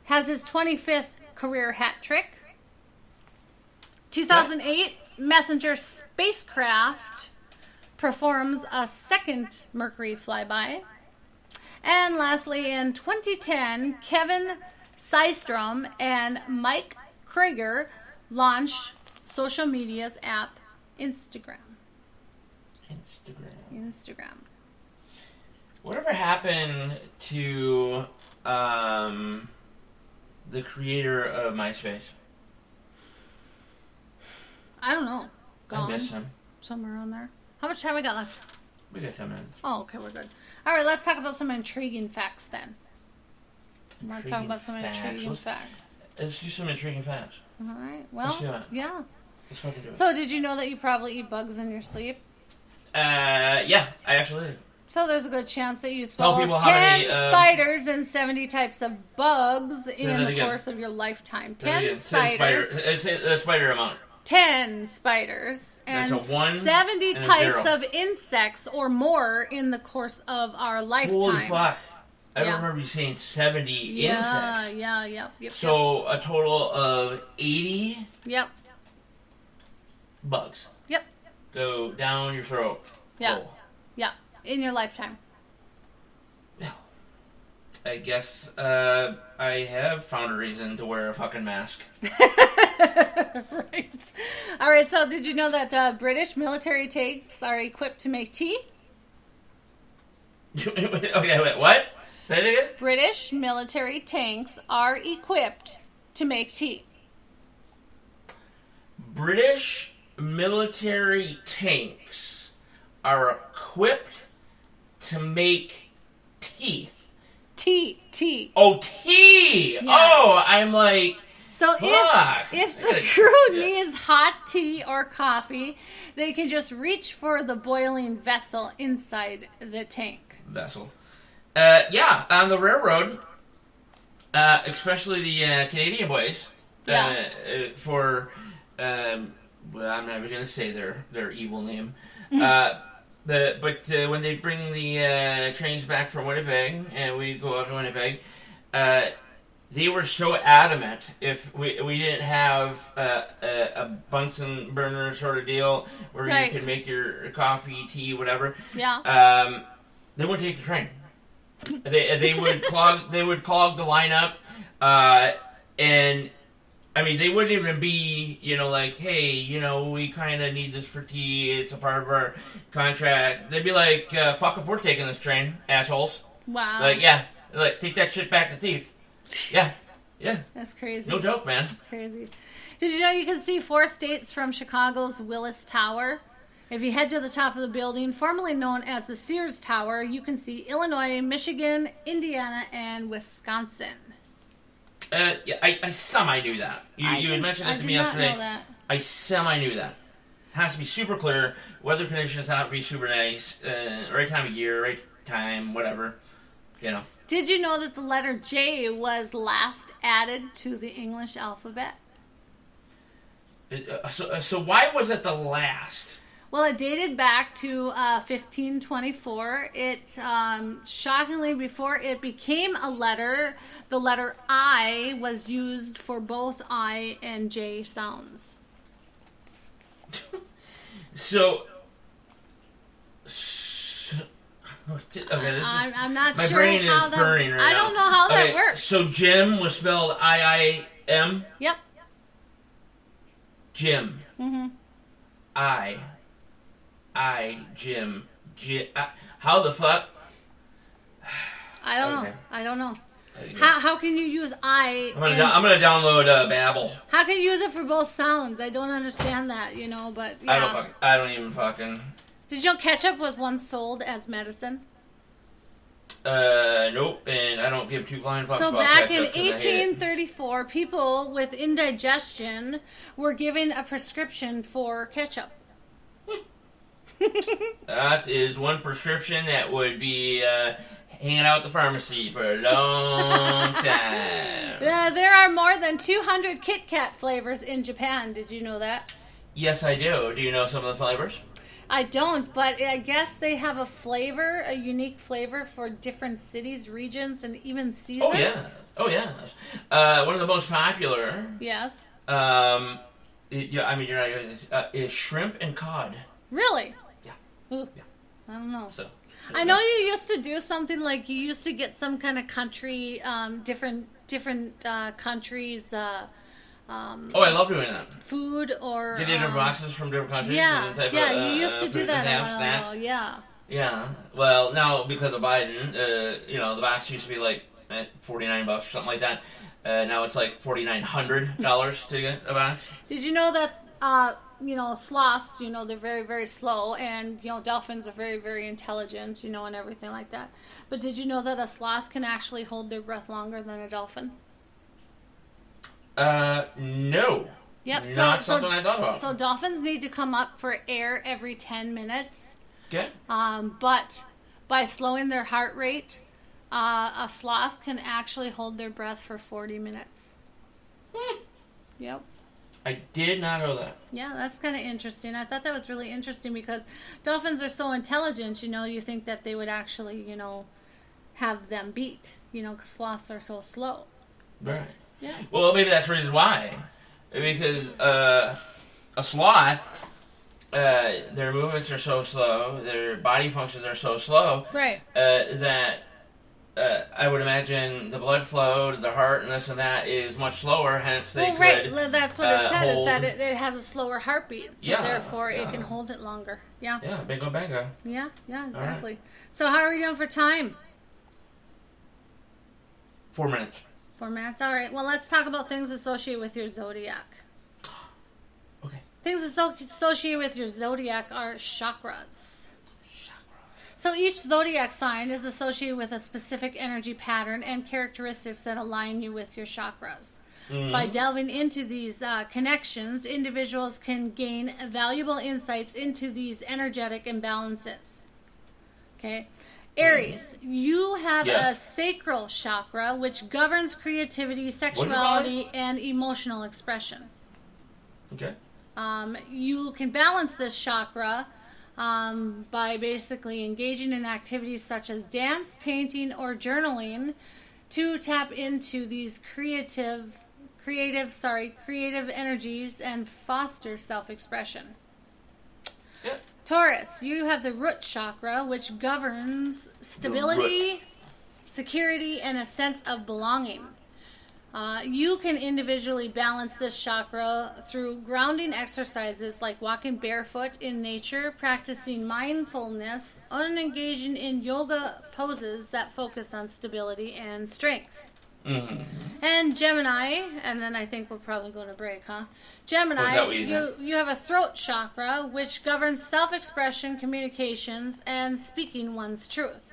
L: has his 25th career hat trick. 2008, Messenger spacecraft performs a second Mercury flyby. And lastly, in 2010, Kevin Systrom and Mike Krieger launch social media's app Instagram.
M: Whatever happened to the creator of MySpace?
L: I don't know. Gone.
M: I miss him.
L: Somewhere on there. How much time we got left?
M: We got 10 minutes.
L: Oh, okay, we're good. All right, let's talk about some intriguing facts then. I want to talk about some intriguing facts.
M: Let's do some intriguing facts.
L: All right. Well, yeah.
M: Let's fucking do it.
L: So, did you know that you probably eat bugs in your sleep?
M: Yeah, I actually did.
L: So, there's a good chance that you swallow 10
M: many,
L: spiders and 70 types of bugs in the course of your lifetime. 10 spiders.
M: Say the spider amount.
L: 10 spiders and
M: That's a 1
L: 70
M: and a
L: types
M: 0.
L: of insects or more in the course of our lifetime.
M: Holy fuck. I don't remember you saying 70 insects.
L: Yep.
M: So a total of 80 bugs.
L: Yep.
M: Go down your throat.
L: Yeah. Yeah. In your lifetime.
M: I guess I have found a reason to wear a fucking mask.
L: Right. All right, so did you know that British military tanks are equipped to make tea?
M: Okay, wait, what? Say it again?
L: British military tanks are equipped to make tea.
M: British military tanks are equipped to make teeth.
L: Tea.
M: Oh, tea! Yeah. Oh, I'm like...
L: So if the crew needs hot tea or coffee, they can just reach for the boiling vessel inside the tank.
M: Yeah, on the railroad, especially the Canadian boys, for... well, I'm never going to say their evil name. But when they bring the trains back from Winnipeg, and we go out to Winnipeg, they were so adamant if we didn't have a Bunsen burner sort of deal where you could make your coffee, tea, whatever.
L: Yeah.
M: They wouldn't take the train. They would clog the lineup, and I mean, they wouldn't even be, like, hey, we kind of need this for tea. It's a part of our contract. They'd be like, fuck if we're taking this train, assholes.
L: Wow.
M: Like, yeah. Like, take that shit back to thief. Yeah. Yeah.
L: That's crazy.
M: No joke, man.
L: That's crazy. Did you know you can see 4 states from Chicago's Willis Tower? If you head to the top of the building, formerly known as the Sears Tower, you can see Illinois, Michigan, Indiana, and Wisconsin.
M: Yeah, I semi knew that. You had mentioned it to me yesterday.
L: Know that.
M: I semi knew that. Has to be super clear. Weather conditions have to be super nice. Right time of year, right time, whatever. You know.
L: Did you know that the letter J was last added to the English alphabet?
M: So why was it the last?
L: Well, it dated back to 1524. It, shockingly, before it became a letter, the letter I was used for both I and J sounds.
M: So okay,
L: I'm not
M: my
L: sure
M: brain
L: how
M: is
L: that,
M: burning right
L: I
M: now.
L: don't know how that works.
M: So Jim was spelled I-I-M?
L: Yep.
M: Jim.
L: Mm-hmm.
M: Jim. How the fuck?
L: I don't
M: Okay.
L: know. I don't know. How can you use I?
M: I'm gonna download Babel.
L: How can you use it for both sounds? I don't understand that, but yeah.
M: I don't even fucking.
L: Did you know ketchup was once sold as medicine?
M: Nope, and I don't give two flying fucks
L: So
M: about
L: back in
M: ketchup 'cause I hate it.
L: 1834, people with indigestion were given a prescription for ketchup.
M: That is one prescription that would be hanging out at the pharmacy for a long time.
L: There are more than 200 Kit Kat flavors in Japan. Did you know that?
M: Yes, I do. Do you know some of the flavors?
L: I don't, but I guess they have a unique flavor for different cities, regions, and even seasons.
M: Oh yeah. One of the most popular.
L: Yes.
M: You're not is shrimp and cod.
L: Really?
M: Yeah.
L: Ooh. Yeah. I don't know.
M: So.
L: I know you used to do something like you used to get some kind of country, different countries.
M: I love doing that.
L: Food or
M: get different boxes from different countries.
L: Yeah,
M: and type
L: yeah.
M: of,
L: You used to do that a while
M: snacks.
L: ago. Yeah.
M: Yeah. Well, now because of Biden, the box used to be like $49 or something like that. Now it's like $4,900 to get a box.
L: Did you know that? Sloths, they're very, very slow, and, dolphins are very, very intelligent, and everything like that. But did you know that a sloth can actually hold their breath longer than a dolphin?
M: No.
L: Yep.
M: Not something I thought about.
L: So dolphins need to come up for air every 10 minutes.
M: Okay.
L: But by slowing their heart rate, a sloth can actually hold their breath for 40 minutes. Yep.
M: I did not know that.
L: Yeah, that's kind of interesting. I thought that was really interesting because dolphins are so intelligent, you think that they would actually, have them beat, because sloths are so slow.
M: Right.
L: Yeah.
M: Well, maybe that's the reason why. Because a sloth, their movements are so slow, their body functions are so slow,
L: right?
M: That I would imagine the blood flow to the heart and this and that is much slower. Hence, they could.
L: Right. That's what it said.
M: hold...
L: Is that it has a slower heartbeat, so therefore it can hold it longer. Yeah.
M: Yeah. Bingo, bango.
L: Yeah. Exactly. Right. So how are we doing for time?
M: 4 minutes.
L: 4 minutes. All right. Well, let's talk about things associated with your zodiac.
M: Okay.
L: Things associated with your zodiac are chakras. So each zodiac sign is associated with a specific energy pattern and characteristics that align you with your chakras. Mm-hmm. By delving into these connections, individuals can gain valuable insights into these energetic imbalances. Okay. Aries, you have a sacral chakra, which governs creativity, sexuality, and emotional expression.
M: Okay.
L: You can balance this chakra by basically engaging in activities such as dance, painting, or journaling to tap into these creative energies and foster self-expression.
M: Yep.
L: Taurus, you have the root chakra, which governs stability, security, and a sense of belonging. You can individually balance this chakra through grounding exercises like walking barefoot in nature, practicing mindfulness, and engaging in yoga poses that focus on stability and strength.
M: Mm-hmm.
L: And Gemini, and then I think we'll probably go to break, huh? Gemini,
M: is that what you
L: you have a throat chakra, which governs self-expression, communications, and speaking one's truth.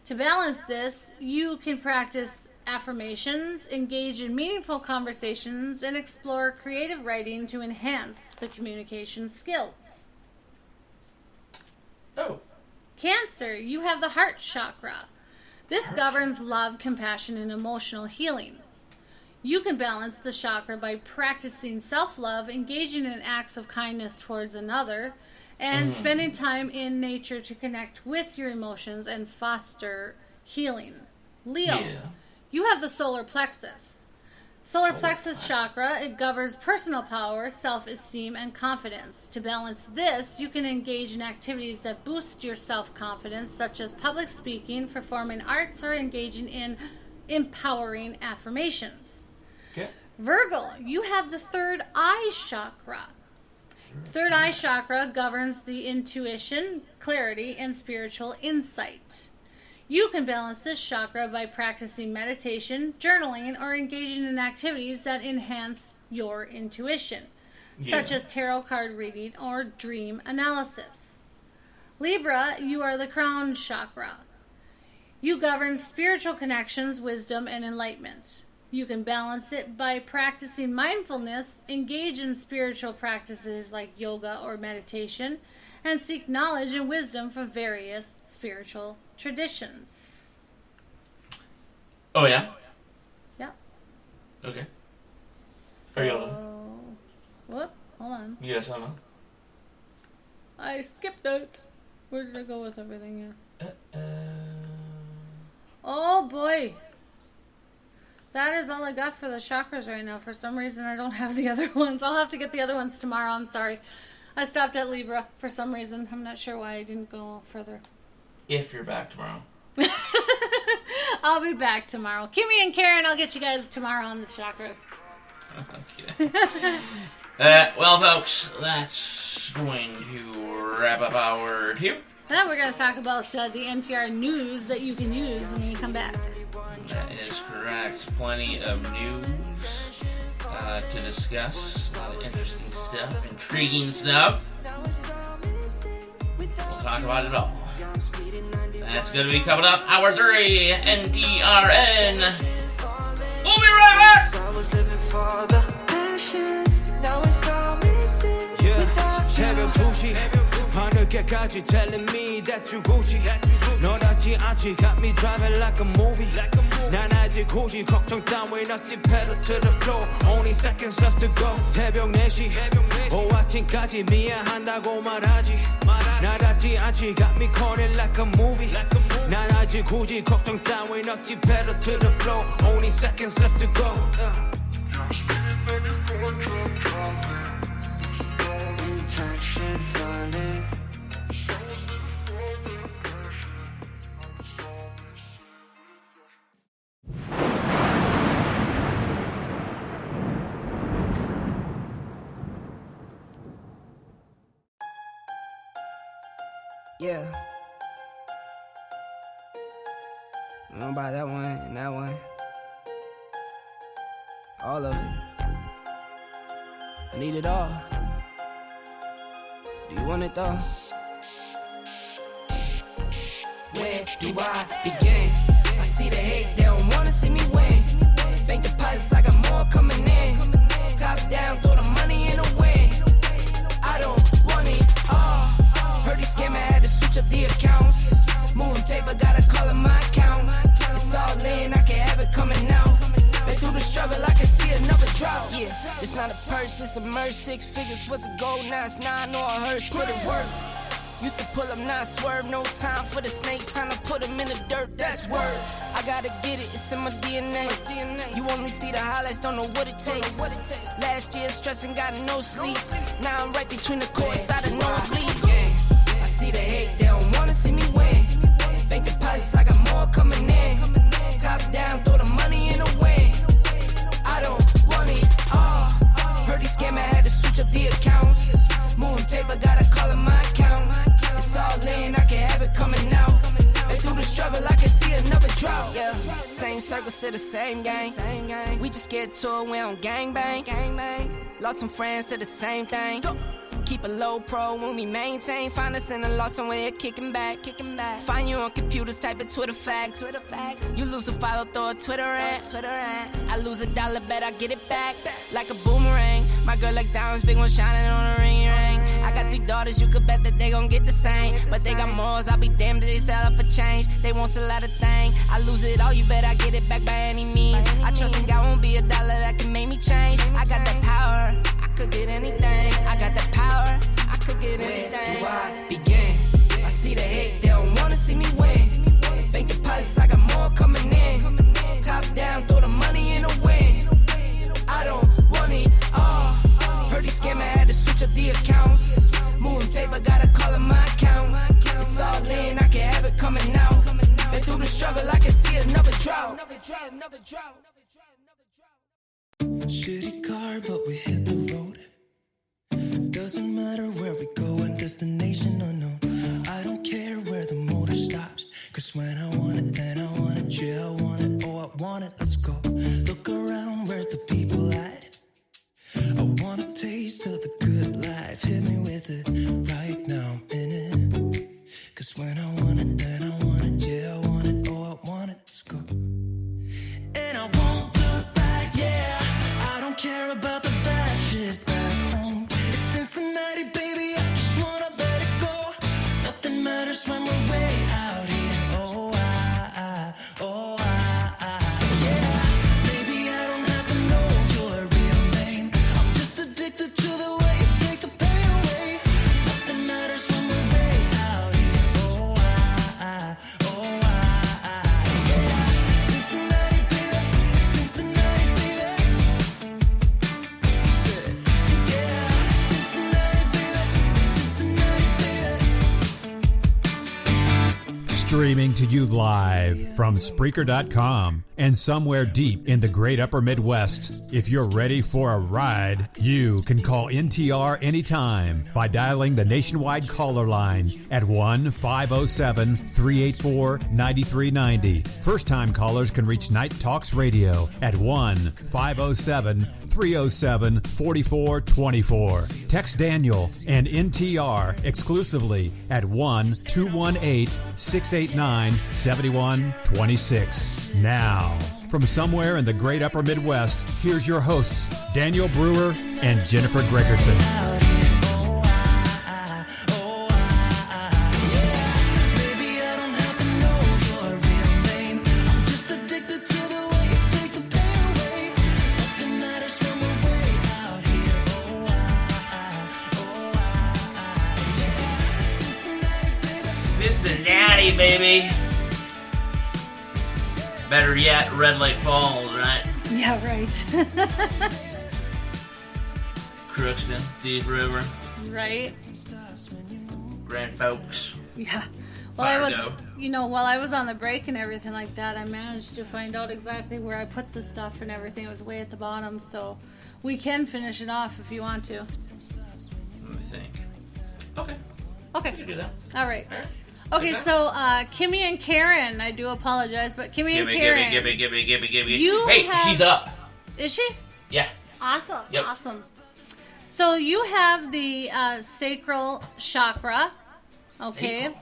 L: To balance this, you can practice affirmations, engage in meaningful conversations, and explore creative writing to enhance the communication skills.
M: Oh.
L: Cancer, you have the heart chakra. This governs love, compassion, and emotional healing. You can balance the chakra by practicing self-love, engaging in acts of kindness towards another, and spending time in nature to connect with your emotions and foster healing. Leo, you have the solar plexus. Solar plexus chakra, it governs personal power, self-esteem, and confidence. To balance this, you can engage in activities that boost your self-confidence, such as public speaking, performing arts, or engaging in empowering affirmations.
M: Okay.
L: Virgo, you have the third eye chakra. Third eye chakra governs the intuition, clarity, and spiritual insight. You can balance this chakra by practicing meditation, journaling, or engaging in activities that enhance your intuition, such as tarot card reading or dream analysis. Libra, you are the crown chakra. You govern spiritual connections, wisdom, and enlightenment. You can balance it by practicing mindfulness, engage in spiritual practices like yoga or meditation, and seek knowledge and wisdom from various spiritual traditions.
M: Oh, yeah?
L: Yeah.
M: Okay.
L: So,
M: Are you on?
L: Whoop, hold on.
M: Yes, I'm on.
L: I skipped it. Where did I go with everything here? Oh, boy. That is all I got for the chakras right now. For some reason, I don't have the other ones. I'll have to get the other ones tomorrow. I'm sorry. I stopped at Libra for some reason. I'm not sure why I didn't go further.
M: If you're back tomorrow.
L: I'll be back tomorrow. Kimmy and Karen, I'll get you guys tomorrow on the chakras.
M: Okay. Well, folks, that's going to wrap up our 2.
L: Then we're going to talk about the NTR news that you can use when we come back.
M: That is correct. Plenty of news to discuss. A lot of interesting stuff, intriguing stuff. We'll talk about it all. That's going to be coming up. Hour 3, NTRN. We'll be right back.
T: I was living for the passion. Now it's all missing. Yeah. 새벽 2시 밤늦게까지 telling me that you Gucci 너답지 않지 got me driving like a movie 난 아직 고지 걱정 따윈 없지 pedal to the floor only seconds left to go 새벽 4시 오후 아침까지 미안한다고 말하지 나답지 않지 got me calling like a movie 난 아직 고지 걱정 따윈 없지 pedal to the floor only seconds left to go Intention falling. Yeah. I'm gonna buy that one and that one. All of it. I need it all. Do you want it though? Where do I begin? I see the hate, they don't wanna see me win. Bank deposits, I got more coming in. Top down, throw the money in the wind. I don't want it all. Heard he scammer, had to switch up the accounts. Moving paper, gotta call it my account. It's all in, I can have it coming out. Been through the struggle, I can see another drought. Yeah, it's not a purse, it's a merce. 6 figures was a goal, now it's 9 or a hearse. Put it work. Used to pull up, not swerve. No time for the snakes, time to put them in the dirt. That's word. I gotta get it, it's in my DNA. You only see the highlights, don't know what it takes. Last year stressing, got no sleep. Now I'm right between the courts, I don't know bleeds. I see the hate, they don't wanna see me win. Bank deposits, I got more coming in. Top down, throw the money in the wind. I don't want it all. Heard he scammer, had to switch up the accounts. Moving paper, gotta call it my account. All in, I can have it coming out. And through the struggle, I can see another drought. Yeah, same same circle, still the same gang. We just get to it, we don't gangbang. Lost some friends to the same thing. Keep a low pro when we maintain. Find us in a lost somewhere, kicking back. Find you on computers, type in Twitter facts. You lose a follow, throw a Twitter at. I lose $1, bet I get it back. Like a boomerang. My girl likes diamonds, big one shining on a ring. I got 3 daughters, you could bet that they gon' get the same. But they got morals, I'll be damned if they sell it for change. They won't sell out a thing. I lose it all, you bet I get it back by any means. I trust in God, won't be $1 that can make me change. I got that power, I could get anything. I got that power, I could get anything. Where do I begin? I see the hate, they don't wanna see me win. Bank deposits, I got more coming in. Top down, throw the money in the wind. I don't want it all. Heard these scammer had to switch up the accounts. Moving paper, gotta call it my account. It's all in, I can have it coming out. Been through the struggle, I can see another drought.
U: Shitty car, but we hit the road. Doesn't matter where we go and destination unknown. I don't care where the motor stops. Cause when I want it, then I want it. Yeah, I want it, oh I want it, let's go. Look around, where's the people at? I want a taste of the good life. Hit me with it, right now I'm in it. Cause when I want it, then I want it. Yeah, I want it, oh I want it, let's go. And I won't look back, yeah. I don't care about the bad shit back home. It's Cincinnati, baby, I just wanna let it go. Nothing matters when we're way out here. Yeah. Maybe I don't have to know your real name. I'm just addicted to the way you take the pain away. Nothing matters when we're way out here. Yeah. Cincinnati, baby, Cincinnati, baby. Said, yeah, Cincinnati, baby, Cincinnati, baby.
A: Streaming to you live from Spreaker.com and somewhere deep in the great upper Midwest. If you're ready for a ride, you can call NTR anytime by dialing the nationwide caller line at 1-507-384-9390. First-time callers can reach Night Talks Radio at 1-507-307-4424. Text Daniel and NTR exclusively at 1-218-689-7126. Now, from somewhere in the great upper Midwest, here's your hosts, Daniel Brewer and Jennifer Gregerson.
M: Cincinnati, baby. Better yet, Red Lake Falls, right?
L: Yeah, right.
M: Crookston, Thief River.
L: Right.
M: Grand Forks.
L: Yeah.
M: Fargo.
L: While I was on the break and everything like that, I managed to find out exactly where I put the stuff and everything. It was way at the bottom, so we can finish it off if you want to.
M: Let me think. Okay.
L: Okay.
M: You can do that.
L: All right. Okay, so Kimmy and Karen, I do apologize, but Kimmy and Karen.
M: Give me.
L: Hey,
M: she's up.
L: Is she?
M: Yeah.
L: Awesome.
M: Yep.
L: Awesome. So you have the sacral chakra. Okay.
M: Sacral.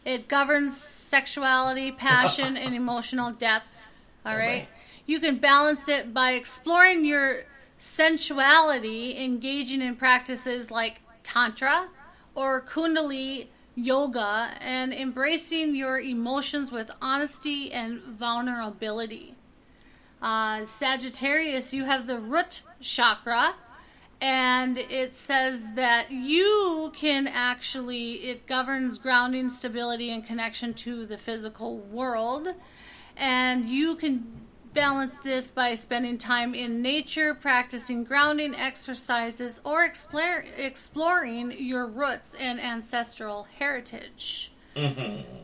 L: It governs sexuality, passion, and emotional depth. All right. You can balance it by exploring your sensuality, engaging in practices like Tantra or Kundalini yoga, and embracing your emotions with honesty and vulnerability. Sagittarius, you have the root chakra, and it says that you can it governs grounding, stability, and connection to the physical world, and you can balance this by spending time in nature, practicing grounding exercises, or exploring your roots and ancestral heritage.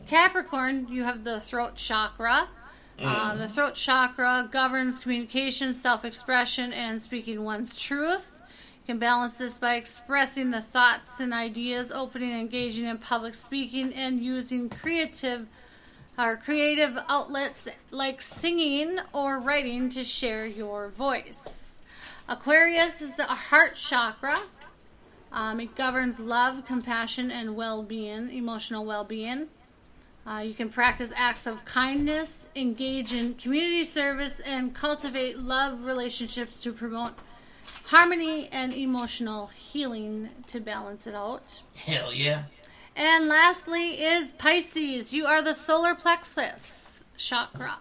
L: Capricorn, you have the throat chakra. The throat chakra governs communication, self-expression, and speaking one's truth. You can balance this by expressing the thoughts and ideas, opening and engaging in public speaking, and using creative are creative outlets like singing or writing to share your voice. Aquarius is the heart chakra. It governs love, compassion, and well-being, emotional well-being. You can practice acts of kindness, engage in community service, and cultivate love relationships to promote harmony and emotional healing to balance it out.
M: Hell yeah.
L: And lastly is Pisces. You are the solar plexus chakra.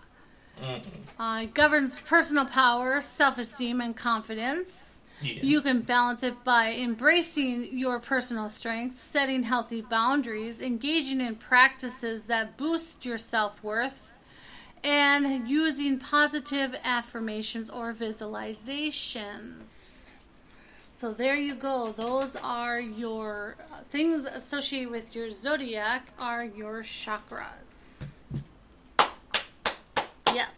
L: It governs personal power, self-esteem, and confidence. Yeah. You can balance it by embracing your personal strengths, setting healthy boundaries, engaging in practices that boost your self-worth, and using positive affirmations or visualizations. So there you go. Those are your things associated with your zodiac are your chakras. Yes.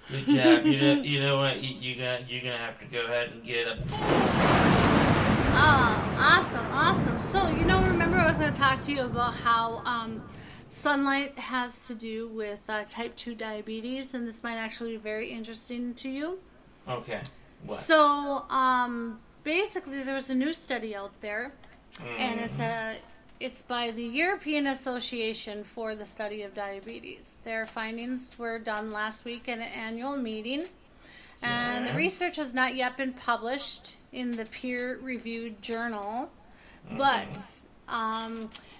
M: Good job. You know what? You're gonna have to go ahead and get up.
L: Awesome. So remember I was going to talk to you about how sunlight has to do with type 2 diabetes, and this might actually be very interesting to you.
M: Okay. What?
L: So basically, there was a new study out there, and it's by the European Association for the Study of Diabetes. Their findings were done last week at an annual meeting, and the research has not yet been published in the peer-reviewed journal, but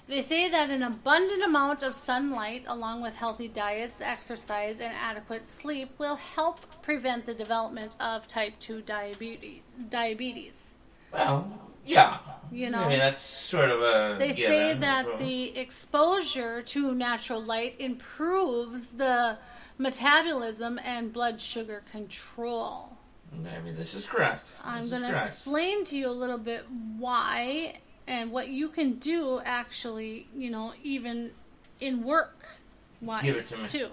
L: they say that an abundant amount of sunlight, along with healthy diets, exercise, and adequate sleep, will help prevent the development of type 2 diabetes.
M: Well, yeah. I mean, that's sort of a
L: They say that the exposure to natural light improves the metabolism and blood sugar control.
M: I mean, this is correct.
L: I'm going to explain to you a little bit why and what you can do actually, even in work-wise,
M: Give it to me.
L: too.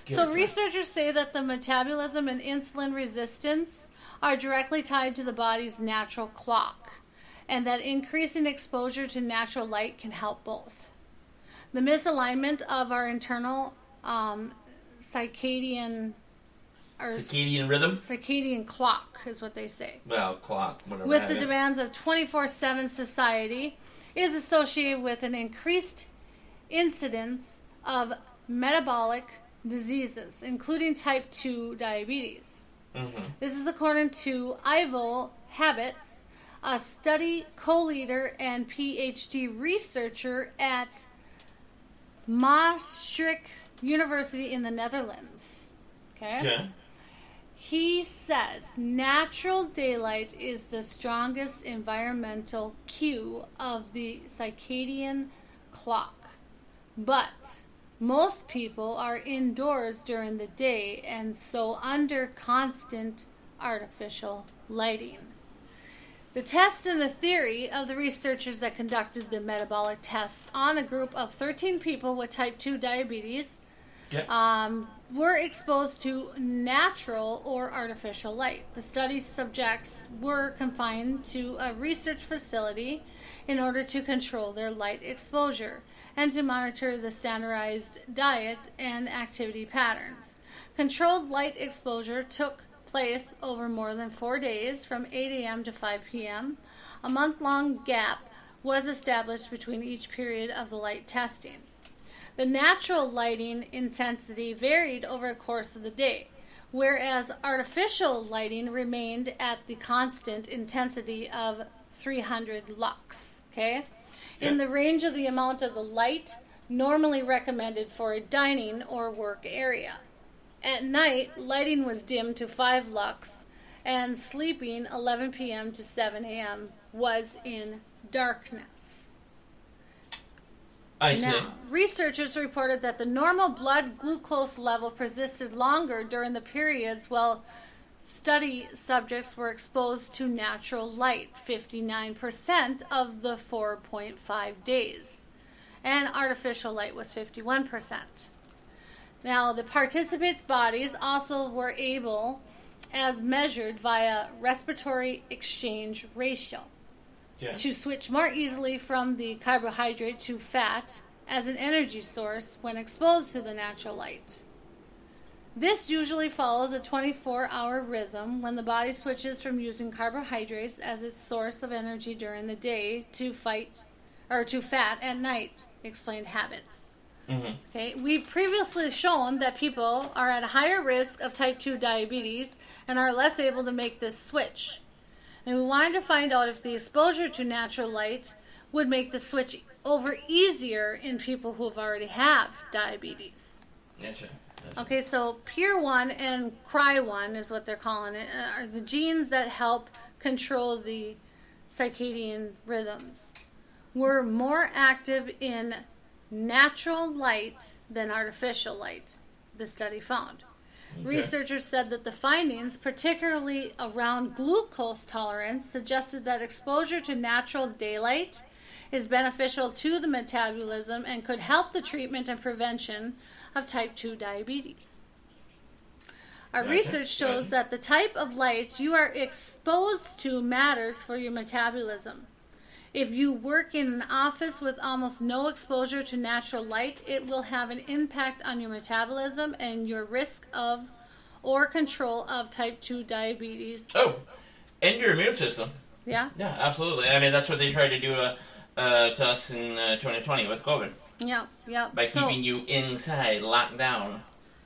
L: So researchers say that the metabolism and insulin resistance are directly tied to the body's natural clock, and that increasing exposure to natural light can help both. The misalignment of our internal circadian
M: rhythm?
L: Circadian clock is what they say.
M: Well, clock, whatever.
L: With the demands of 24/7 society is associated with an increased incidence of metabolic diseases, including type 2 diabetes. This is according to Ivo Habits, a study co-leader and PhD researcher at Maastricht University in the Netherlands. Okay? He says natural daylight is the strongest environmental cue of the circadian clock, but most people are indoors during the day and so under constant artificial lighting. The test and the theory of the researchers that conducted the metabolic tests on a group of 13 people with type 2 diabetes were exposed to natural or artificial light. The study subjects were confined to a research facility in order to control their light exposure and to monitor the standardized diet and activity patterns. Controlled light exposure took place over more than 4 days from 8 a.m. to 5 p.m. A month-long gap was established between each period of the light testing. The natural lighting intensity varied over the course of the day, whereas artificial lighting remained at the constant intensity of 300 lux, okay? In the range of the amount of the light normally recommended for a dining or work area. At night, lighting was dimmed to 5 lux, and sleeping 11 p.m. to 7 a.m. was in darkness.
M: I see.
L: Now, researchers reported that the normal blood glucose level persisted longer during the periods while study subjects were exposed to natural light, 59% of the 4.5 days, and artificial light was 51%. Now, the participants' bodies also were able, as measured via respiratory exchange ratio, to switch more easily from the carbohydrate to fat as an energy source when exposed to the natural light. This usually follows a 24-hour rhythm when the body switches from using carbohydrates as its source of energy during the day to fat at night, explained Habits.
M: Mm-hmm.
L: Okay, we've previously shown that people are at a higher risk of type 2 diabetes and are less able to make this switch. And we wanted to find out if the exposure to natural light would make the switch over easier in people who already have diabetes.
M: Gotcha.
L: Okay, so PIR1 and CRY1 is what they're calling it, are the genes that help control the circadian rhythms. We're more active in natural light than artificial light, the study found. Okay. Researchers said that the findings, particularly around glucose tolerance, suggested that exposure to natural daylight is beneficial to the metabolism and could help the treatment and prevention of type 2 diabetes. Our research shows that the type of light you are exposed to matters for your metabolism. If you work in an office with almost no exposure to natural light, it will have an impact on your metabolism and your risk of or control of type 2 diabetes.
M: Oh, and your immune system.
L: Yeah?
M: Yeah, absolutely. I mean, that's what they tried to do to us in 2020 with COVID.
L: Yeah.
M: By keeping you inside, locked down.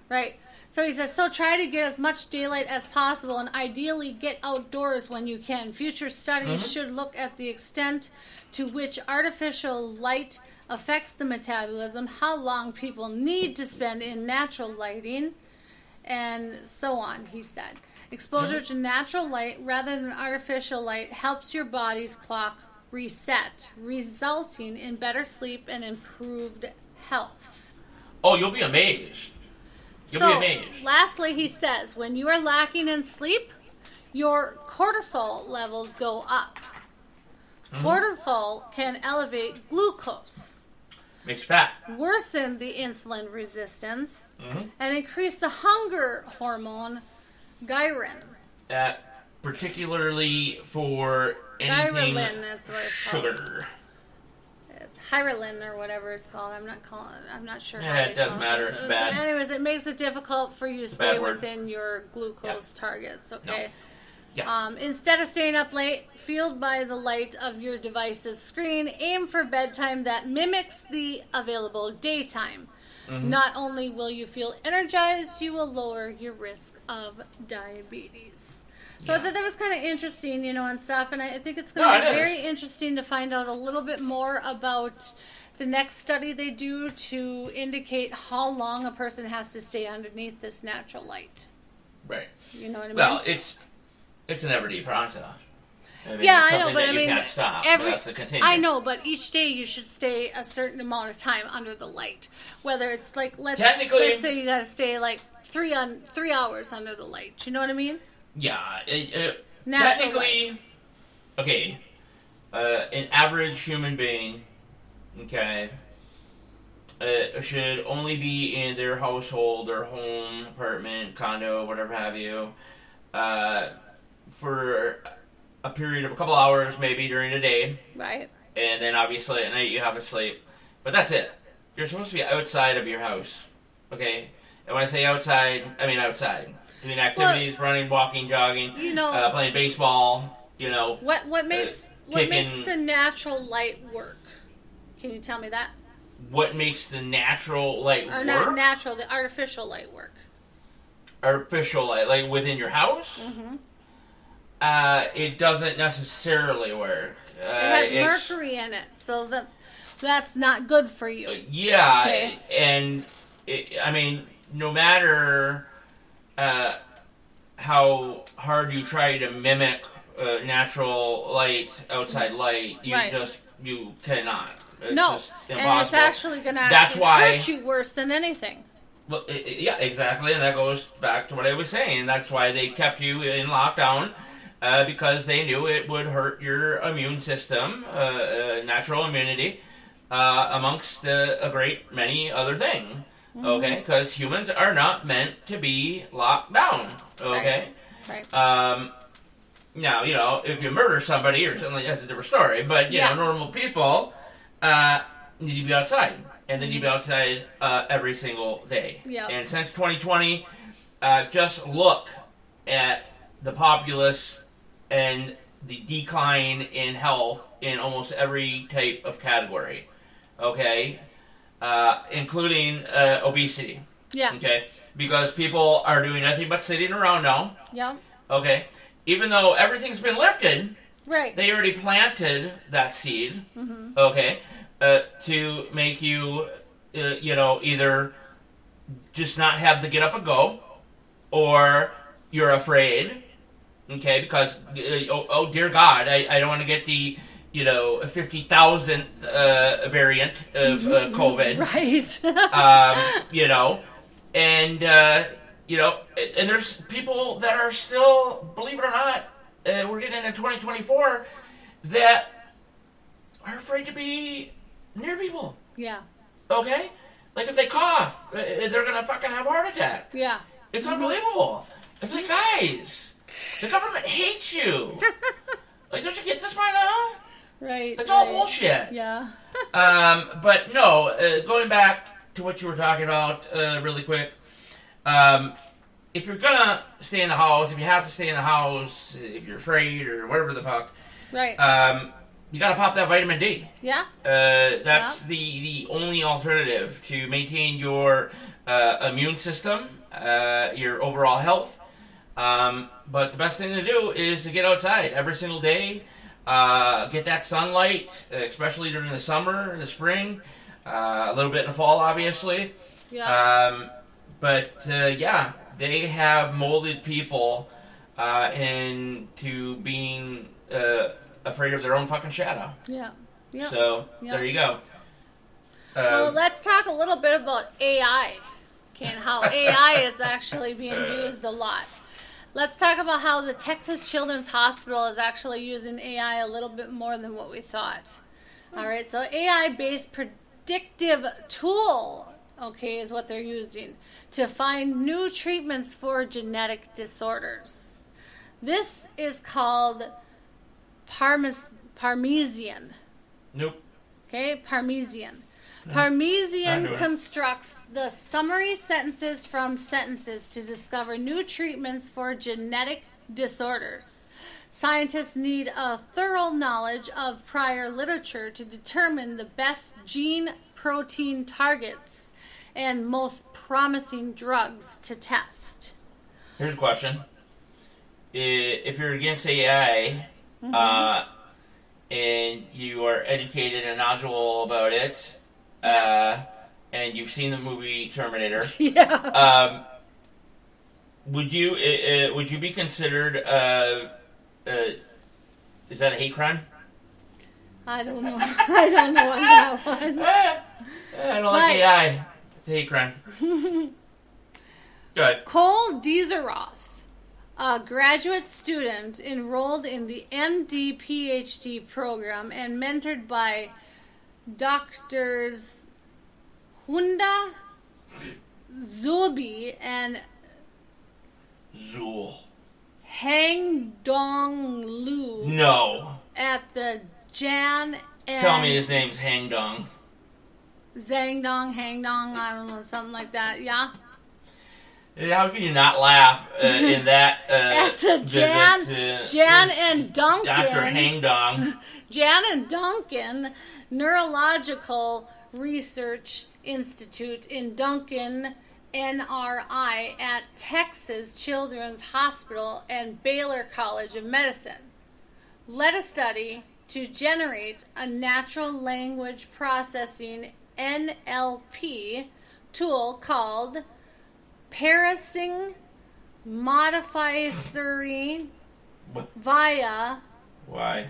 L: Right. So he says, so try to get as much daylight as possible and ideally get outdoors when you can. Future studies should look at the extent to which artificial light affects the metabolism, how long people need to spend in natural lighting, and so on, he said. Exposure to natural light rather than artificial light helps your body's clock reset, resulting in better sleep and improved health.
M: Oh, you'll be amazed. You'll be amazed.
L: Lastly, he says, when you are lacking in sleep, your cortisol levels go up. Cortisol can elevate glucose,
M: makes fat,
L: worsen the insulin resistance, and increase the hunger hormone ghrelin.
M: Particularly for anything
L: ghrelin is what it's
M: sugar.
L: Called. It's ghrelin or whatever it's called. I'm not sure.
M: Yeah, it doesn't matter. It's bad.
L: But anyways, it makes it difficult for you to stay within your glucose targets. Okay.
M: No. Yeah.
L: Instead of staying up late, fueled by the light of your device's screen, aim for bedtime that mimics the available daytime. Not only will you feel energized, you will lower your risk of diabetes. So I thought that was kind of interesting, and stuff. And I think it's going to be very interesting to find out a little bit more about the next study they do to indicate how long a person has to stay underneath this natural light.
M: Right.
L: You know what I mean?
M: Well, it's an everyday process. I mean,
L: I know, but
M: you can't stop. That's the continue.
L: I know, but each day you should stay a certain amount of time under the light. Whether it's like let's say you got to stay like 3 hours under the light. You know what I mean?
M: Yeah. Technically, okay. An average human being, okay, should only be in their household, their home, apartment, condo, whatever have you, for a period of a couple hours, maybe during the day.
L: Right.
M: And then obviously at night you have to sleep. But that's it. You're supposed to be outside of your house. Okay? And when I say outside, I mean outside. Doing activities, running, walking, jogging, playing baseball,
L: What makes the natural light work? Can you tell me that?
M: What makes the natural light work?
L: Or not natural, the artificial light work.
M: Artificial light, like within your house? It doesn't necessarily work.
L: It has mercury in it, so that's not good for you.
M: Yeah,
L: okay.
M: And I mean, no matter how hard you try to mimic natural light, outside light, you cannot. It's just impossible.
L: And it's actually going to hurt you worse than anything.
M: Well, yeah, exactly, and that goes back to what I was saying. That's why they kept you in lockdown. Because they knew it would hurt your immune system, natural immunity, amongst a great many other things. Okay? Because humans are not meant to be locked down. Okay?
L: Right.
M: Now, if you murder somebody or something, that's a different story. But, normal people need to be outside. and then you'd be outside every single day.
L: Yep.
M: And since 2020, just look at the populace and the decline in health in almost every type of category, okay? Including obesity.
L: Yeah.
M: Okay? Because people are doing nothing but sitting around now.
L: Yeah.
M: Okay? Even though everything's been lifted,
L: right?
M: They already planted that seed,
L: Mm-hmm.
M: okay, to make you, either just not have the get up and go, or you're afraid, okay, because, oh dear God, I don't want to get the, 50,000th variant of COVID.
L: Right.
M: And, and there's people that are still, believe it or not, we're getting into 2024, that are afraid to be near people.
L: Yeah.
M: Okay? Like if they cough, they're going to fucking have a heart attack.
L: Yeah.
M: It's unbelievable. It's like, guys, the government hates you. Like, don't you get this by now?
L: Right.
M: It's all bullshit.
L: Yeah.
M: But no, going back to what you were talking about really quick, if you're gonna stay in the house, if you have to stay in the house, if you're afraid or whatever the fuck,
L: right?
M: You gotta pop that vitamin D.
L: Yeah.
M: That's the only alternative to maintain your immune system, your overall health. But the best thing to do is to get outside every single day, get that sunlight, especially during the summer, the spring, a little bit in the fall, obviously.
L: Yeah.
M: Yeah, they have molded people into being afraid of their own fucking shadow.
L: Yeah. Yeah.
M: So, there you go.
L: Well, let's talk a little bit about AI. Okay, and how AI is actually being used a lot. Let's talk about how the Texas Children's Hospital is actually using AI a little bit more than what we thought. All right, so AI-based predictive tool, okay, is what they're using to find new treatments for genetic disorders. This is called Parmesan.
M: Nope.
L: Okay, Parmesan.
M: Not
L: Parmesan
M: doing it.
L: constructs the summary sentences from sentences to discover new treatments for genetic disorders. Scientists need a thorough knowledge of prior literature to determine the best gene protein targets and most promising drugs to test.
M: Here's a question. If you're against AI, and you are educated and knowledgeable about it, and you've seen the movie Terminator, would you be considered is that a hate crime?
L: I don't know. I don't know on that one.
M: I don't like AI. It's a hate crime. Good.
L: Cole Dezeroth, a graduate student enrolled in the MD PhD program and mentored by Doctors Hunda Zubi and
M: Zool.
L: Hang Dong Lu.
M: No.
L: At the Jan and
M: Tell me his name's Hang Dong.
L: Zhang Dong, Hang Dong, I don't know, something like that, yeah?
M: How can you not laugh in that
L: At the Jan and Duncan.
M: Dr. Hang Dong.
L: Jan and Duncan Neurological Research Institute in Duncan, NRI, at Texas Children's Hospital and Baylor College of Medicine led a study to generate a natural language processing NLP tool called Parsing Modifier via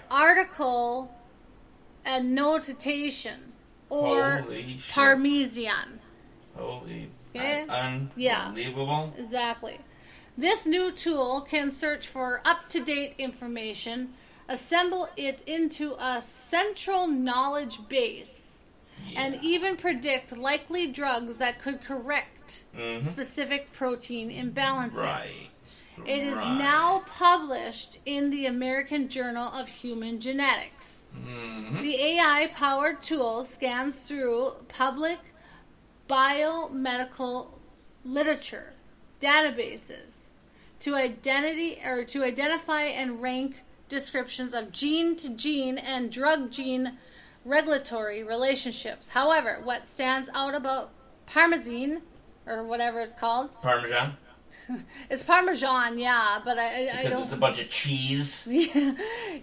L: article annotation or
M: Holy shit.
L: Parmesan.
M: Holy.
L: Okay?
M: Unbelievable.
L: Yeah, exactly. This new tool can search for up-to-date information, assemble it into a central knowledge base, and even predict likely drugs that could correct specific protein imbalances.
M: Right.
L: It is now published in the American Journal of Human Genetics.
M: Mm-hmm.
L: The AI-powered tool scans through public biomedical literature databases to identify and rank descriptions of gene-to-gene and drug-gene regulatory relationships. However, what stands out about Parmesan, or whatever it's called,
M: Parmesan?
L: It's Parmesan, yeah, but I
M: Because
L: don't...
M: it's a bunch of cheese.
L: Yeah,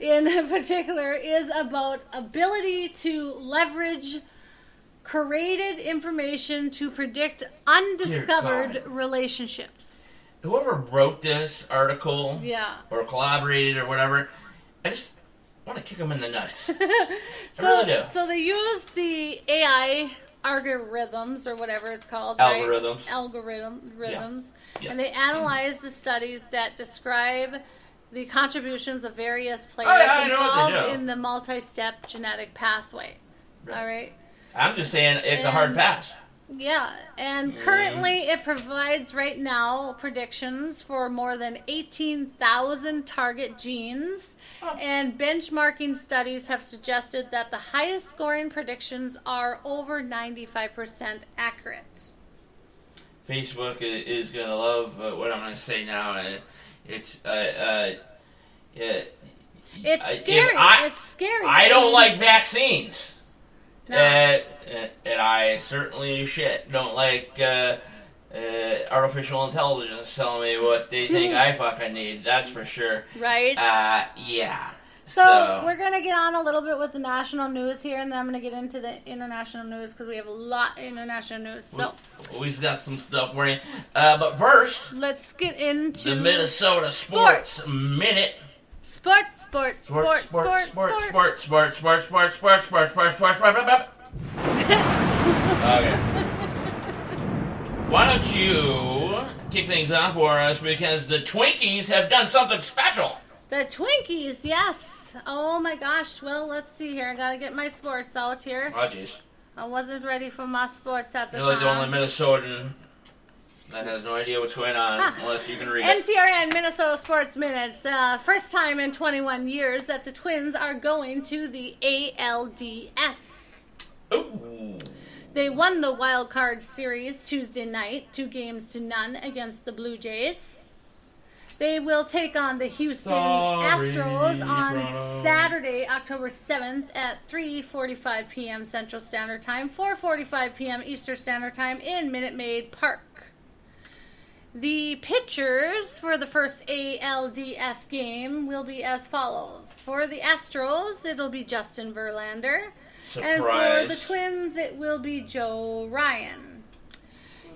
L: in particular, is about ability to leverage created information to predict undiscovered relationships.
M: Whoever wrote this article,
L: yeah,
M: or collaborated or whatever, I just want to kick them in the nuts. I really do.
L: So they use the AI algorithms, or whatever it's called,
M: Algorithms.
L: Right? Algorithms.
M: Yeah. Yes.
L: And they analyze the studies that describe the contributions of various players involved in the multi-step genetic pathway.
M: Right.
L: All right?
M: I'm just saying it's a hard pass.
L: Yeah, and currently it provides right now predictions for more than 18,000 target genes, and benchmarking studies have suggested that the highest scoring predictions are over 95% accurate.
M: Facebook is going to love what I'm going to say now. It's scary.
L: It's scary.
M: I don't like vaccines.
L: No.
M: And I certainly don't like artificial intelligence telling me what they think I fucking need. That's for sure.
L: Right?
M: Yeah.
L: So we're going to get on a little bit with the national news here, and then I'm going to get into the international news because we have a lot of international news. So
M: we've got some stuff for you. But first,
L: let's get into
M: the Minnesota Sports Minute.
L: Sports.
M: Okay. Why don't you kick things off for us, because the Twinkies have done something special.
L: The Twinkies, yes. Oh my gosh. Well, let's see here. I gotta get my sports out here.
M: Oh, jeez.
L: I wasn't ready for my sports at the
M: You're like
L: time.
M: the only Minnesotan that has no idea what's going on, unless you can read it.
L: NTRN Minnesota Sports Minutes. First time in 21 years that the Twins are going to the ALDS.
M: Ooh.
L: They won the wild card series Tuesday night, 2-0 against the Blue Jays. They will take on the Houston Astros on Saturday, October 7th at 3:45 p.m. Central Standard Time, 4:45 p.m. Eastern Standard Time in Minute Maid Park. The pitchers for the first ALDS game will be as follows. For the Astros, it'll be Justin Verlander.
M: Surprise.
L: And for the Twins, it will be Joe Ryan.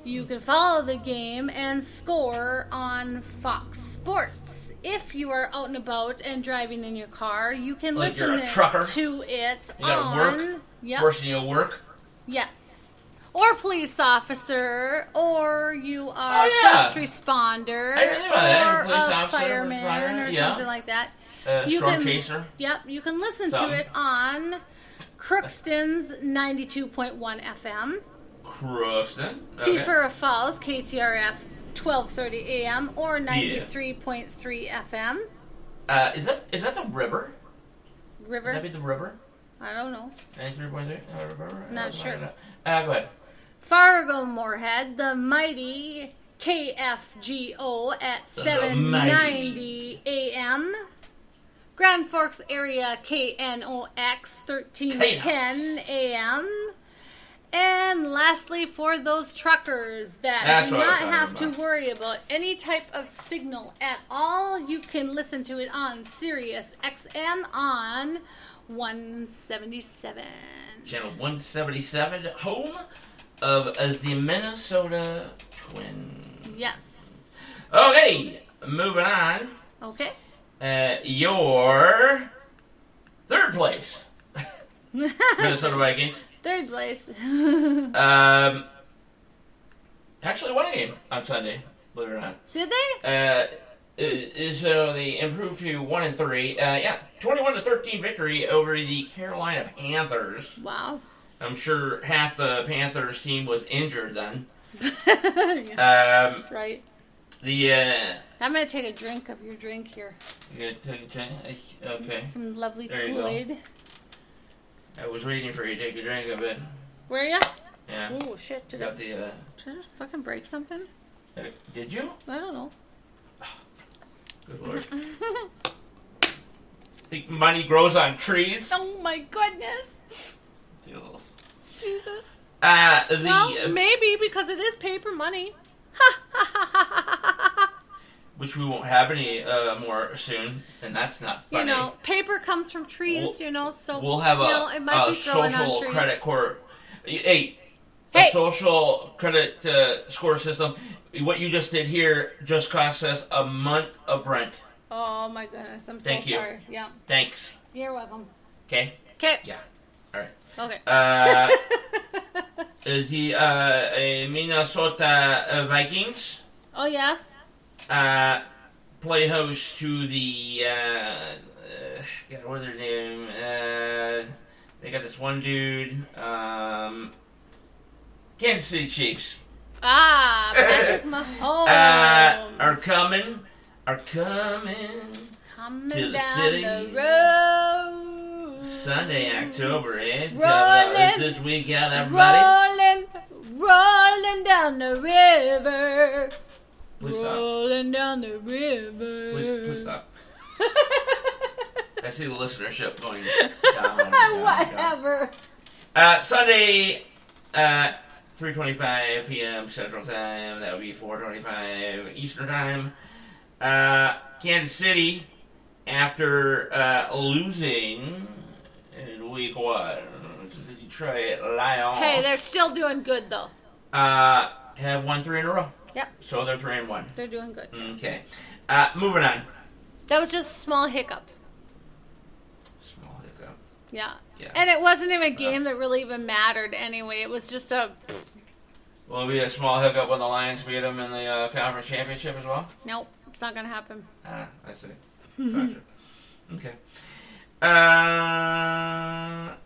L: You can follow the game and score on Fox Sports. If you are out and about and driving in your car, you can
M: like
L: listen
M: you're a trucker.
L: to it
M: you gotta work.
L: Yep.
M: Forcing you to work.
L: Yes. Or police officer, or you are first responder, or a fireman, or something like that.
M: Storm chaser.
L: Yep, you can listen to it on Crookston's 92.1 FM.
M: Crookston. Okay.
L: Pfeffer Falls, KTRF 1230 AM or 93.3 FM.
M: Is that the river?
L: River?
M: Would that be the river?
L: I don't know.
M: 93.3?
L: Not sure.
M: Go ahead.
L: Fargo Moorhead, the mighty KFGO at 790 AM. Grand Forks area KNOX 1310 AM. And lastly, for those truckers that do not have to worry about any type of signal at all, you can listen to it on Sirius XM on 177.
M: Channel 177, home of the Minnesota Twins.
L: Yes.
M: Okay, moving on.
L: Okay.
M: Your third place. Minnesota Vikings.
L: Third place.
M: Actually won a game on Sunday, believe it or not.
L: Did they?
M: So they improved to 1-3. 21-13 victory over the Carolina Panthers.
L: Wow.
M: I'm sure half the Panthers team was injured then.
L: Right.
M: I'm
L: going to take a drink of your drink here.
M: You gonna take a drink? Okay.
L: Some lovely
M: there
L: Kool-Aid.
M: I was waiting for you to take a drink of it.
L: Were you?
M: Yeah.
L: Oh shit! Did I just fucking break something?
M: Did you?
L: I don't know.
M: Good lord. Think money grows on trees?
L: Oh my goodness.
M: Deals.
L: Jesus.
M: Well,
L: maybe because it is paper money.
M: Which we won't have any more soon, and that's not funny.
L: You know, paper comes from trees. So
M: we'll have
L: it might
M: a
L: be growing
M: social
L: on trees.
M: credit score. A social credit score system. What you just did here just cost us a month of rent.
L: Oh my goodness! I'm
M: Thank
L: so
M: you.
L: sorry. Yeah.
M: Thanks.
L: You're welcome.
M: Okay.
L: Okay.
M: Yeah. All right.
L: Okay.
M: The Minnesota Vikings.
L: Oh yes.
M: Play host to the God, what are their name? They got this one dude. Kansas City Chiefs.
L: Patrick Mahomes
M: are coming to the
L: down
M: city.
L: the road.
M: Sunday, October 8th.
L: Rolling,
M: this weekend, everybody.
L: Rolling down the river.
M: Please stop.
L: Rolling down the river.
M: Please stop. I see the listenership going down.
L: Whatever.
M: Sunday, 3:25 p.m. Central Time. That would be 4:25 Eastern Time. Kansas City, after losing in week 1 to the Detroit Lions.
L: Hey, they're still doing good though.
M: Have won 3 in a row.
L: Yep.
M: So they're 3-1.
L: They're doing good.
M: Okay. Moving on.
L: That was just a small hiccup.
M: Small hiccup.
L: Yeah.
M: Yeah.
L: And it wasn't even a game that really even mattered anyway. It was just a...
M: Will it be a small hiccup when the Lions beat them in the conference championship as well?
L: Nope. It's not going to happen.
M: I see. Gotcha. Okay.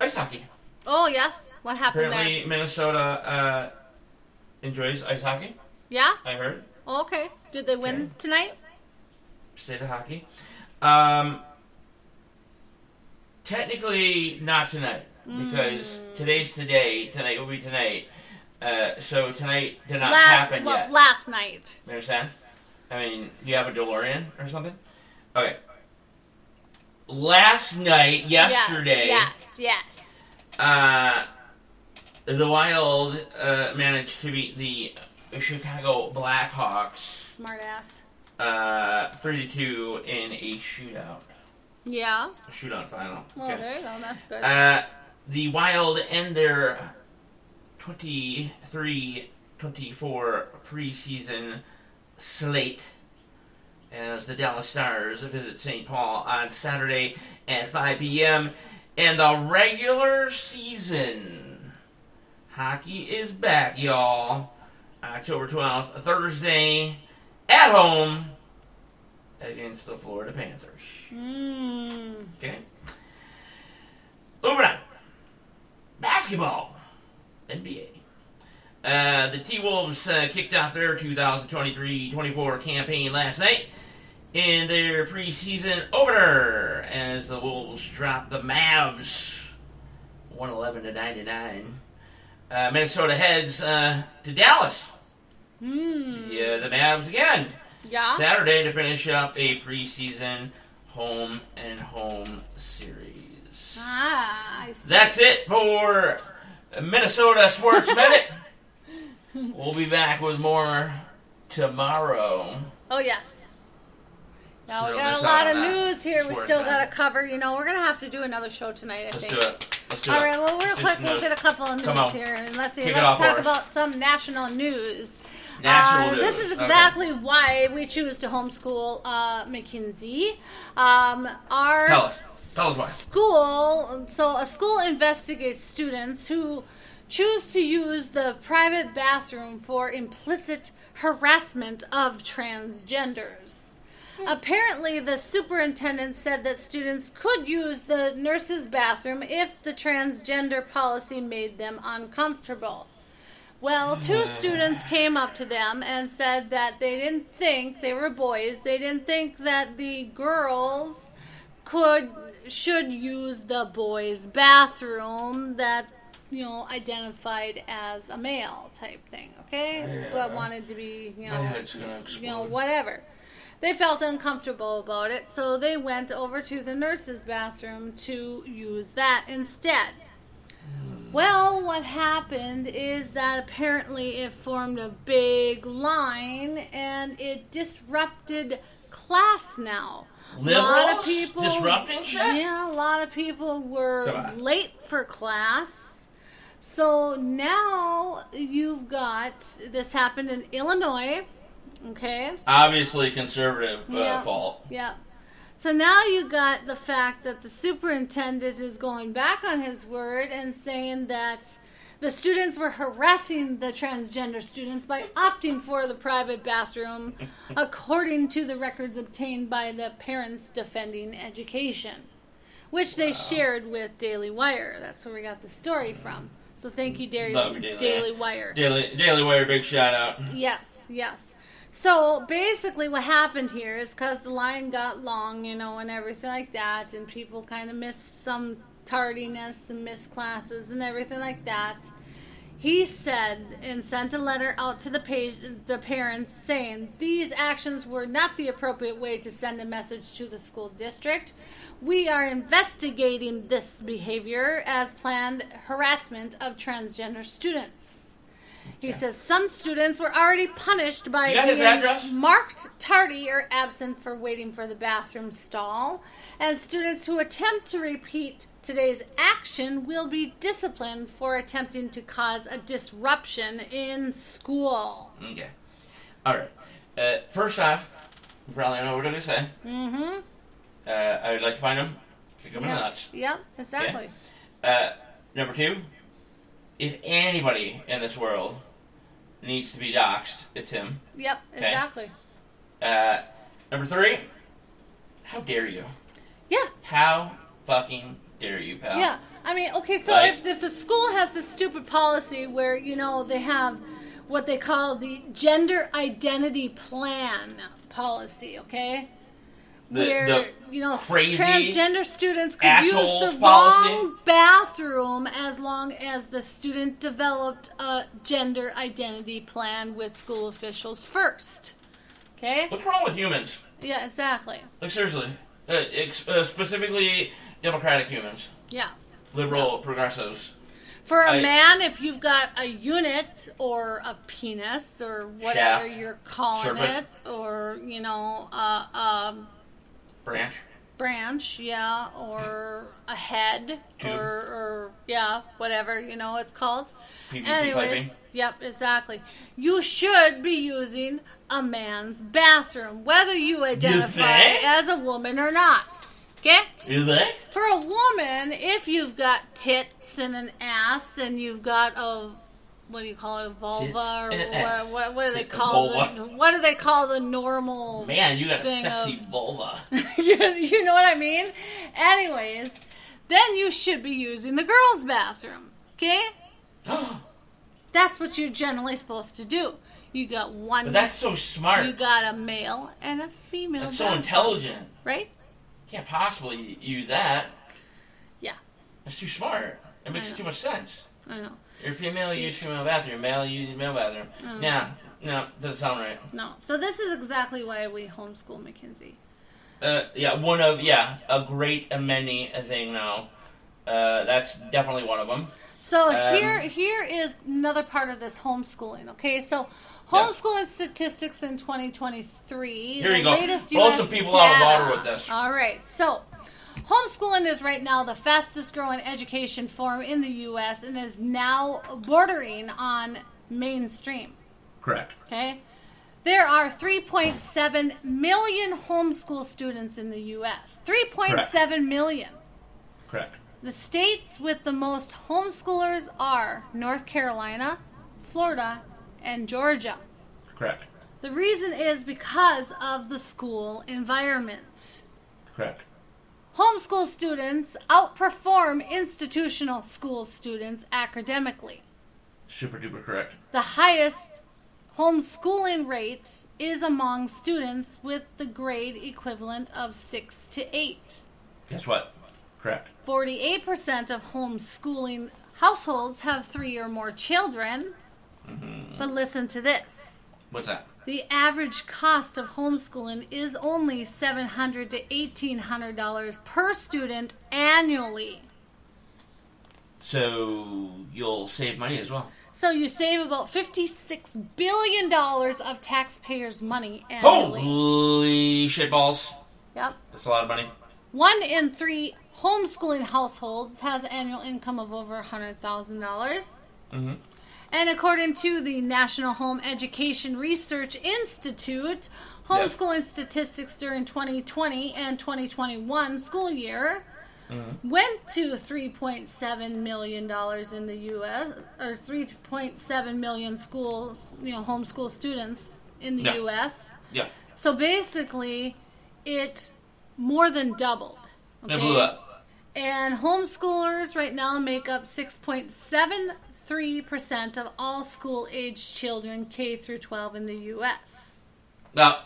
M: Ice hockey.
L: Oh, yes. What happened
M: Apparently,
L: there?
M: Minnesota enjoys ice hockey.
L: Yeah?
M: I heard.
L: Oh, okay. Did they win tonight?
M: State of hockey. Technically, not tonight. Because today's today. Tonight will be tonight. So tonight did not happen yet.
L: Last night.
M: You understand? I mean, do you have a DeLorean or something? Okay. Last night, yesterday...
L: Yes.
M: The Wild managed to beat the Chicago Blackhawks.
L: Smart ass.
M: 3-2 in a shootout.
L: Yeah.
M: A shootout final.
L: Well,
M: Okay.
L: there you go. That's good.
M: The Wild end their 23-24 preseason slate as the Dallas Stars visit St. Paul on Saturday at 5 p.m. And the regular season hockey is back, y'all. October 12th, Thursday, at home against the Florida Panthers. Okay. Moving on. Basketball. NBA. The T-Wolves kicked off their 2023-24 campaign last night in their preseason opener as the Wolves dropped the Mavs 111-99. Minnesota heads to Dallas. Yeah, the Mavs again.
L: Yeah.
M: Saturday to finish up a preseason home series.
L: I see.
M: That's it for Minnesota Sports Minute. We'll be back with more tomorrow.
L: Oh, yes. Now,
M: So
L: we got
M: miss
L: a lot
M: out
L: of
M: on that
L: news here we
M: sports
L: still
M: time.
L: got to cover. You know, we're going to have to do another show tonight, I
M: Let's
L: think.
M: do it. Let's do
L: All
M: it.
L: right, well, real
M: Let's do
L: quick,
M: some
L: we'll
M: news.
L: get a couple of
M: Come
L: news
M: on.
L: here. And let's see,
M: Kick it
L: let's
M: off
L: talk
M: for us.
L: about some national news.
M: National
L: This
M: news.
L: is
M: Okay.
L: exactly why we choose to homeschool McKinsey. Our
M: Tell us why.
L: a school investigates students who choose to use the private bathroom for implicit harassment of transgenders. Apparently, the superintendent said that students could use the nurse's bathroom if the transgender policy made them uncomfortable. Well, 2 students came up to them and said that they didn't think, they were boys, they didn't think that the girls could should use the boys' bathroom that, identified as a male type thing, okay? But wanted to be,
M: My head's gonna explode.
L: Whatever. They felt uncomfortable about it, so they went over to the nurse's bathroom to use that instead. Well, what happened is that apparently it formed a big line and it disrupted class now.
M: Liberals?
L: A lot of people
M: Disrupting shit?
L: Yeah, a lot of people were late for class. So now you've got, this happened in Illinois, okay?
M: Obviously conservative fault.
L: Yeah. So now you got the fact that the superintendent is going back on his word and saying that the students were harassing the transgender students by opting for the private bathroom, according to the records obtained by the Parents Defending Education, which they shared with Daily Wire. That's where we got the story from. So thank you, Daily Wire.
M: Daily Wire, big shout out.
L: Yes. So basically what happened here is because the line got long, and everything like that, and people kind of missed some tardiness and missed classes and everything like that, he said and sent a letter out to the parents saying these actions were not the appropriate way to send a message to the school district. We are investigating this behavior as planned harassment of transgender students. He says some students were already punished by being marked tardy or absent for waiting for the bathroom stall, and students who attempt to repeat today's action will be disciplined for attempting to cause a disruption in school.
M: Okay. All right. First off, you probably know what I'm going to say.
L: Mm-hmm.
M: I would like to find them, kick them in the nuts.
L: Yep, exactly.
M: Okay. Number two, if anybody in this world needs to be doxxed, it's him.
L: Yep,
M: okay?
L: Exactly.
M: Number three, how dare you?
L: Yeah.
M: How fucking dare you, pal?
L: Yeah. I mean, okay, so if the school has this stupid policy where, they have what they call the gender identity plan policy, okay? Where,
M: crazy
L: transgender students could use the
M: policy.
L: wrong bathroom as long as the student developed a gender identity plan with school officials first. Okay?
M: What's wrong with humans?
L: Yeah, exactly.
M: Like, seriously. Specifically, Democratic humans.
L: Yeah.
M: Liberal progressives.
L: For a man, if you've got a unit or a penis or whatever you're calling it, or, branch, yeah, or a head, or whatever, it's called.
M: PVC
L: Anyways,
M: piping.
L: Yep, exactly. You should be using a man's bathroom, whether you identify as a woman or not. Okay?
M: Is that?
L: For a woman, if you've got tits and an ass, and you've got a, what do you call it, a vulva, or what do they call what do they call the normal?
M: Man, you got a sexy vulva.
L: You know what I mean? Anyways, then you should be using the girls' bathroom. Okay? That's what you're generally supposed to do. You got one.
M: But that's so smart.
L: You got a male and a female.
M: That's
L: bathroom,
M: so intelligent.
L: right?
M: Can't possibly use that.
L: Yeah.
M: That's too smart. It makes too much sense.
L: I know.
M: You're female, you use female bathroom. Male, you use male bathroom. No, doesn't sound right.
L: No. So this is exactly why we homeschool Mackenzie.
M: A great many thing now. That's definitely one of them.
L: So here is another part of this homeschooling. Okay, so homeschooling statistics in 2023.
M: Here you go.
L: Latest
M: Blow
L: US
M: some people
L: data.
M: out of water with this.
L: All right, so homeschooling is right now the fastest growing education form in the U.S. and is now bordering on mainstream.
M: Correct.
L: Okay. There are 3.7 million homeschool students in the U.S. 3.7 million.
M: Correct.
L: The states with the most homeschoolers are North Carolina, Florida, and Georgia.
M: Correct.
L: The reason is because of the school environment.
M: Correct.
L: Homeschool students outperform institutional school students academically.
M: Super duper correct.
L: The highest homeschooling rate is among students with the grade equivalent of 6 to 8.
M: Guess what? Correct.
L: 48% of homeschooling households have 3 or more children.
M: Mm-hmm.
L: But listen to this.
M: What's that?
L: The average cost of homeschooling is only $700 to $1,800 per student annually.
M: So you'll save money as well.
L: So you save about $56 billion of taxpayers' money annually.
M: Holy shitballs.
L: Yep.
M: That's a lot of money.
L: 1 in 3 homeschooling households has annual income of over $100,000.
M: Mm-hmm.
L: And according to the National Home Education Research Institute, homeschooling statistics during 2020 and 2021 school year went to $3.7 million in the U.S., or 3.7 million schools, homeschool students in the U.S.
M: Yeah.
L: So basically, it more than doubled.
M: Okay? It blew up.
L: And homeschoolers right now make up 6.73% of all school-aged children K through 12 in the U.S.
M: Now,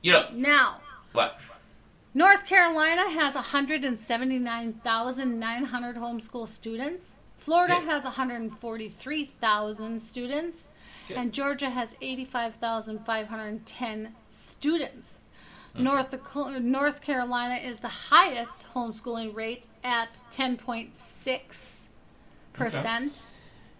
L: Now,
M: what?
L: North Carolina has 179,900 homeschool students. Florida has 143,000 students. And Georgia has 85,510 students.
M: Okay.
L: North Carolina is the highest homeschooling rate at 10.6%.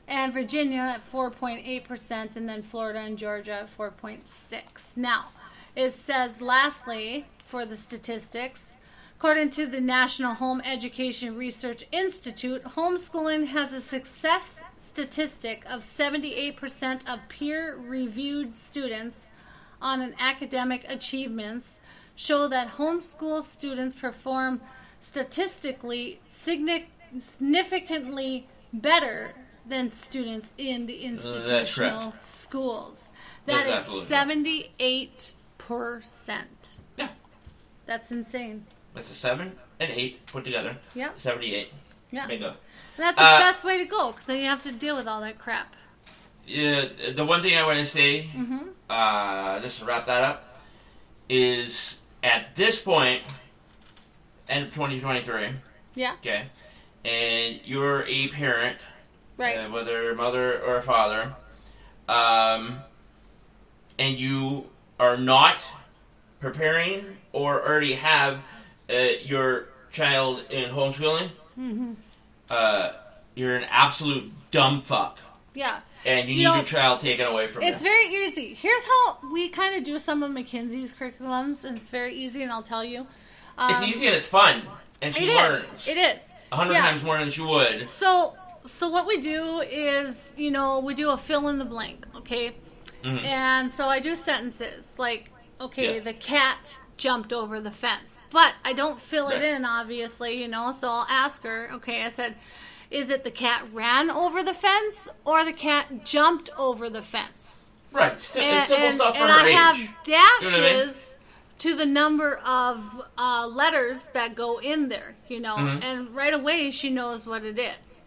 L: And Virginia at 4.8%. And then Florida and Georgia at 4.6%. Now, it says, lastly, for the statistics, according to the National Home Education Research Institute, homeschooling has a success statistic of 78% of peer-reviewed students on an academic achievements show that homeschool students perform statistically significantly better than students in the institutional schools. That is 78%.
M: Yeah.
L: That's insane.
M: That's a 7 and 8 put together.
L: Yep.
M: 78.
L: Yeah.
M: Bingo.
L: And that's the best way to go, because then you have to deal with all that crap.
M: Yeah. The one thing I want to say, just to wrap that up, is at this point, end of 2023.
L: Yeah.
M: Okay. And you're a parent,
L: right?
M: Whether a mother or a father, and you are not preparing or already have your child in homeschooling, you're an absolute dumb fuck.
L: Yeah.
M: And you need your child taken away from you.
L: It's very easy. Here's how we kind of do some of McKinsey's curriculums. And it's very easy, and I'll tell you.
M: It's easy and it's fun. And she learns.
L: It is.
M: 100 times more than she would.
L: So what we do is, we do a fill in the blank, okay? Mm-hmm. And so I do sentences like, okay, the cat jumped over the fence. But I don't fill it in, obviously, so I'll ask her, okay, I said, is it the cat ran over the fence or the cat jumped over the fence?
M: Right. It's simple stuff for
L: and
M: her
L: I
M: age.
L: have dashes
M: You know what I mean?
L: to the number of letters that go in there, and right away she knows what it is.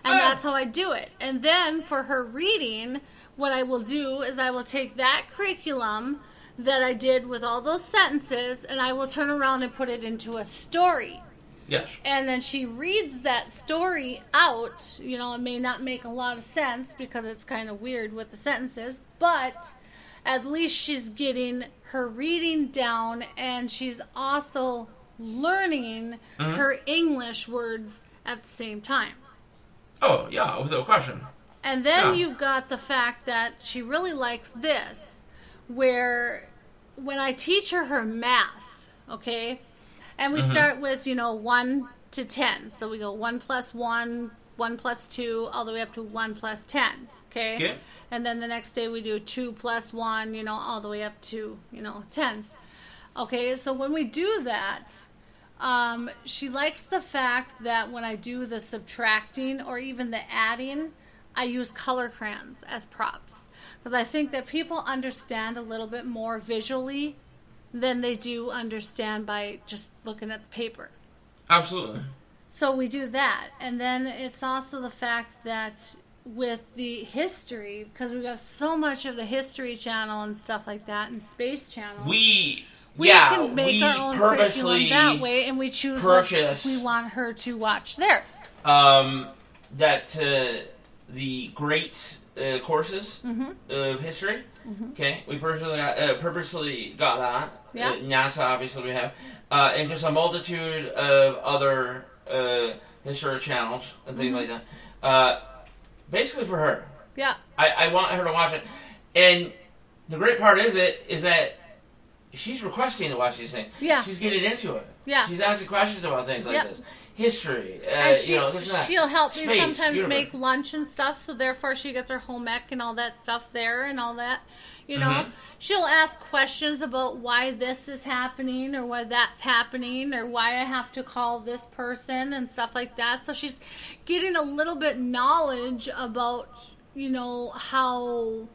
L: And that's how I do it. And then for her reading, what I will do is I will take that curriculum that I did with all those sentences, and I will turn around and put it into a story.
M: Yes.
L: And then she reads that story out. It may not make a lot of sense because it's kind of weird with the sentences, but at least she's getting her reading down, and she's also learning her English words at the same time.
M: Oh, yeah, without question.
L: And then you've got the fact that she really likes this, where when I teach her math, okay, and we start with, 1 to 10. So we go 1 plus 1, 1 plus 2, all the way up to 1 plus 10, okay? And then the next day we do 2 plus 1, all the way up to, tens. Okay, so when we do that, she likes the fact that when I do the subtracting or even the adding, I use color crayons as props. Because I think that people understand a little bit more visually than they do understand by just looking at the paper.
M: Absolutely.
L: So we do that. And then it's also the fact that with the history, because we have so much of the History Channel and stuff like that, and Space Channel.
M: We
L: We can make our own curriculum that way, and we choose what we want her to watch there.
M: The great courses of history. Okay, we purposely got that.
L: Yeah.
M: NASA, obviously, we have. And just a multitude of other history channels and things like that. Basically for her.
L: Yeah.
M: I want her to watch it. And the great part is that she's requesting to watch these things.
L: Yeah.
M: She's getting into it.
L: Yeah.
M: She's asking questions about things like this. History.
L: And
M: this
L: she'll help me
M: Space,
L: sometimes
M: universe.
L: make lunch and stuff, so therefore she gets her home ec and all that stuff there and all that. You know, she'll ask questions about why this is happening or why that's happening or why I have to call this person and stuff like that. So she's getting a little bit knowledge about, you know, how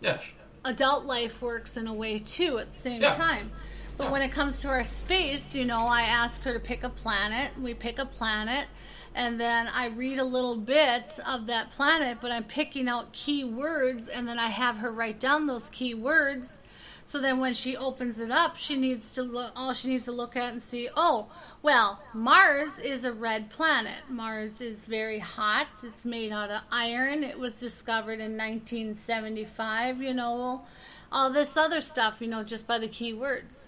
L: adult life works in a way too at the same time. But when it comes to our space, you know, I ask her to pick a planet. We pick a planet, and then I read a little bit of that planet, but I'm picking out key words, and then I have her write down those key words. So then when she opens it up, she needs to look. All she needs to look at and see, oh, well, Mars is a red planet. Mars is very hot. It's made out of iron. It was discovered in 1975. You know, all this other stuff. You know, just by the key words.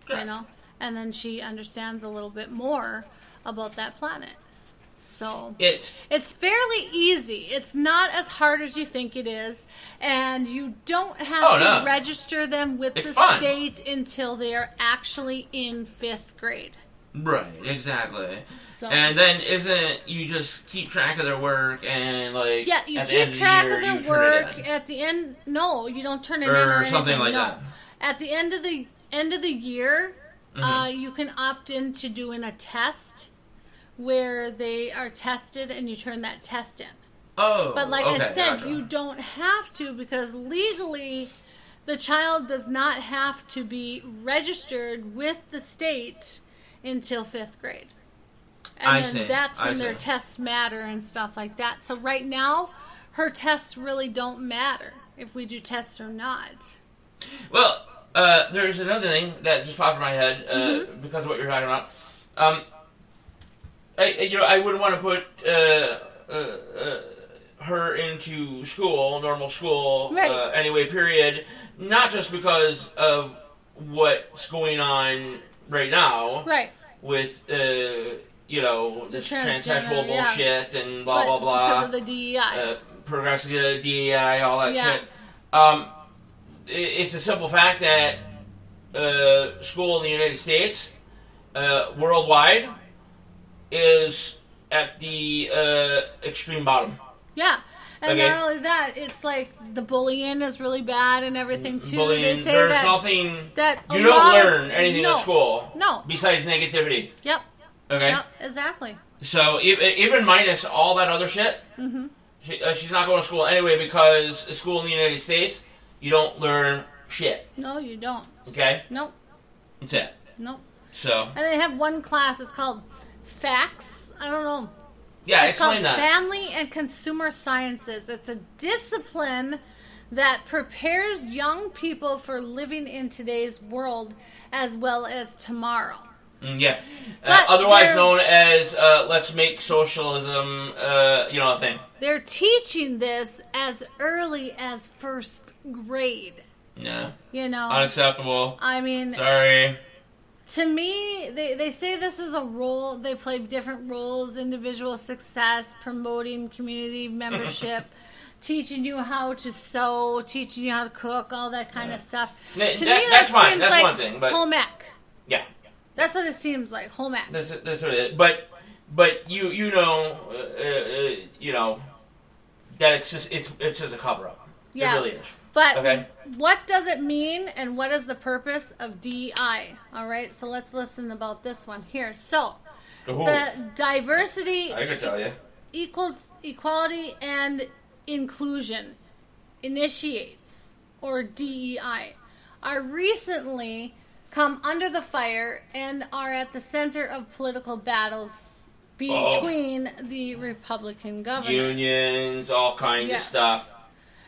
L: You know, and then she understands a little bit more about that planet. So it's fairly easy. It's not as hard as you think it is, and you don't have to register them with the state until they are actually in 5th grade.
M: Right, exactly.
L: So,
M: and then you just keep track of their work and like
L: you
M: at the
L: keep
M: end of
L: track
M: the year,
L: of their
M: you turn
L: work
M: it in.
L: at the end. No, you don't turn it
M: Or
L: in or
M: something
L: anything.
M: like
L: no.
M: that.
L: At the end of the year, you can opt into doing a test where they are tested and you turn that test in.
M: Oh,
L: but like I said,
M: gotcha.
L: you don't have to because legally the child does not have to be registered with the state until 5th grade. And that's when their tests matter and stuff like that. So right now, her tests really don't matter if we do tests or not.
M: Well, there's another thing that just popped in my head because of what you're talking about. I wouldn't want to put her into school, normal school, anyway, period. Not just because of what's going on right now.
L: Right.
M: With, this transsexual bullshit and blah, blah, blah.
L: Because of the DEI.
M: Progressive DEI, all that shit. It's a simple fact that school in the United States, worldwide, is at the extreme bottom.
L: Yeah. And not only that, it's like the bullying is really bad and everything too.
M: Bullying,
L: they say
M: there's
L: that
M: nothing.
L: That
M: you don't learn anything at school.
L: No.
M: Besides negativity.
L: Yep.
M: Okay.
L: Yep. Exactly.
M: So even minus all that other shit, she's not going to school anyway because school in the United States, you don't learn shit.
L: No, you don't.
M: Okay.
L: Nope.
M: That's it.
L: Nope.
M: So.
L: And they have one class. It's called FACS. I don't know.
M: Yeah,
L: it's called
M: explain that.
L: Family and Consumer Sciences. It's a discipline that prepares young people for living in today's world as well as tomorrow.
M: Yeah. Otherwise known as let's make socialism, a thing.
L: They're teaching this as early as 1st grade.
M: Yeah.
L: You know.
M: Unacceptable.
L: I mean.
M: Sorry.
L: To me, they say this is a role. They play different roles: individual success, promoting community membership, teaching you how to sew, teaching you how to cook, all that kind of stuff. To me,
M: that's fine.
L: seems
M: That's
L: like
M: one thing. But
L: home ec.
M: Yeah.
L: That's what it seems like. Home ec.
M: That's what it is. But you know that it's just a cover up.
L: Yeah.
M: It really is.
L: But what does it mean and what is the purpose of DEI? All right, so let's listen about this one here. So, the diversity,
M: I could tell you.
L: Equality and inclusion initiates, or DEI, are recently come under the fire and are at the center of political battles between the Republican governors.
M: Unions, all kinds of stuff.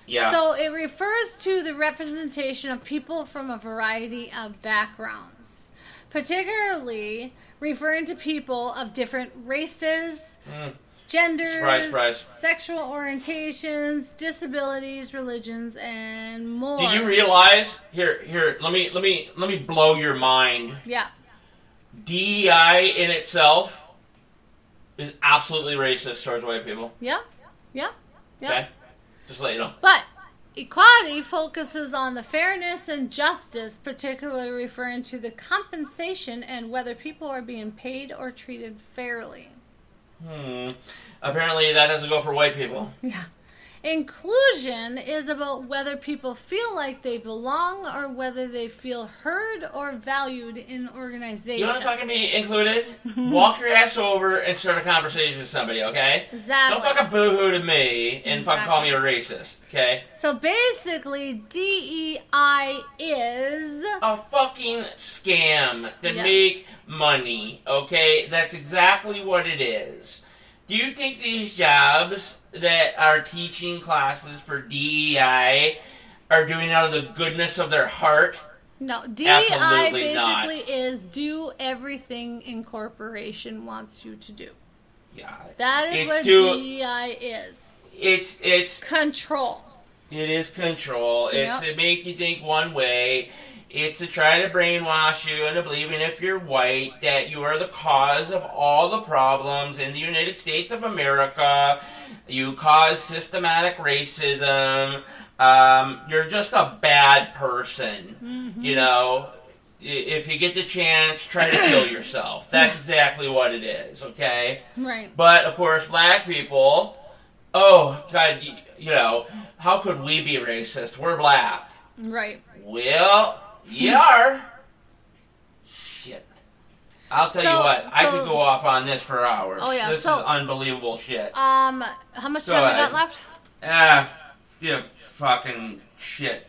M: Yeah.
L: So it refers to the representation of people from a variety of backgrounds. particularly referring to people of different races, genders, sexual orientations, disabilities, religions, and more.
M: Do you realize? Here. Let me blow your mind.
L: Yeah.
M: DEI in itself is absolutely racist towards white people.
L: Yeah.
M: Okay? Just to let you know.
L: But equality focuses on the fairness and justice, particularly referring to the compensation and whether people are being paid or treated fairly.
M: Apparently that doesn't go for white people.
L: Yeah. Inclusion is about whether people feel like they belong or whether they feel heard or valued in organization.
M: You want to fucking be included? Walk your ass over and start a conversation with somebody, okay?
L: Exactly.
M: Don't fucking boo-hoo to me and fucking call me a racist, okay?
L: So basically, DEI is
M: a fucking scam to make money, okay? That's exactly what it is. Do you think these jobs that are teaching classes for DEI are doing out of the goodness of their heart?
L: No, DEI
M: Absolutely
L: basically
M: not.
L: is do everything incorporation wants you to do.
M: Yeah.
L: That is
M: It's
L: what
M: to-
L: DEI is.
M: It's
L: control.
M: It is control. It's
L: Yep.
M: to make you think one way. It's to try to brainwash you into believing if you're white that you are the cause of all the problems in the United States of America. You cause systematic racism. You're just a bad person. You know, if you get the chance, try to kill yourself. That's exactly what it is, okay?
L: Right.
M: But, of course, black people, oh, God, you know, how could we be racist? We're black.
L: Right.
M: Well, you are. Shit. I'll tell you what, I could go off on this for hours.
L: Oh, yeah,
M: This
L: so-
M: is unbelievable shit.
L: How much
M: Go
L: time we
M: ahead.
L: got left?
M: Yeah, fucking shit.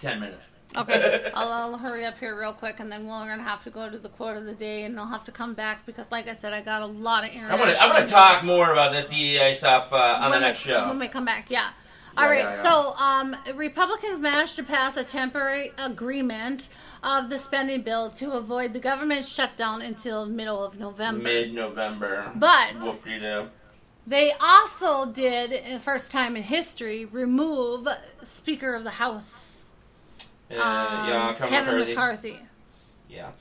M: 10 minutes.
L: Okay, I'll hurry up here real quick, and then we're gonna have to go to the quote of the day, and I'll have to come back because, like I said, I got a lot of international.
M: I'm gonna talk more about this DEI stuff on the next show.
L: When we come back, yeah. All right, so Republicans managed to pass a temporary agreement of the spending bill to avoid the government shutdown until middle of November.
M: Mid-November.
L: But
M: Whoop-de-doo.
L: they also did, first time in history, remove Speaker of the House, Kevin McCarthy.
M: Yeah.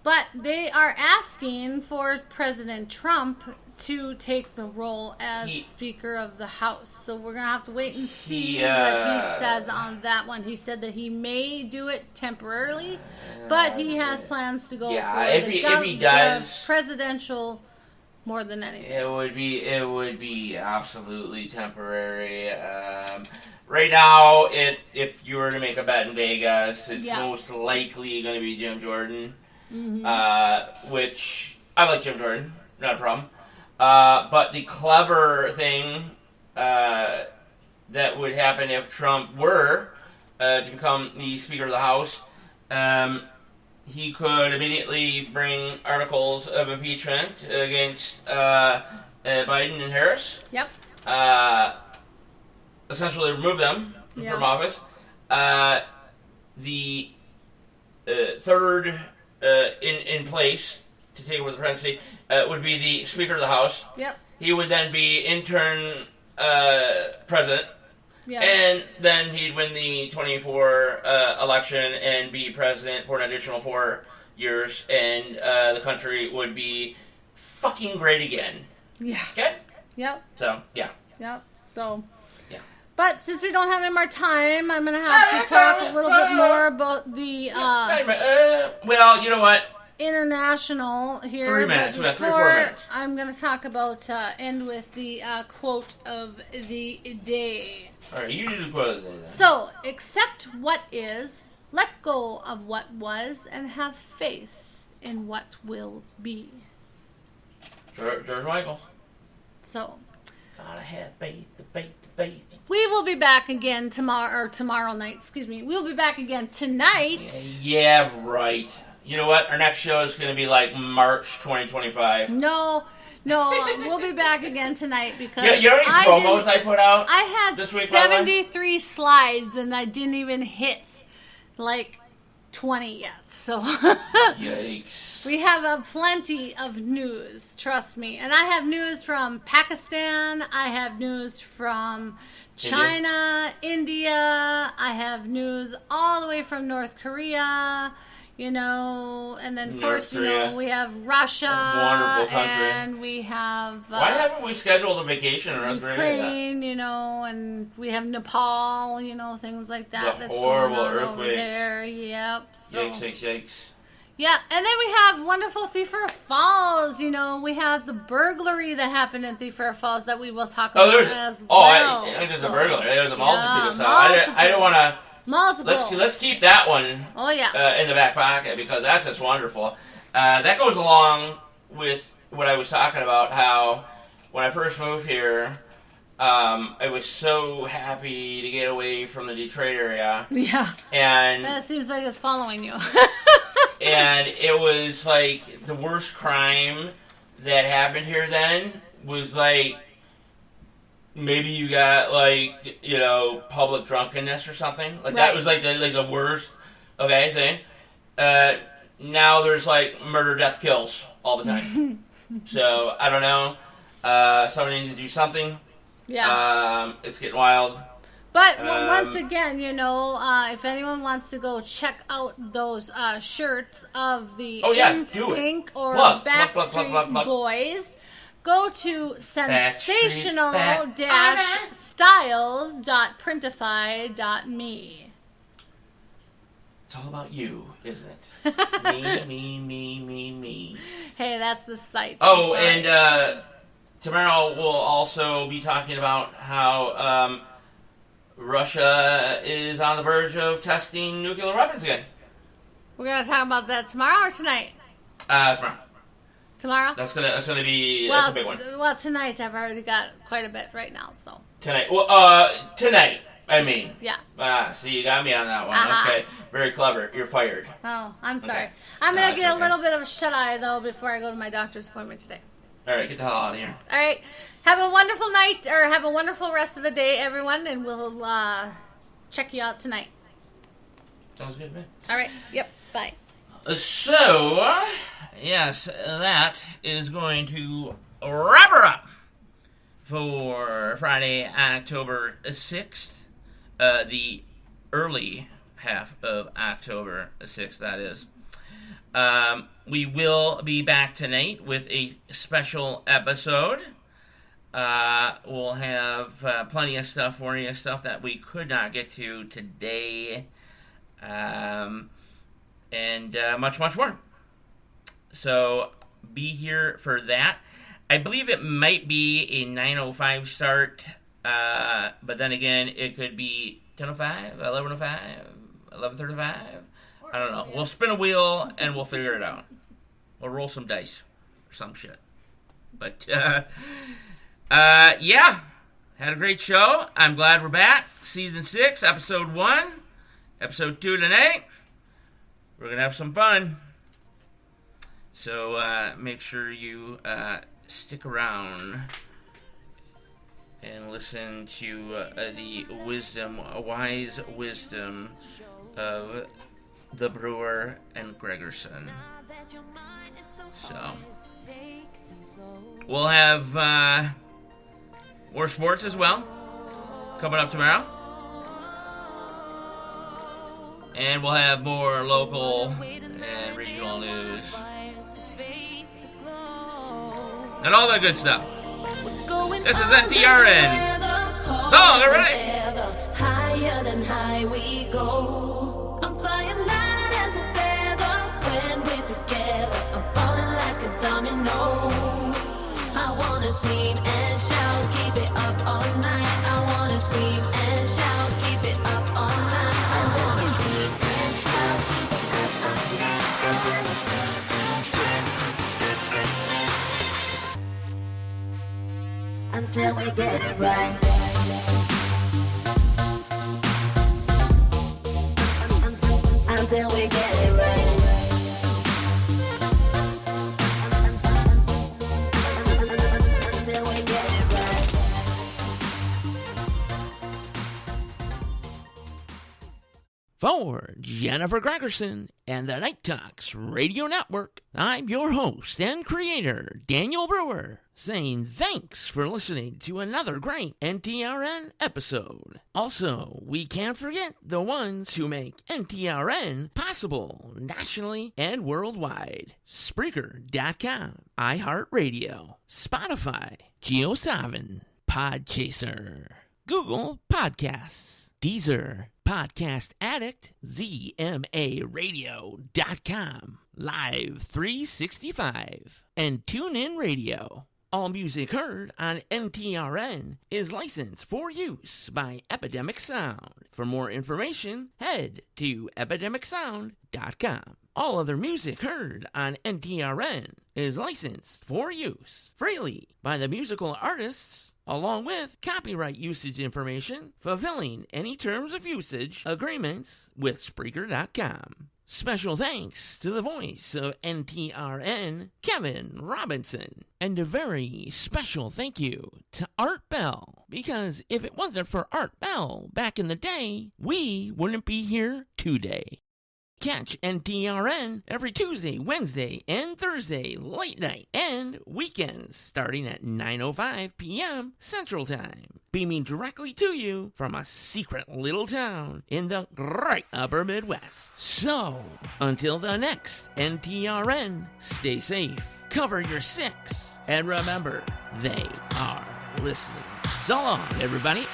L: But they are asking for President Trump to take the role as Speaker of the House. So we're going to have to wait and see what he says on that one. He said that he may do it temporarily, but he has plans to go for
M: if he does,
L: the presidential more than anything.
M: It would be absolutely temporary. Right now, if you were to make a bet in Vegas, it's most likely going to be Jim Jordan. Which I like Jim Jordan, not a problem. But the clever thing that would happen if Trump were to become the Speaker of the House, he could immediately bring articles of impeachment against Biden and Harris.
L: Yep.
M: Essentially remove them from office. The third in place to take over the presidency would be the Speaker of the House.
L: Yep.
M: He would then be interim president.
L: Yeah.
M: And then he'd win the 24 election and be president for an additional 4 years, and the country would be fucking great again.
L: Yeah.
M: Okay?
L: Yep.
M: So, yeah.
L: Yep. So.
M: Yeah.
L: But since we don't have any more time, I'm going to have to talk a little bit more about the
M: well, you know what?
L: international here.
M: 3 minutes.
L: But
M: We got 3 or 4
L: before,
M: minutes.
L: I'm going to talk about, end with the quote of the day.
M: All right, you do the quote of the day then.
L: So, accept what is, let go of what was, and have faith in what will be.
M: George Michael.
L: So,
M: gotta have faith, the faith, the faith.
L: we will be back again tomorrow night. Excuse me. We'll be back again tonight.
M: Yeah, right. You know what? Our next show is going to be like March 2025.
L: No, we'll be back again tonight because
M: You know how many promos I put out?
L: I had
M: this week, by the way?
L: 73 slides and I didn't even hit like 20 yet. So
M: Yikes.
L: we have plenty of news, trust me. And I have news from Pakistan. I have news from China, India. I have news all the way from North Korea. You know, and then of course, you know, we have Russia,
M: wonderful country,
L: and we have
M: why haven't we scheduled a vacation in North Korea?
L: Ukraine, you know, and we have Nepal, you know, things like that.
M: The
L: that's
M: horrible
L: going on
M: earthquakes.
L: over there. Yep. So.
M: Yikes.
L: Yeah, and then we have wonderful Thief River Falls. You know, we have the burglary that happened in Thief River Falls that we will talk about as well.
M: I there's a burglary. There's a multitude of stuff. I don't want to.
L: Multiple.
M: Let's keep that one.
L: Oh yeah.
M: In the back pocket because that's just wonderful. That goes along with what I was talking about. How when I first moved here, I was so happy to get away from the Detroit area.
L: Yeah.
M: And
L: that seems like it's following you.
M: And it was like the worst crime that happened here then was like. Maybe you got, like, you know, public drunkenness or something. Like, that was, like the worst, thing. Now there's, like, murder, death, kills all the time. So, I don't know. Somebody needs to do something.
L: Yeah.
M: It's getting wild.
L: But once again, you know, if anyone wants to go check out those shirts of the NSYNC or Backstreet Boys... Go to sensational-styles.printify.me.
M: It's all about you, isn't it? me.
L: Hey, that's the site.
M: Oh, and tomorrow we'll also be talking about how Russia is on the verge of testing nuclear weapons again.
L: We're going to talk about that tomorrow or tonight?
M: Tomorrow.
L: Tomorrow?
M: That's gonna be
L: well,
M: that's a big one.
L: Well, tonight I've already got quite a bit right now, so.
M: Tonight. Well, tonight. I mean.
L: Yeah.
M: See, you got me on that one.
L: Uh-huh.
M: Okay. Very clever. You're fired.
L: Oh, I'm sorry.
M: Okay.
L: I'm gonna get a little bit of a shut-eye though before I go to my doctor's appointment today.
M: All right, get the hell out of here.
L: All right. Have a wonderful night, or have a wonderful rest of the day, everyone, and we'll check you out tonight.
M: Sounds good, man.
L: All right. Yep. Bye.
M: So, yes, that is going to wrap her up for Friday, October 6th. The early half of October 6th, that is. We will be back tonight with a special episode. We'll have plenty of stuff for you, stuff that we could not get to today. And much, much more. So be here for that. I believe it might be a 9:05 start, but then again, it could be 10:05, 11:05, 11:35. I don't know. We'll spin a wheel and we'll figure it out. We'll roll some dice or some shit. But yeah, had a great show. I'm glad we're back. Season 6, Episode 1, Episode 2 tonight. We're going to have some fun. So make sure you stick around and listen to the wise wisdom of the Brewer and Gregerson. So we'll have more sports as well coming up tomorrow. And we'll have more local and regional news. And all that good stuff. This is NTRN. So, alright.
D: Higher than high we go. I'm flying light as a feather when we're together. I'm falling like a domino. I wanna scream and shout, keep it up all night. I wanna scream and shout, keep it up all night. I wanna scream and shout, keep it up all night. Until we get it right. Until we get it right. Until we get it right.
M: For Jennifer Gregerson and the Night Talks Radio Network, I'm your host and creator, Daniel Brewer, saying thanks for listening to another great NTRN episode. Also, we can't forget the ones who make NTRN possible nationally and worldwide. Spreaker.com, iHeartRadio, Spotify, JioSaavn, Podchaser, Google Podcasts, Deezer, Podcast Addict, ZMARadio.com, Live 365, and TuneIn Radio. All music heard on NTRN is licensed for use by Epidemic Sound. For more information, head to epidemicsound.com. All other music heard on NTRN is licensed for use freely by the musical artists, along with copyright usage information, fulfilling any terms of usage agreements with Spreaker.com. Special thanks to the voice of NTRN, Kevin Robinson. And a very special thank you to Art Bell, because if it wasn't for Art Bell back in the day, we wouldn't be here today. Catch NTRN every Tuesday, Wednesday, and Thursday late night and weekends starting at 9:05 p.m. Central Time, beaming directly to you from a secret little town in the great upper Midwest. So, until the next NTRN, stay safe, cover your six, and remember, they are listening. So long, everybody.